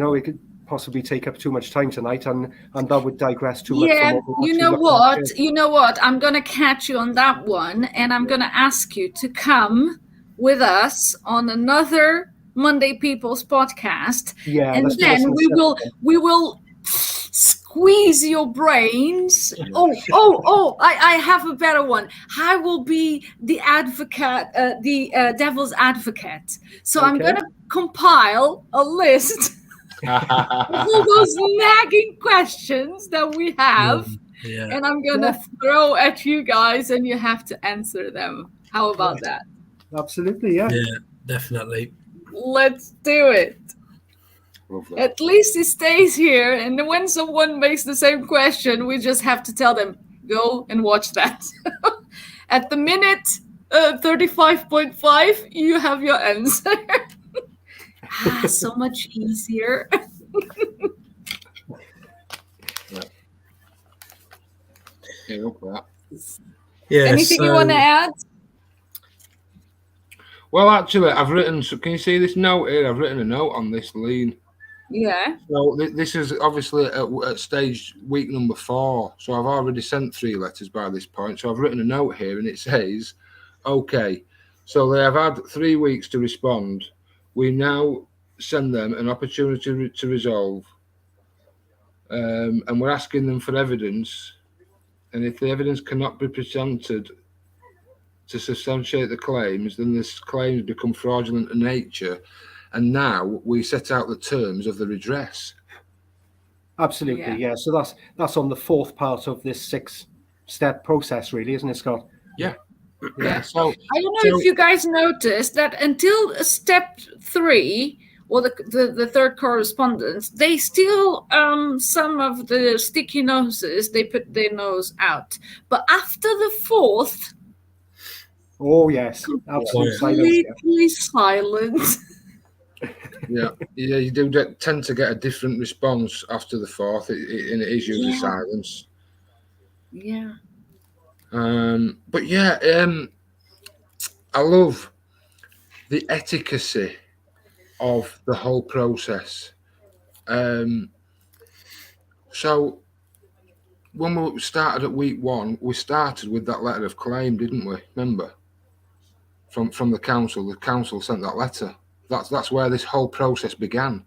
possibly take up too much time tonight, and that would digress too much Yeah, from what we're you actually know looking what? at. You know what? I'm going to catch you on that one, and I'm going to ask you to come with us on another Monday People's podcast, Yeah, and let's do then this in we will squeeze your brains. I have a better one. I will be the advocate, the devil's advocate. So I'm Okay. going to compile a list all those nagging questions that we have, Yeah. and I'm gonna throw at you guys, and you have to answer them. How about that? Absolutely, yeah. Yeah, definitely. Let's do it. Love that. At least he stays here, and when someone makes the same question, we just have to tell them, go and watch that. At the minute 35.5, you have your answer. So much easier. Yeah, go for that. Yeah. Anything you want to add? Well, actually, I've written. So can you see this note here? I've written a note on this lien. Yeah. So this is obviously at stage week number 4. So I've already sent 3 letters by this point. So I've written a note here, and it says, "Okay, so they have had 3 weeks to respond. We now send them an opportunity to resolve, and we're asking them for evidence. And if the evidence cannot be presented to substantiate the claims, then the claims become fraudulent in nature. And now we set out the terms of the redress." Absolutely, yeah. So that's on the 4th part of this 6-step process, really, isn't it, Scott? Yeah. Yeah. So I don't know if you guys noticed that until step 3, or the third correspondence, they still some of the sticky noses, they put their nose out. But after the 4th, Oh yes, absolute silence. Yeah. completely silent. yeah, you do tend to get a different response after the 4th, and it is usually silence. Yeah. But yeah, I love the efficacy of the whole process. So when we started at week 1, we started with that letter of claim, didn't we? Remember, from the council. The council sent that letter. That's where this whole process began.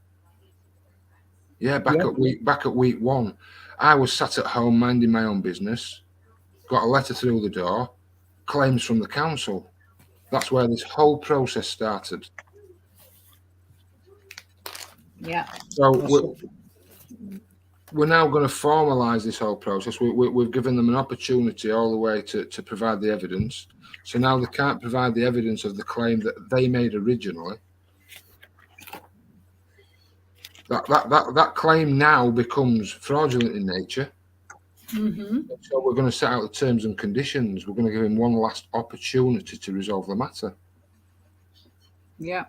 Yeah, back at week 1, I was sat at home minding my own business. Got a letter through the door, claims from the council. That's where this whole process started. Yeah. So we're now going to formalise this whole process. We've given them an opportunity all the way to provide the evidence. So now they can't provide the evidence of the claim that they made originally. That claim now becomes fraudulent in nature. Mm-hmm. So we're going to set out the terms and conditions. We're going to give him one last opportunity to resolve the matter. Yeah.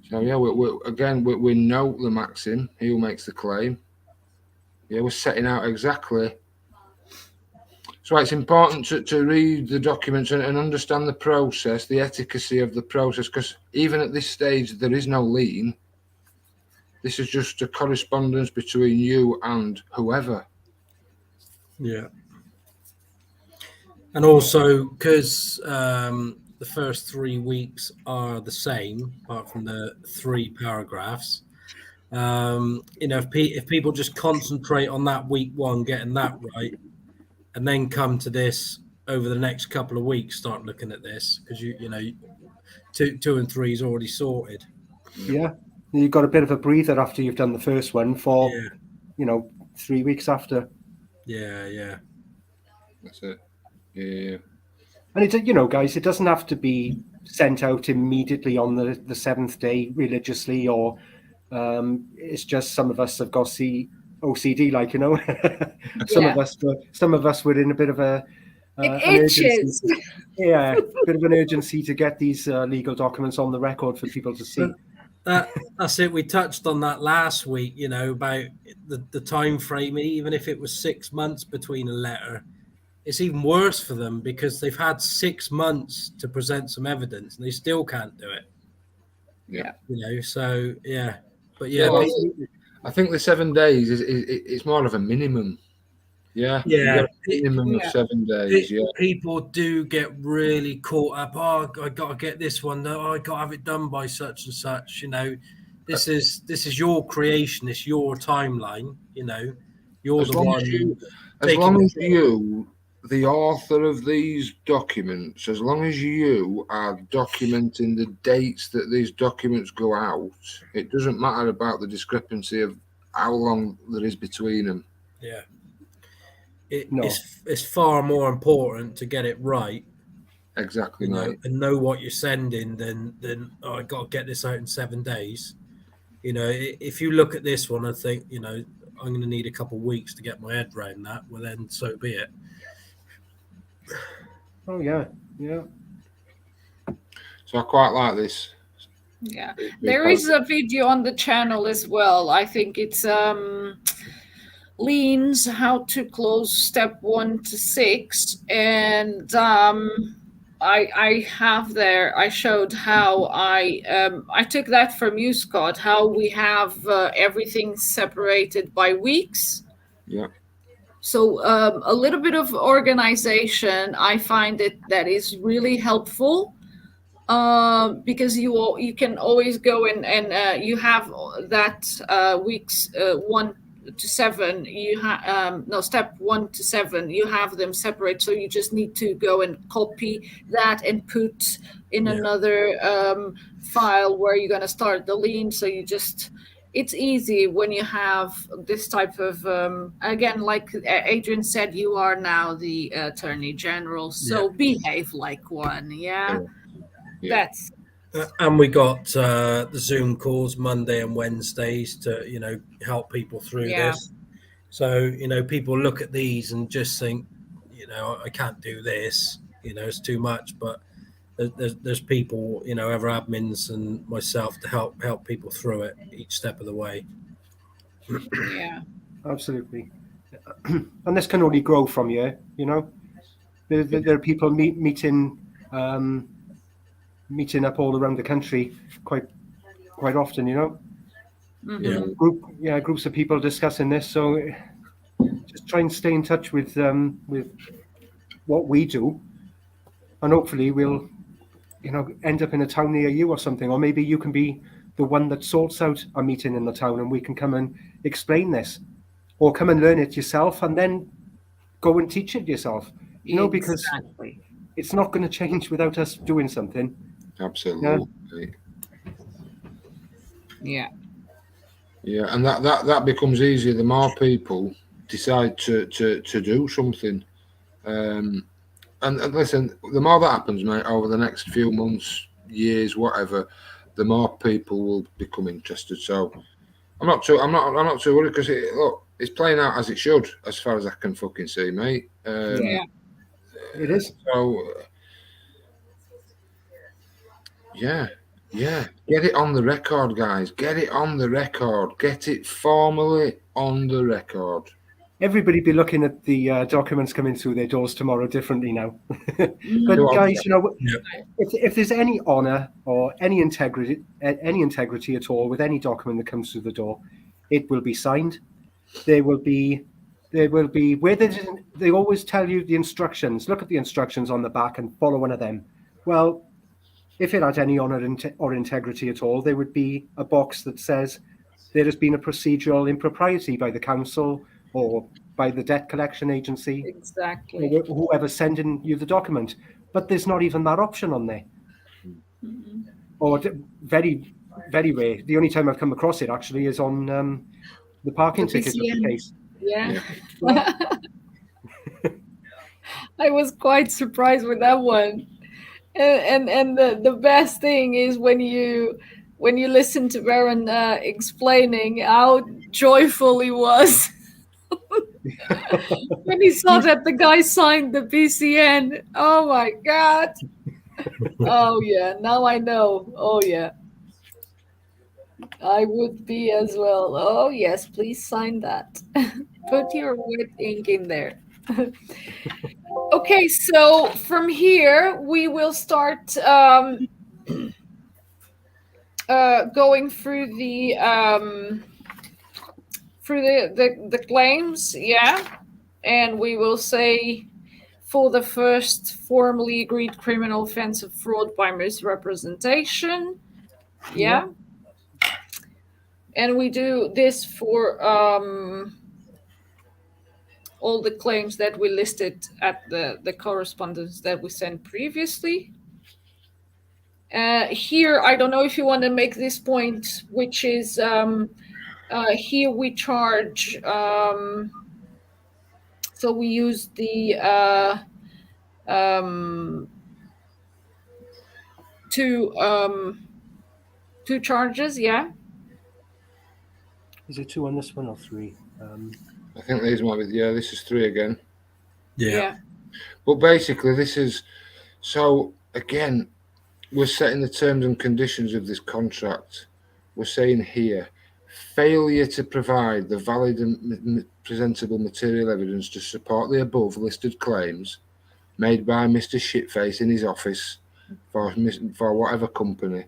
So yeah, we know the maxim. He who makes the claim. Yeah, we're setting out exactly. So it's important to read the documents and understand the process, the efficacy of the process, because even at this stage there is no lien. This is just a correspondence between you and whoever. Yeah. And also, because the first 3 weeks are the same, apart from the 3 paragraphs, if people just concentrate on that week 1, getting that right, and then come to this over the next couple of weeks, start looking at this, because you know 2 and 3 is already sorted. Yeah, you've got a bit of a breather after you've done the first one for 3 weeks after. Yeah. That's it. Yeah. And it's guys, it doesn't have to be sent out immediately on the 7th day religiously, or it's just some of us have got OCD, some of us were in a bit of an itches. urgency. Yeah, a bit of an urgency to get these legal documents on the record for people to see. That's it. We touched on that last week, about the time frame. Even if it was 6 months between a letter, it's even worse for them because they've had 6 months to present some evidence and they still can't do it. Yeah. So but Well, Absolutely. I think the 7 days it's more of a minimum. Yeah, you Yeah. got a minimum of 7 days. Yeah, People do get really caught up. Oh, I got to get this one. No, I got to have it done by such and such. This is your creation. It's your timeline. You're as the long one as you, as taking long as control. you, the author of these documents, as long as you are documenting the dates that these documents go out, it doesn't matter about the discrepancy of how long there is between them. Yeah. No. It's far more important to get it right, Exactly, mate. and know what you're sending than I got to get this out in 7 days. If you look at this one and think, I'm going to need a couple of weeks to get my head around that, well, then so be it. Oh yeah. Yeah. So I quite like this. Yeah. There is a video on the channel as well. I think it's liens, how to close step 1 to 6, and I have there. I showed how I took that from you, Scott. How we have everything separated by weeks. Yeah. So a little bit of organization, I find that is really helpful. Because you can always go and you have that weeks 1 to 7. You have no, step 1 to 7. You have them separate, so you just need to go and copy that and put in another file where you're going to start the lien. So it's easy when you have this type of again, like Adrian said, you are now the Attorney General, so behave like one. Yeah. That's and we got the Zoom calls Monday and Wednesdays to help people through this. So people look at these and just think, I can't do this. It's too much. But there's people, other admins and myself to help people through it each step of the way. Yeah, absolutely. And this can only grow from here. There are people meeting up all around the country quite often. Groups of people discussing this. So just try and stay in touch with what we do, and hopefully we'll end up in a town near you or something, or maybe you can be the one that sorts out a meeting in the town, and we can come and explain this, or come and learn it yourself, and then go and teach it yourself. Because it's not going to change without us doing something. Absolutely. Yeah, and that becomes easier the more people decide to do something. And listen, the more that happens, mate, over the next few months, years, whatever, the more people will become interested. So I'm not too worried, because it's playing out as it should, as far as I can fucking see, mate. It is. So yeah, get it on the record, guys. Get it on the record. Get it formally on the record. Everybody be looking at the documents coming through their doors tomorrow differently now. But guys, if there's any honor or any integrity at all with any document that comes through the door, it will be signed. There will be where they always tell you the instructions. Look at the instructions on the back and follow one of them. Well, if it had any honor or integrity at all, there would be a box that says there has been a procedural impropriety by the council or by the debt collection agency, exactly, or whoever's sending you the document. But there's not even that option on there. Mm-hmm. Or very, very rare. The only time I've come across it actually is on the parking ticket case. Yeah. I was quite surprised with that one. And the best thing is when you listen to Baron explaining how joyful he was when he saw that the guy signed the BCN. Oh my God. Oh yeah, now I know. Oh yeah, I would be as well. Oh yes, please sign that. Put your wet ink in there. Okay, so from here we will start going through the claims, yeah, and we will say for the first formally agreed criminal offense of fraud by misrepresentation, yeah. And we do this for all the claims that we listed at the correspondence that we sent previously. Here, I don't know if you want to make this point, which is here we charge, so we use the two charges, yeah? Is it 2 on this one or 3? I think these might be, this is 3 again. Yeah. But basically, this is, so again, we're setting the terms and conditions of this contract. We're saying here, failure to provide the valid and presentable material evidence to support the above listed claims made by Mr. Shitface in his office for whatever company.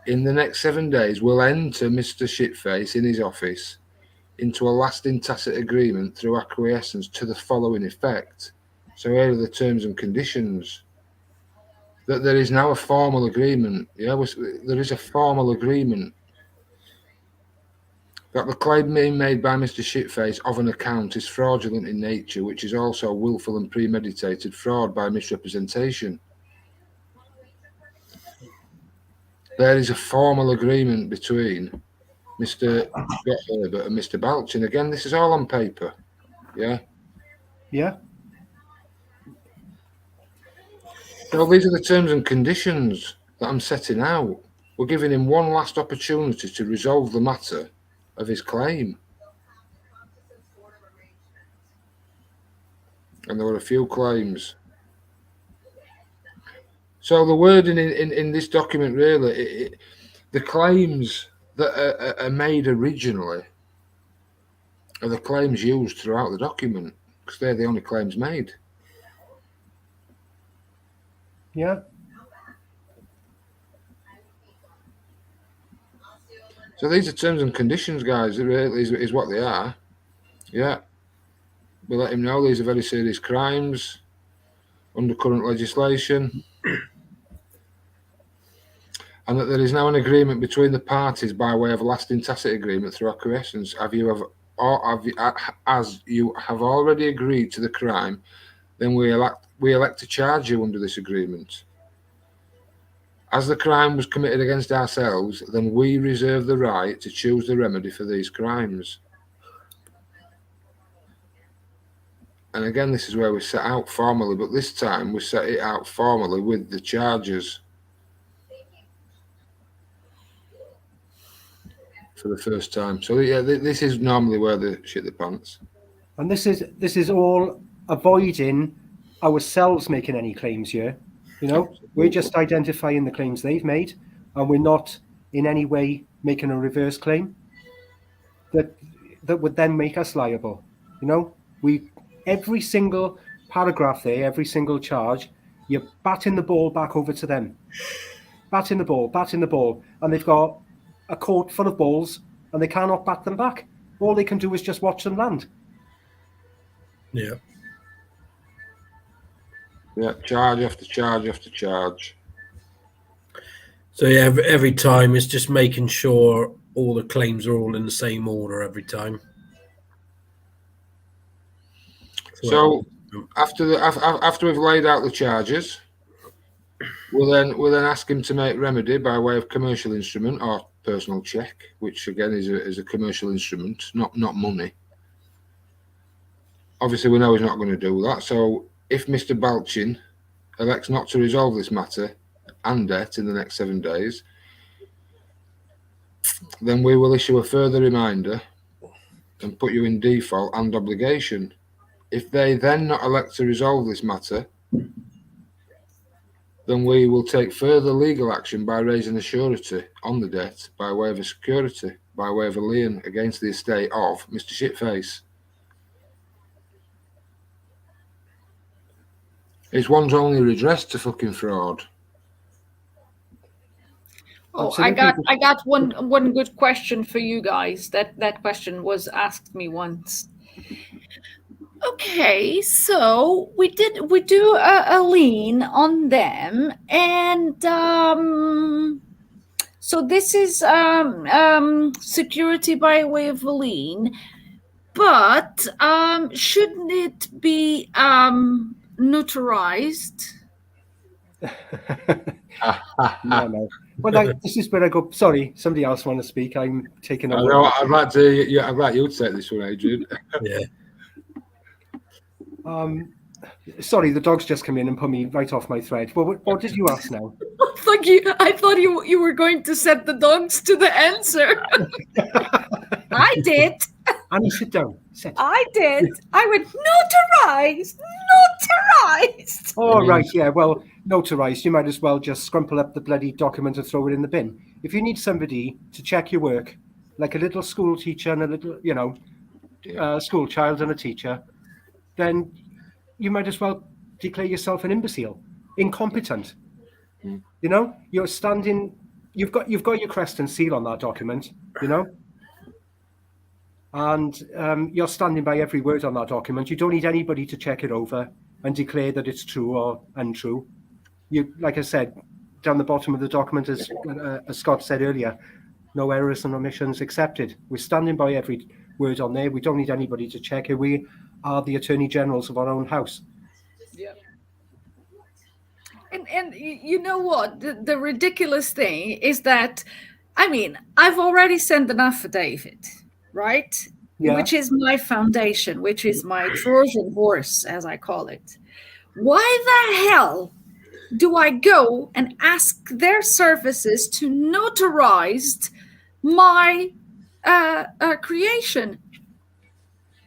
In the next 7 days, will enter Mr. Shitface in his office into a lasting tacit agreement through acquiescence to the following effect. So here are the terms and conditions. That there is now a formal agreement. Yeah, there is a formal agreement that the claim being made by Mr. Shitface of an account is fraudulent in nature, which is also willful and premeditated fraud by misrepresentation. There is a formal agreement between Mr. Scott Herbert and Mr. Balchin. Again, this is all on paper. Yeah. Yeah. So these are the terms and conditions that I'm setting out. We're giving him one last opportunity to resolve the matter of his claim. And there were a few claims. So the wording in this document, really, the claims that are made originally are the claims used throughout the document, because they're the only claims made. Yeah. So these are terms and conditions, guys. It really is what they are. Yeah. We let him know these are very serious crimes under current legislation, and that there is now an agreement between the parties by way of a lasting tacit agreement through acquiescence. As you have already agreed to the crime, then we elect to charge you under this agreement. As the crime was committed against ourselves, then we reserve the right to choose the remedy for these crimes. And again, this is where we set out formally, but this time we set it out formally with the charges for the first time. So yeah, this is normally where they shit the pants. And this is all avoiding ourselves making any claims here. You know, absolutely. We're just identifying the claims they've made, and we're not in any way making a reverse claim that would then make us liable. You know, every single paragraph there, every single charge, you're batting the ball back over to them. Batting the ball. And they've got a court full of balls and they cannot bat them back. All they can do is just watch them land. Yeah. Yeah, charge after charge after charge. So yeah, every time it's just making sure all the claims are all in the same order every time. So after we've laid out the charges, we'll then ask him to make remedy by way of commercial instrument or personal check, which again is a commercial instrument, not money. Obviously, we know he's not going to do that. So if Mr. Balchin elects not to resolve this matter and debt in the next 7 days, then we will issue a further reminder and put you in default and obligation. If they then not elect to resolve this matter, then we will take further legal action by raising a surety on the debt by way of a security, by way of a lien against the estate of Mr. Shitface. It's one's only redress to fucking fraud. Oh, Absolutely. I got one good question for you guys. That question was asked me once. Okay, so we do a lien on them, and so this is security by way of a lien, but shouldn't it be notarized? No. Well, this is where I go. Sorry, somebody else want to speak. I'm taking a I word. know, I'd like to. Yeah, I'd like you to take this one, Adrian. Yeah. Sorry, the dog's just come in and put me right off my thread. Well, what did you ask now? Thank you. I thought you were going to set the dogs to the answer. I did. Annie, sit down. Sit. I did. I went notarized. Notarized. Oh, right, yeah. Well, notarized. You might as well just scrumple up the bloody document and throw it in the bin. If you need somebody to check your work, like a little school teacher and a little, school child and a teacher, then you might as well declare yourself an imbecile, incompetent. You know, you're standing. You've got your crest and seal on that document. You know. And you're standing by every word on that document. You don't need anybody to check it over and declare that it's true or untrue. You, like I said, down the bottom of the document, as Scott said earlier, no errors and omissions accepted. We're standing by every word on there. We don't need anybody to check it. We are the attorney generals of our own house. Yeah. And you know what? The ridiculous thing is that, I mean, I've already sent an affidavit, right? Yeah. Which is my foundation, which is my Trojan horse, as I call it. Why the hell do I go and ask their services to notarize my creation?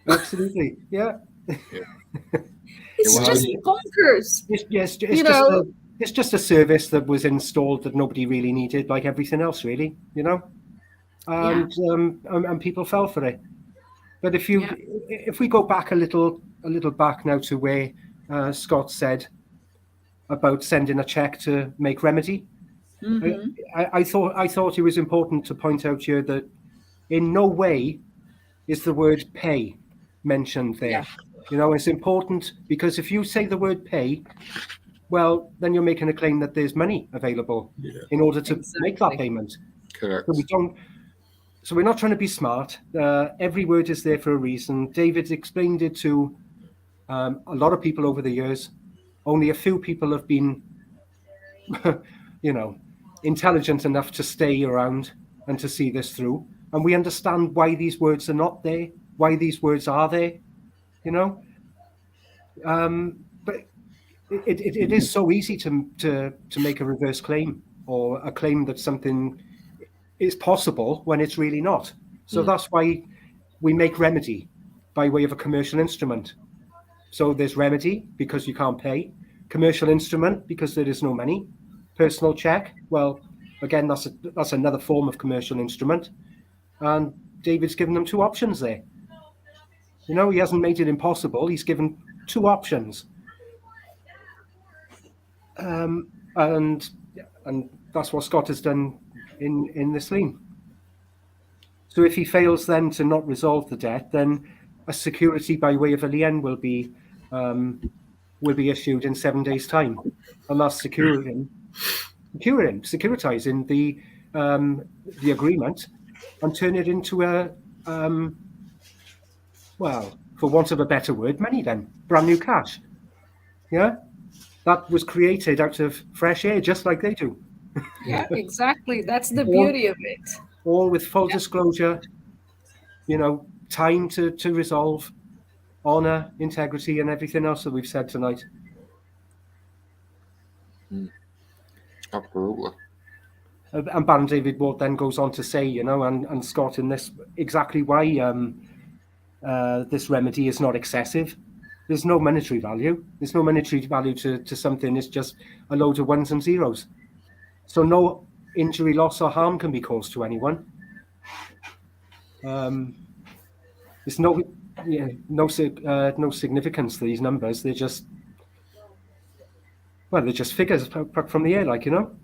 Absolutely, yeah. It's just bonkers. It's just a service that was installed that nobody really needed, like everything else, really. You know, and people fell for it. But if we go back a little back now to where Scott said about sending a check to make remedy, I thought it was important to point out here that in no way is the word pay mentioned there. Yeah. You know, it's important because if you say the word pay, well, then you're making a claim that there's money available in order to make that payment. Correct. So we're not trying to be smart. Every word is there for a reason. David's explained it to a lot of people over the years. Only a few people have been, intelligent enough to stay around and to see this through. And we understand why these words are not there, why these words are there, you know. But it is so easy to make a reverse claim or a claim that something is possible when it's really not. So that's why we make remedy by way of a commercial instrument. So there's remedy because you can't pay, commercial instrument because there is no money, personal check. Well, again, that's another form of commercial instrument. And David's given them two options there. You know, he hasn't made it impossible. He's given two options. And that's what Scott has done in this lien. So if he fails then to not resolve the debt, then a security by way of a lien will be issued in 7 days' time, and that's securitizing the agreement and turn it into a well, for want of a better word, money then, brand new cash. Yeah, that was created out of fresh air, just like they do. Yeah, exactly. That's the beauty of it. All with full disclosure, you know, time to resolve, honor, integrity, and everything else that we've said tonight. Absolutely. And Baron David Ward then goes on to say, you know, and Scott in this, exactly why this remedy is not excessive. There's no monetary value. There's no monetary value to something. It's just a load of ones and zeros. So no injury, loss, or harm can be caused to anyone. There's no significance to these numbers. They're just figures plucked from the air, like, you know.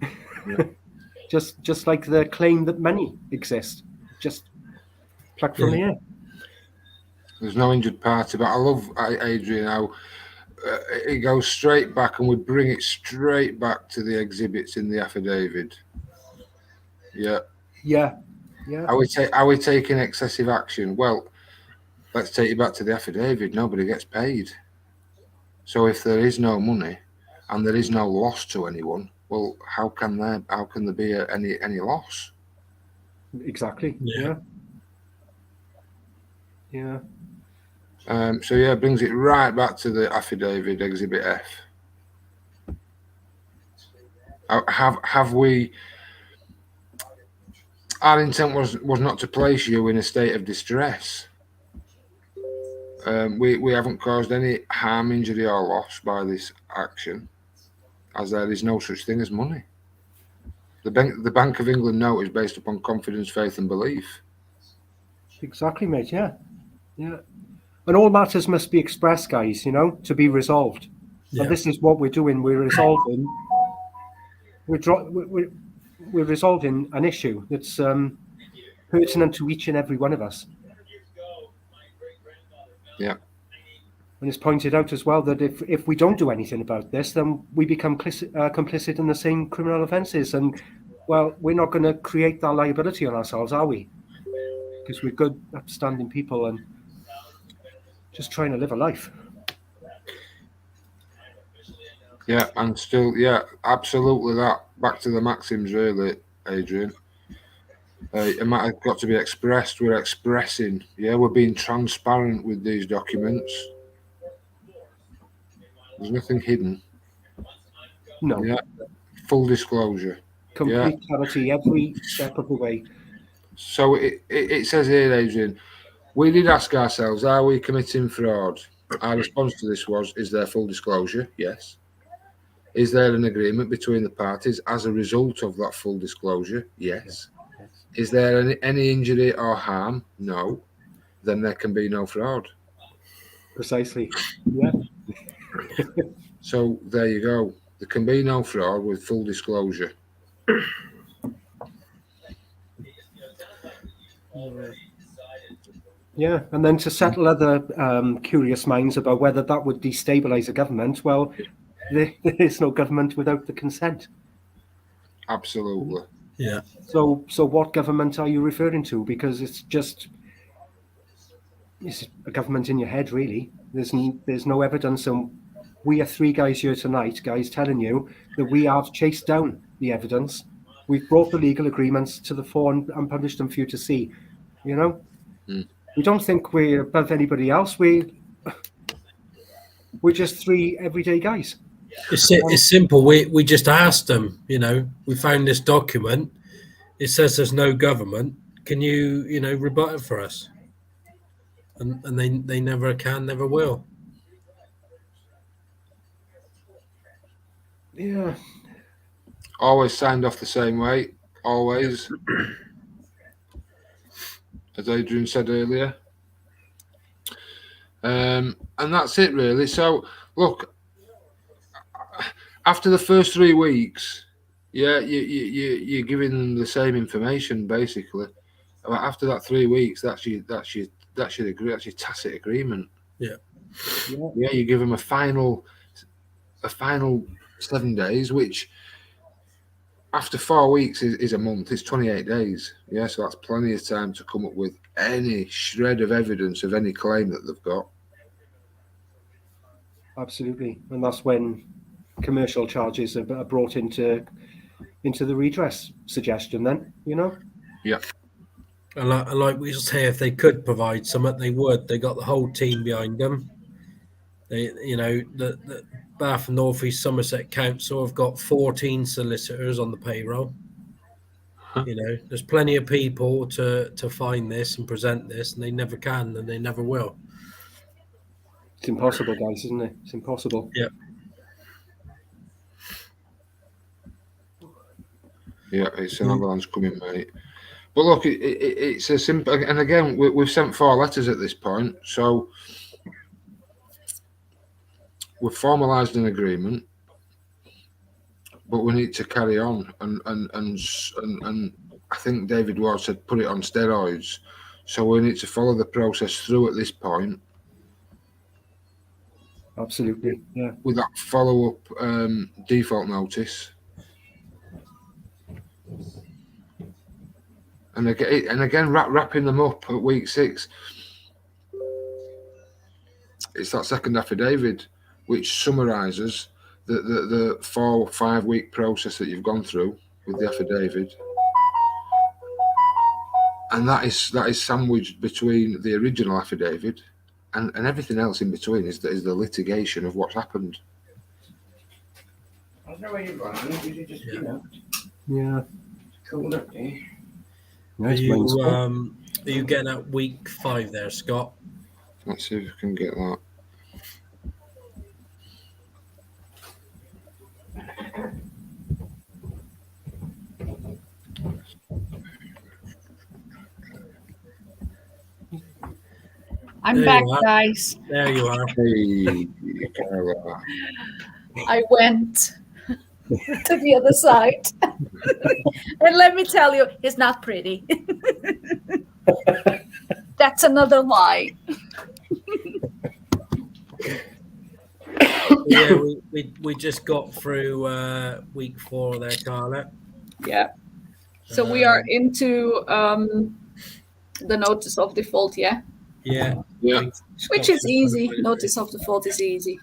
just like the claim that money exists, just plucked from the air. There's no injured party, but I love Adrian how it goes straight back, and we bring it straight back to the exhibits in the affidavit. Yeah. Are we taking excessive action? Well, let's take you back to the affidavit. Nobody gets paid. So if there is no money and there is no loss to anyone, well, how can there be any loss? Exactly. Yeah. So it brings it right back to the affidavit, Exhibit F. Have we? Our intent was not to place you in a state of distress. We haven't caused any harm, injury, or loss by this action, as there is no such thing as money. The Bank of England note is based upon confidence, faith, and belief. Exactly, mate. Yeah. And all matters must be expressed, guys, to be resolved. Yeah. And this is what we're doing. We're resolving. We're resolving an issue that's pertinent to each and every one of us. Yeah. And it's pointed out as well that if we don't do anything about this, then we become complicit in the same criminal offences. And, well, we're not going to create that liability on ourselves, are we? Because we're good, upstanding people and just trying to live a life. Yeah, and still, absolutely that. Back to the maxims, really, Adrian. It might have got to be expressed. We're expressing. Yeah, we're being transparent with these documents. There's nothing hidden. No. Yeah. Full disclosure. Complete clarity every step of the way. So it says here, Adrian, we did ask ourselves, are we committing fraud? Our response to this was, is there full disclosure? Yes. Is there an agreement between the parties as a result of that full disclosure? Yes. Is there any injury or harm? No. Then there can be no fraud. Precisely. Yeah. So there you go. There can be no fraud with full disclosure. Yeah, and then to settle other curious minds about whether that would destabilise a government, well, there is no government without the consent. Absolutely. Yeah. So what government are you referring to? Because it's a government in your head, really. There's no evidence, and we are three guys here tonight, guys, telling you that we have chased down the evidence. We've brought the legal agreements to the fore and published them for you to see. We don't think we're above anybody else. We're just three everyday guys. It's simple. We just asked them. We found this document. It says there's no government. Can you rebut it for us? And they never can, never will. Yeah. Always signed off the same way. Always. As Adrian said earlier. And that's it, really. So, look, after the first 3 weeks, you're giving them the same information, basically. After that 3 weeks, that's your tacit agreement. Yeah. You give them a final 7 days, which after 4 weeks is a month. It's 28 days. Yeah, so that's plenty of time to come up with any shred of evidence of any claim that they've got. Absolutely, and that's when commercial charges are brought into the redress suggestion. Then Yeah. And like we say, if they could provide something, they would. They got the whole team behind them. The Bath and North East Somerset Council have got 14 solicitors on the payroll. There's plenty of people to find this and present this, and they never can, and they never will. It's impossible, guys, isn't it? It's impossible. Yeah. Yeah, it's an avalanche coming, mate. But look, it's a simple. And again, we've sent 4 letters at this point, so we've formalised an agreement. but we need to carry on. And I think David Ward said put it on steroids. So we need to follow the process through at this point. Absolutely, yeah. With that follow-up default notice. And again, wrapping them up at week 6. It's that second affidavit which summarises the 4 or 5 week process that you've gone through with the affidavit, and that is sandwiched between the original affidavit and everything else in between is the litigation of what's happened. I don't know where you're going. You just, Yeah. cool up there. Are you getting at week 5 there, Scott? Let's see if we can get that. I'm There back, you are. guys. There you are. Hey, Carla. I went to the other side. And let me tell you, it's not pretty. That's another lie. Yeah, we just got through week 4 there, Carla. Yeah. So we are into the notice of default, yeah? Yeah. Yeah. Which is easy. Notice of default is easy.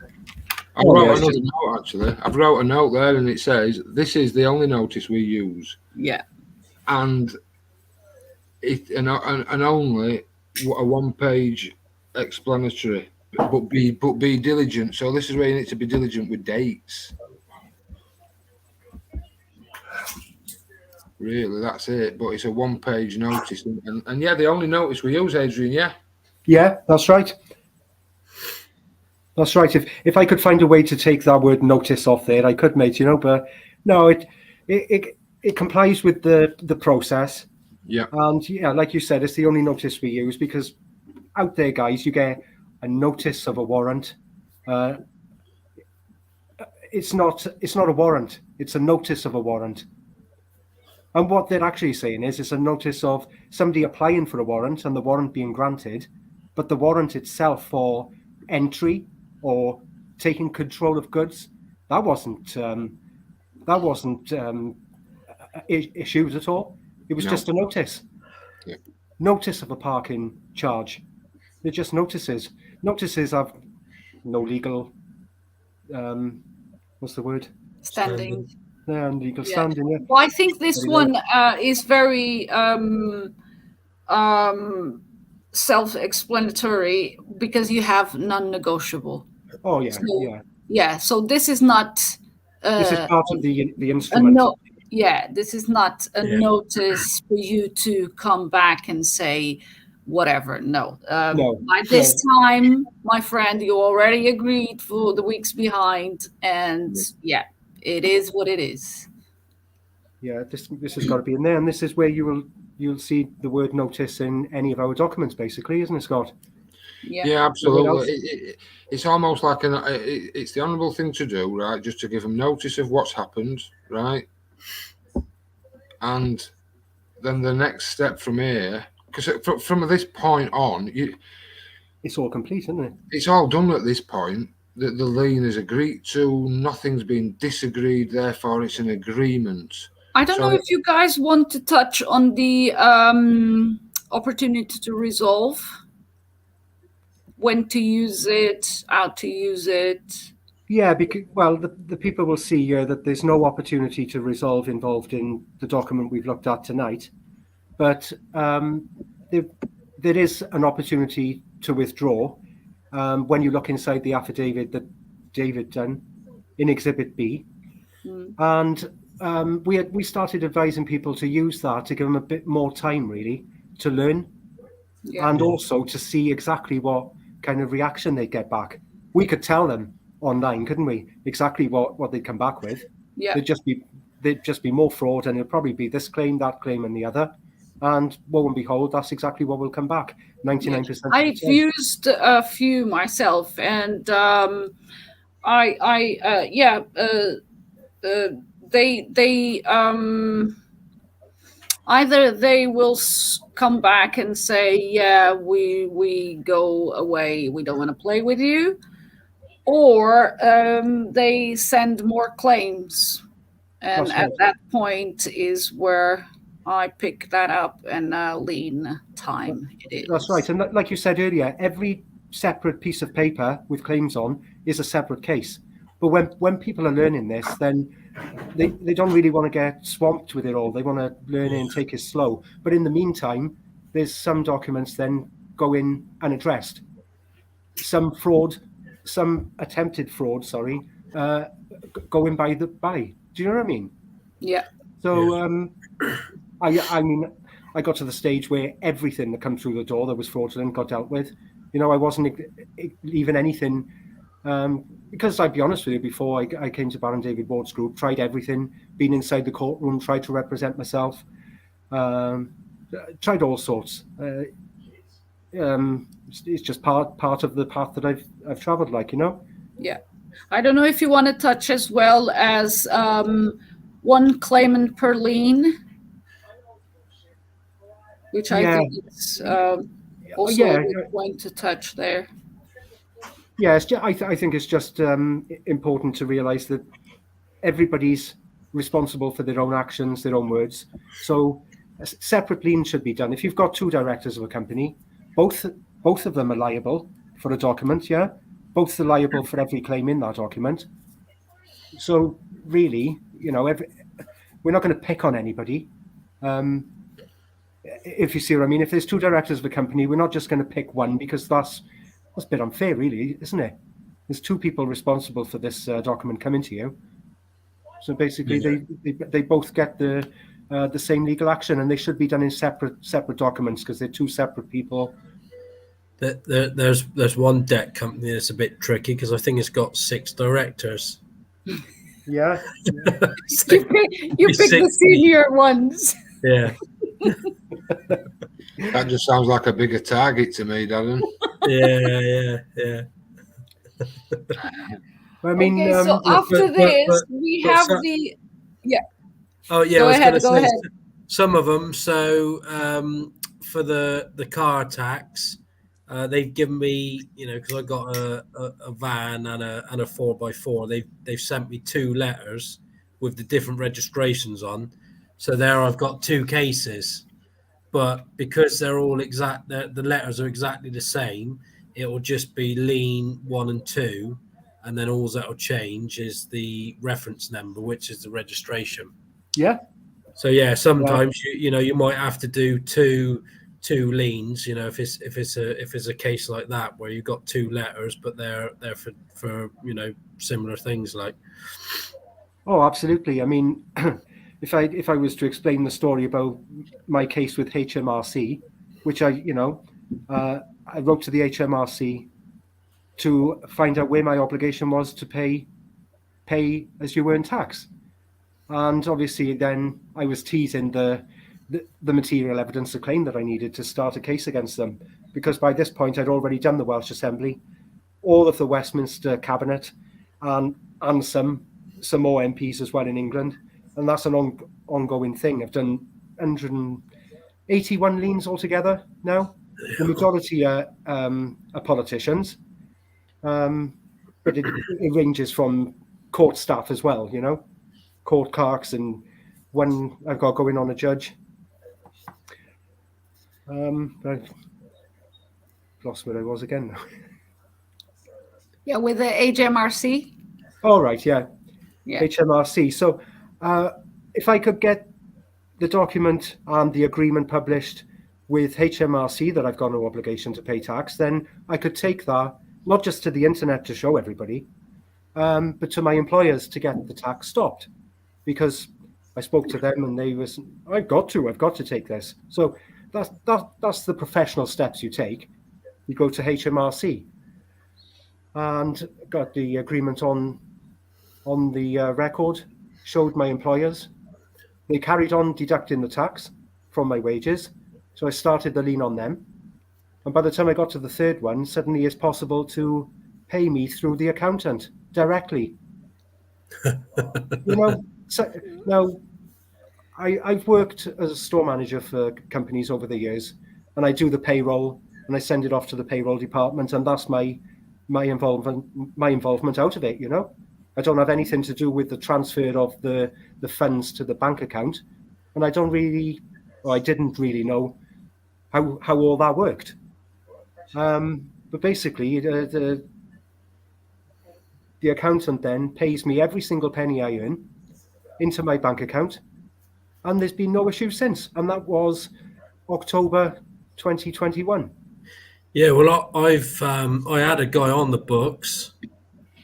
I wrote another note actually. I've wrote a note there and it says this is the only notice we use. Yeah. And only a 1-page explanatory, but be diligent. So this is where you need to be diligent with dates. Really, that's it. But it's a 1-page notice, and yeah, the only notice we use, Adrian. Yeah. Yeah, that's right. That's right. If I could find a way to take that word notice off there, I could, mate. But no, it complies with the process. Yeah. And yeah, like you said, it's the only notice we use because out there, guys, you get a notice of a warrant. It's not a warrant. It's a notice of a warrant. And what they're actually saying is it's a notice of somebody applying for a warrant and the warrant being granted, but the warrant itself for entry or taking control of goods, that wasn't issued at all. It was just a notice. Yeah. Notice of a parking charge. They're just notices. Notices have no legal, what's the word? Standing. Yeah, legal standing. Yeah. Well, I think this one is very self-explanatory because you have non-negotiable. Oh yeah, So, yeah. Yeah. So this is not. This is part of the instrument. This is not a notice for you to come back and say whatever. No. No. By this time, my friend, you already agreed for the weeks behind, and it is what it is. Yeah, this has got to be in there, and this is where you'll see the word notice in any of our documents, basically, isn't it, Scott? Yeah, absolutely. It's almost like it's the honourable thing to do, right? Just to give them notice of what's happened, right? And then the next step from here, because from this point on, it's all complete, isn't it? It's all done at this point. The lien is agreed to. Nothing's been disagreed. Therefore, it's an agreement. I don't know if you guys want to touch on the opportunity to resolve, when to use it, how to use it. Yeah, because the people will see here that there's no opportunity to resolve involved in the document we've looked at tonight, but there is an opportunity to withdraw when you look inside the affidavit that David done in Exhibit B, and we started advising people to use that to give them a bit more time, really, to learn, and also to see exactly what kind of reaction they get back. We could tell them online, couldn't we, exactly what they'd come back with. Yeah, they'd just be more fraud, and it'll probably be this claim, that claim, and the other. And lo and behold, that's exactly what will come back. 99%. I've used a few they either they will come back and say, yeah, we go away, we don't want to play with you, or they send more claims, and That's at right. that point is where I pick that up, and lien time it is. That's right. And like you said earlier, every separate piece of paper with claims on is a separate case. But when people are learning this, then they don't really want to get swamped with it all. They want to learn it and take it slow. But in the meantime, there's some documents then go in unaddressed. Some fraud, some attempted fraud, go in by. Do you know what I mean? Yeah. So I mean, I got to the stage where everything that come through the door that was fraudulent got dealt with. You know, I wasn't leaving anything. Because I'd be honest with you, before I came to Baron David Ward's group, tried everything, been inside the courtroom, tried to represent myself, tried all sorts. It's just part of the path that I've travelled, like, you know. Yeah. I don't know if you want to touch as well as one claimant per lien, which I think is also a good point to touch there. Yeah, I think it's just important to realise that everybody's responsible for their own actions, their own words. So a separate lien should be done. If you've got two directors of a company, both of them are liable for a document, yeah? Both are liable for every claim in that document. So really, you know, we're not going to pick on anybody. If you see what I mean, if there's two directors of a company, we're not just going to pick one, because that's a bit unfair, really, isn't it? There's two people responsible for this document coming to you. So basically, they both get the same legal action, and they should be done in separate documents because they're two separate people. There's one debt company that's a bit tricky because I think it's got 6 directors. Yeah. You pick the senior ones. Yeah. That just sounds like a bigger target to me, Darren. Yeah. I mean, okay, so after this, we have the. Yeah. Oh yeah. Go ahead. Some of them. So for the car tax, they've given me, you know, because I got a van and a 4x4. They've sent me 2 letters with the different registrations on. So there I've got 2 cases. But because they're all exact, the letters are exactly the same, it will just be lien 1 and 2, and then all that will change is the reference number, which is the registration. Yeah. So yeah, sometimes you might have to do two liens. You know, if it's a case like that where you've got 2 letters, but they're for you know, similar things like. Oh, absolutely. I mean. If I was to explain the story about my case with HMRC, which I wrote to the HMRC to find out where my obligation was to pay as you earn tax, and obviously then I was teasing the material evidence of claim that I needed to start a case against them, because by this point I'd already done the Welsh Assembly, all of the Westminster Cabinet, and some more MPs as well in England. And that's an ongoing thing. I've done 181 liens altogether now. The majority are politicians, but it ranges from court staff as well, you know, court clerks, and one I've got going on a judge. I've lost where I was again now. Yeah, with the HMRC. All right, yeah. Yeah. HMRC. So if I could get the document and the agreement published with HMRC that I've got no obligation to pay tax, then I could take that not just to the internet to show everybody, but to my employers to get the tax stopped, because I spoke to them and they was, I've got to take this. So that's the professional steps you take. You go to HMRC and got the agreement on the record, showed my employers. They carried on deducting the tax from my wages. So I started the lien on them. And by the time I got to the third one, suddenly it's possible to pay me through the accountant directly. You know, So now I've worked as a store manager for companies over the years, and I do the payroll and I send it off to the payroll department, and that's my involvement out of it. You know, I don't have anything to do with the transfer of the funds to the bank account, and I didn't really know how all that worked. But basically, the accountant then pays me every single penny I earn into my bank account, and there's been no issue since. And that was October 2021. Yeah, well, I had a guy on the books,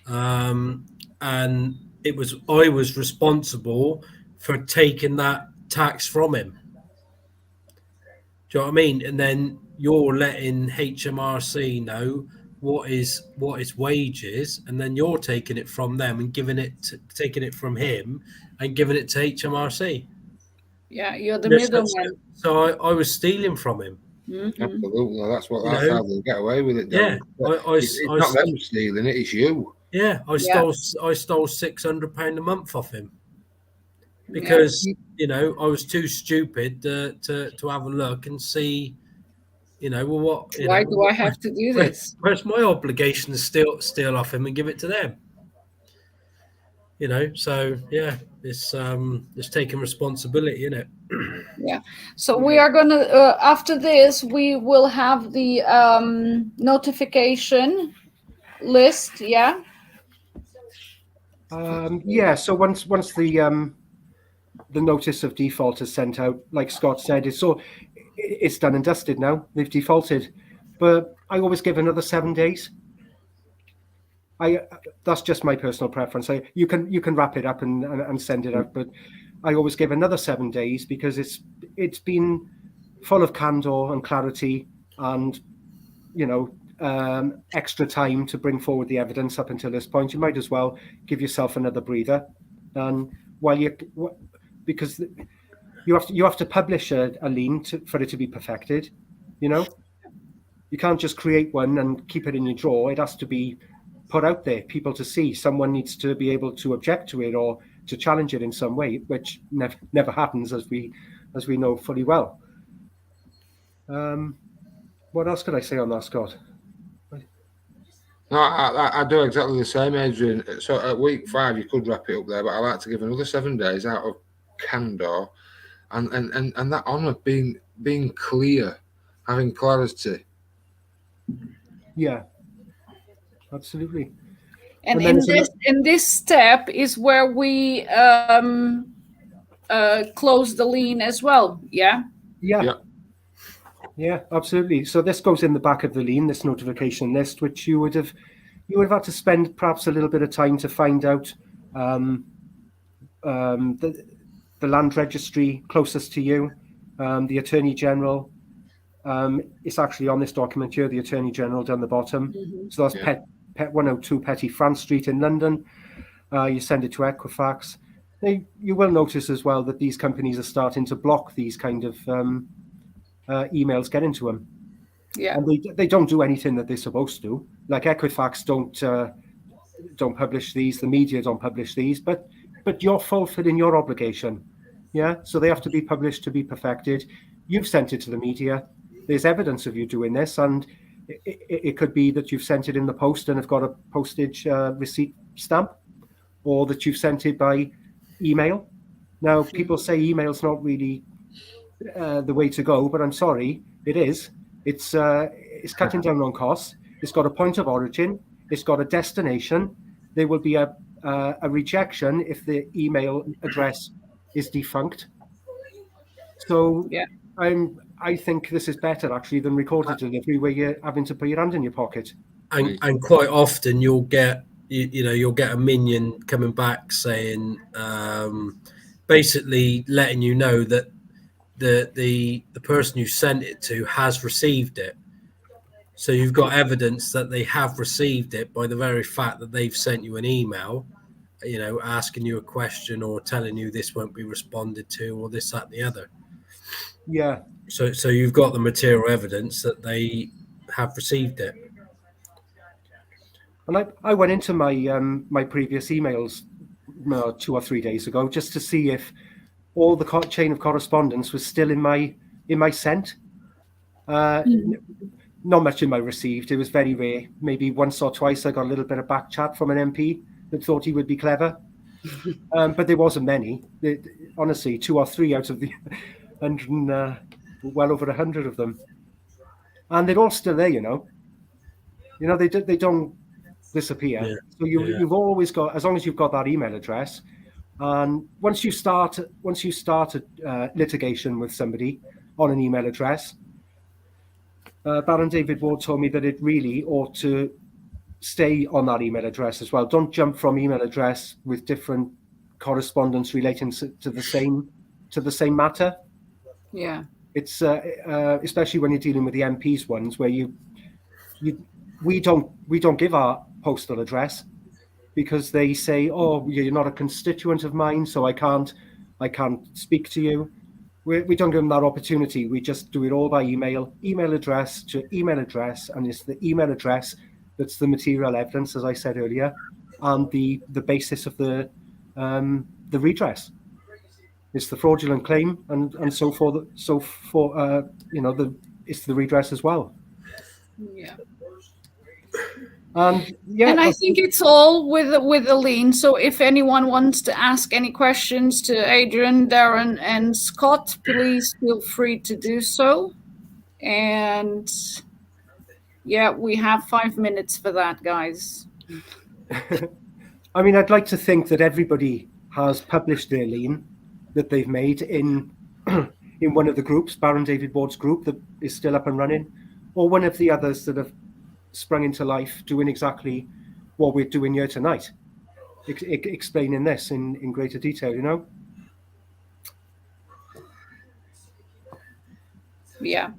and I was responsible for taking that tax from him. Do you know what I mean? And then you're letting HMRC know what his wages, and then you're taking it from them and taking it from him and giving it to HMRC. Yeah, you're the Yes, middleman. So I was stealing from him. Mhm. Absolutely, that's how they get away with it. Yeah, It's not them stealing it; it's you. Yeah, I stole £600 a month off him because I was too stupid to have a look and see. Why do I have to do this? Where's my obligation to steal off him and give it to them? So yeah, it's taking responsibility, isn't it? Yeah. So we are gonna after this we will have the notification list. Yeah. So once the notice of default is sent out, like Scott said, it's done and dusted now. They've defaulted, but I always give another 7 days. That's just my personal preference. You can wrap it up and send it out, but I always give another 7 days because it's been full of candor and clarity, and extra time to bring forward the evidence up until this point. You might as well give yourself another breather, and because you have to publish a lien for it to be perfected. You can't just create one and keep it in your drawer. It has to be put out there, people to see. Someone needs to be able to object to it or to challenge it in some way, which never happens, as we know fully well. What else could I say on that, Scott? No, I do exactly the same, Adrian. So at week 5 you could wrap it up there, but I like to give another 7 days out of candor and that honour, being clear, having clarity. Yeah, absolutely. And in this step is where we close the lien as well. Yeah. Yeah, absolutely. So this goes in the back of the lien, this notification list, which you would have had to spend perhaps a little bit of time to find out the land registry closest to you, the Attorney General. It's actually on this document here, the Attorney General down the bottom. Mm-hmm. So that's Pet 102 Petty France Street in London. You send it to Equifax. You will notice as well that these companies are starting to block these kind of emails getting to them. Yeah, and they don't do anything that they're supposed to. Like Equifax don't publish these, the media don't publish these, but you're fulfilling your obligation. Yeah, so they have to be published to be perfected. You've sent it to the media. There's evidence of you doing this, and it could be that you've sent it in the post and have got a postage receipt stamp, or that you've sent it by email. Now, people say email's not really the way to go, but I'm sorry, it is. It's cutting down on costs. It's got a point of origin. It's got a destination. There will be a rejection if the email address is defunct. So yeah, I think this is better actually than recorded delivery, where you're having to put your hand in your pocket. And quite often you'll get a minion coming back saying, basically letting you know that the person you sent it to has received it. So you've got evidence that they have received it by the very fact that they've sent you an email, asking you a question or telling you this won't be responded to or this, that, and the other. Yeah. So you've got the material evidence that they have received it. And I went into my my previous emails 2 or 3 days ago, just to see if all the chain of correspondence was still in my sent. Not much in my received. It was very rare. Maybe once or twice I got a little bit of back chat from an MP that thought he would be clever. But there wasn't many. Honestly, 2 or 3 out of the 100, well over 100 of them. And they're all still there, they don't disappear. Yeah. So you've always got, as long as you've got that email address, and once you start litigation with somebody on an email address, Baron David Ward told me that it really ought to stay on that email address as well. Don't jump from email address with different correspondence relating to the same matter. Yeah. It's especially when you're dealing with the MPs ones, where we don't give our postal address, because they say, oh, you're not a constituent of mine, so I can't speak to you. We don't give them that opportunity. We just do it all by email address to email address, and it's the email address that's the material evidence, as I said earlier, and the basis of the redress. It's the fraudulent claim, and so for it's the redress as well. Yeah. And I think it's all with the lien. So if anyone wants to ask any questions to Adrian, Darren, and Scott, please feel free to do so. And yeah, we have 5 minutes for that, guys. I mean, I'd like to think that everybody has published their lien that they've made in one of the groups, Baron David Ward's group that is still up and running, or one of the others that have sprung into life doing exactly what we're doing here tonight, explaining this in greater detail, Yeah.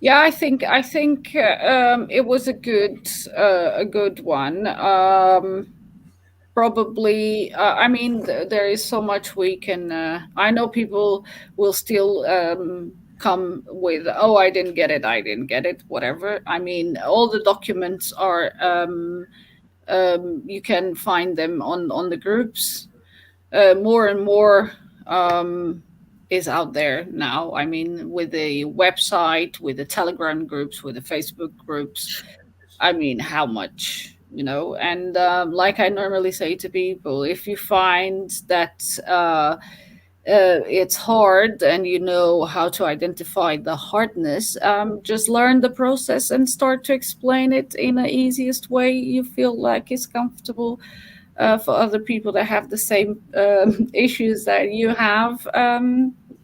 Yeah, I think it was a good one. Probably, I mean, there is so much we can. I know people will still come with, oh, I didn't get it, whatever. I mean, all the documents are. You can find them on the groups. More and more is out there now. I mean, with the website, with the Telegram groups, with the Facebook groups. I mean, how much? And like I normally say to people, if you find that it's hard and you know how to identify the hardness, just learn the process and start to explain it in the easiest way you feel like is comfortable for other people that have the same issues that you have.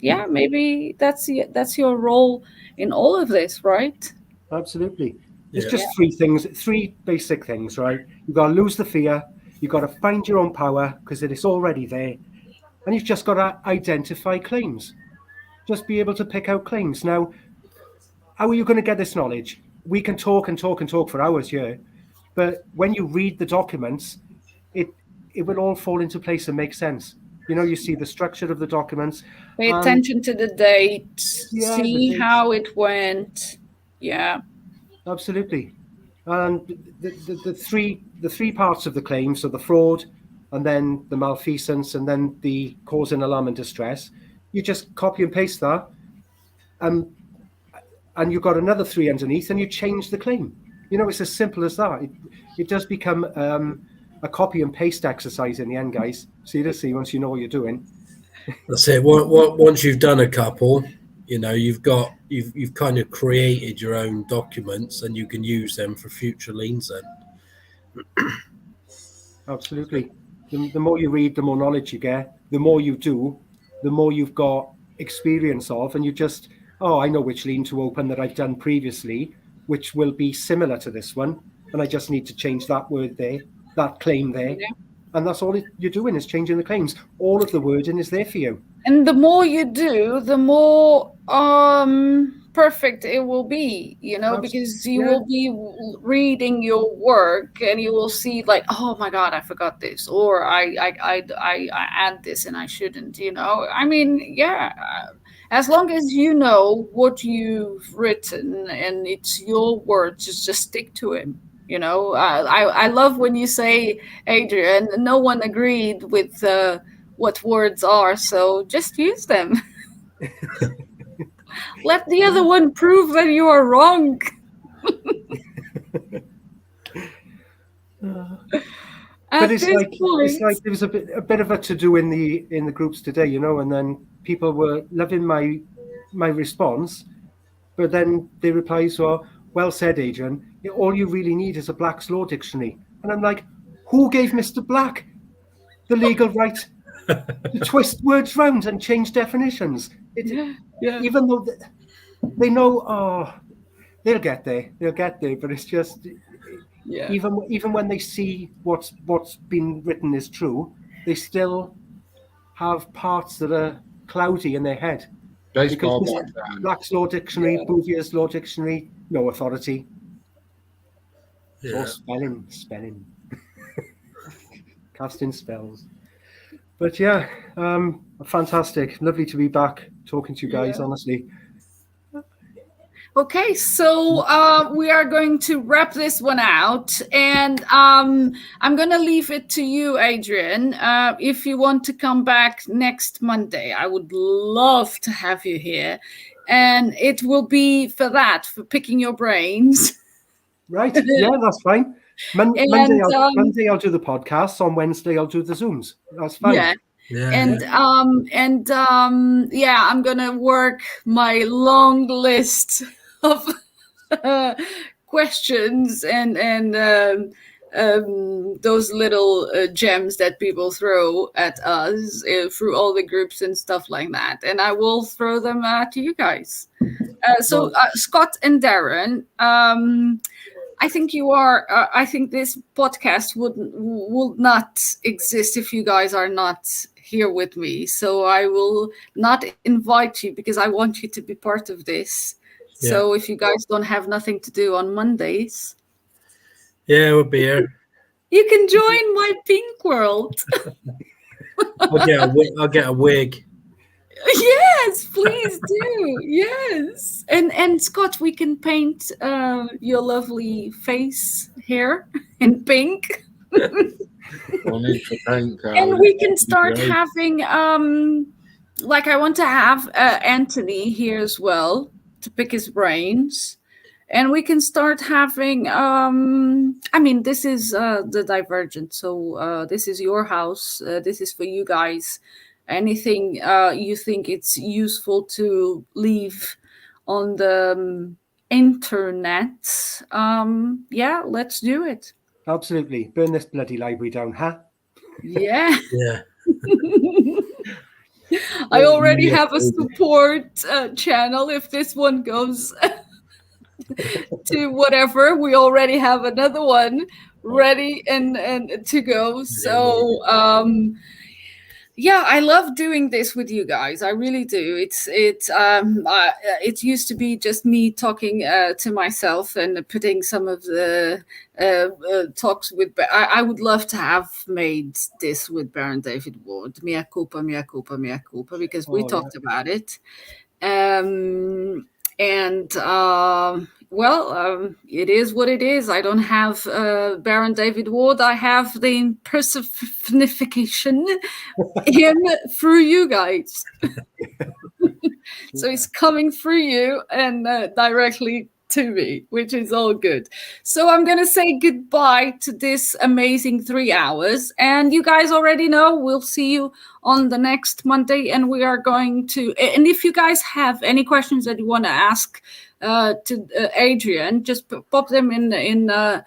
Yeah, maybe that's your role in all of this, right? Absolutely. It's just three basic things, right? You've got to lose the fear. You've got to find your own power, because it is already there. And you've just got to identify claims. Just be able to pick out claims. Now, how are you going to get this knowledge? We can talk and talk and talk for hours here. But when you read the documents, it will all fall into place and make sense. You see the structure of the documents. Pay attention to the date. See how it went. Yeah. Absolutely. And the three parts of the claim, so the fraud, and then the malfeasance, and then the causing alarm and distress, you just copy and paste that, and you've got another 3 underneath, and you change the claim. It's as simple as that. It does become a copy and paste exercise in the end, guys. Seriously, once you know what you're doing. That's it. Once you've done a couple, you've kind of created your own documents, and you can use them for future liens then. Absolutely. The more you read, the more knowledge you get. The more you do, the more you've got experience of, and you just, I know which lien to open that I've done previously, which will be similar to this one, and I just need to change that word there, that claim there. Yeah. And that's all you're doing, is changing the claims. All of the wording is there for you. And the more you do, the more perfect it will be, because you will be reading your work and you will see like, oh my God, I forgot this, or I add this and I shouldn't, I mean, as long as you know what you've written and it's your words, just stick to it, I love when you say, Adrian, no one agreed with what words are, so just use them. Let the other one prove that you are wrong. But it's like there was a bit of a to do in the groups today, and then people were loving my response, but then they reply, "So well said, Adrian. All you really need is a Black's Law Dictionary." And I'm like, who gave Mr. Black the legal right to twist words round and change definitions? Even though they know, they'll get there, but it's just. Yeah. Even when they see what's been written is true, they still have parts that are cloudy in their head. Baseball Black's Law Dictionary, Bouvier's Law Dictionary, no authority. Or spelling. Casting spells. But yeah, fantastic. Lovely to be back talking to you guys, honestly. Okay, so we are going to wrap this one out, and I'm going to leave it to you, Adrian. If you want to come back next Monday, I would love to have you here, and it will be for picking your brains. Right, yeah, that's fine. Monday I'll do the podcasts. On Wednesday I'll do the Zooms. That's fine. Yeah. I'm gonna work my long list of questions and those little gems that people throw at us through all the groups and stuff like that, and I will throw them to you guys. Scott and Darren, I think you are. I think this podcast would not exist if you guys are not here with me. So I will not invite you because I want you to be part of this. Yeah. So if you guys don't have nothing to do on Mondays, we'll be here. You can join my pink world. I'll get a wig. Yes, please do. Yes, and Scott, we can paint your lovely face hair in pink. And we can start having I want to have Anthony here as well to pick his brains, and we can start having this is the Divergent, so this is your house, this is for you guys. Anything you think it's useful to leave on the internet, let's do it. Absolutely. Burn this bloody library down, huh? Yeah. Yeah. I already have a support channel. If this one goes to whatever, we already have another one ready and to go. So I love doing this with you guys. I really do. It used to be just me talking to myself and putting some of the talks with. I would love to have made this with Baron David Ward. Mea culpa, because we talked about it. It is what it is. I don't have Baron David Ward. I have the personification him through you guys. So it's coming through you and directly to me, which is all good. So I'm going to say goodbye to this amazing 3 hours. And you guys already know we'll see you on the next Monday. And we are going to, and if you guys have any questions that you want to ask to Adrian, just pop them in the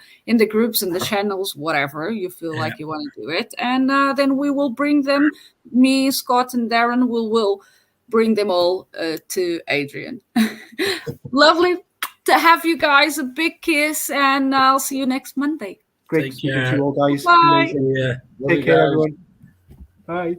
groups and the channels, whatever you feel like you want to do it. And then we will bring them, me, Scott, and Darren will bring them all to Adrian. Lovely to have you guys. A big kiss, and I'll see you next Monday. Great to see you all, guys. Bye. Take care, everyone. Bye.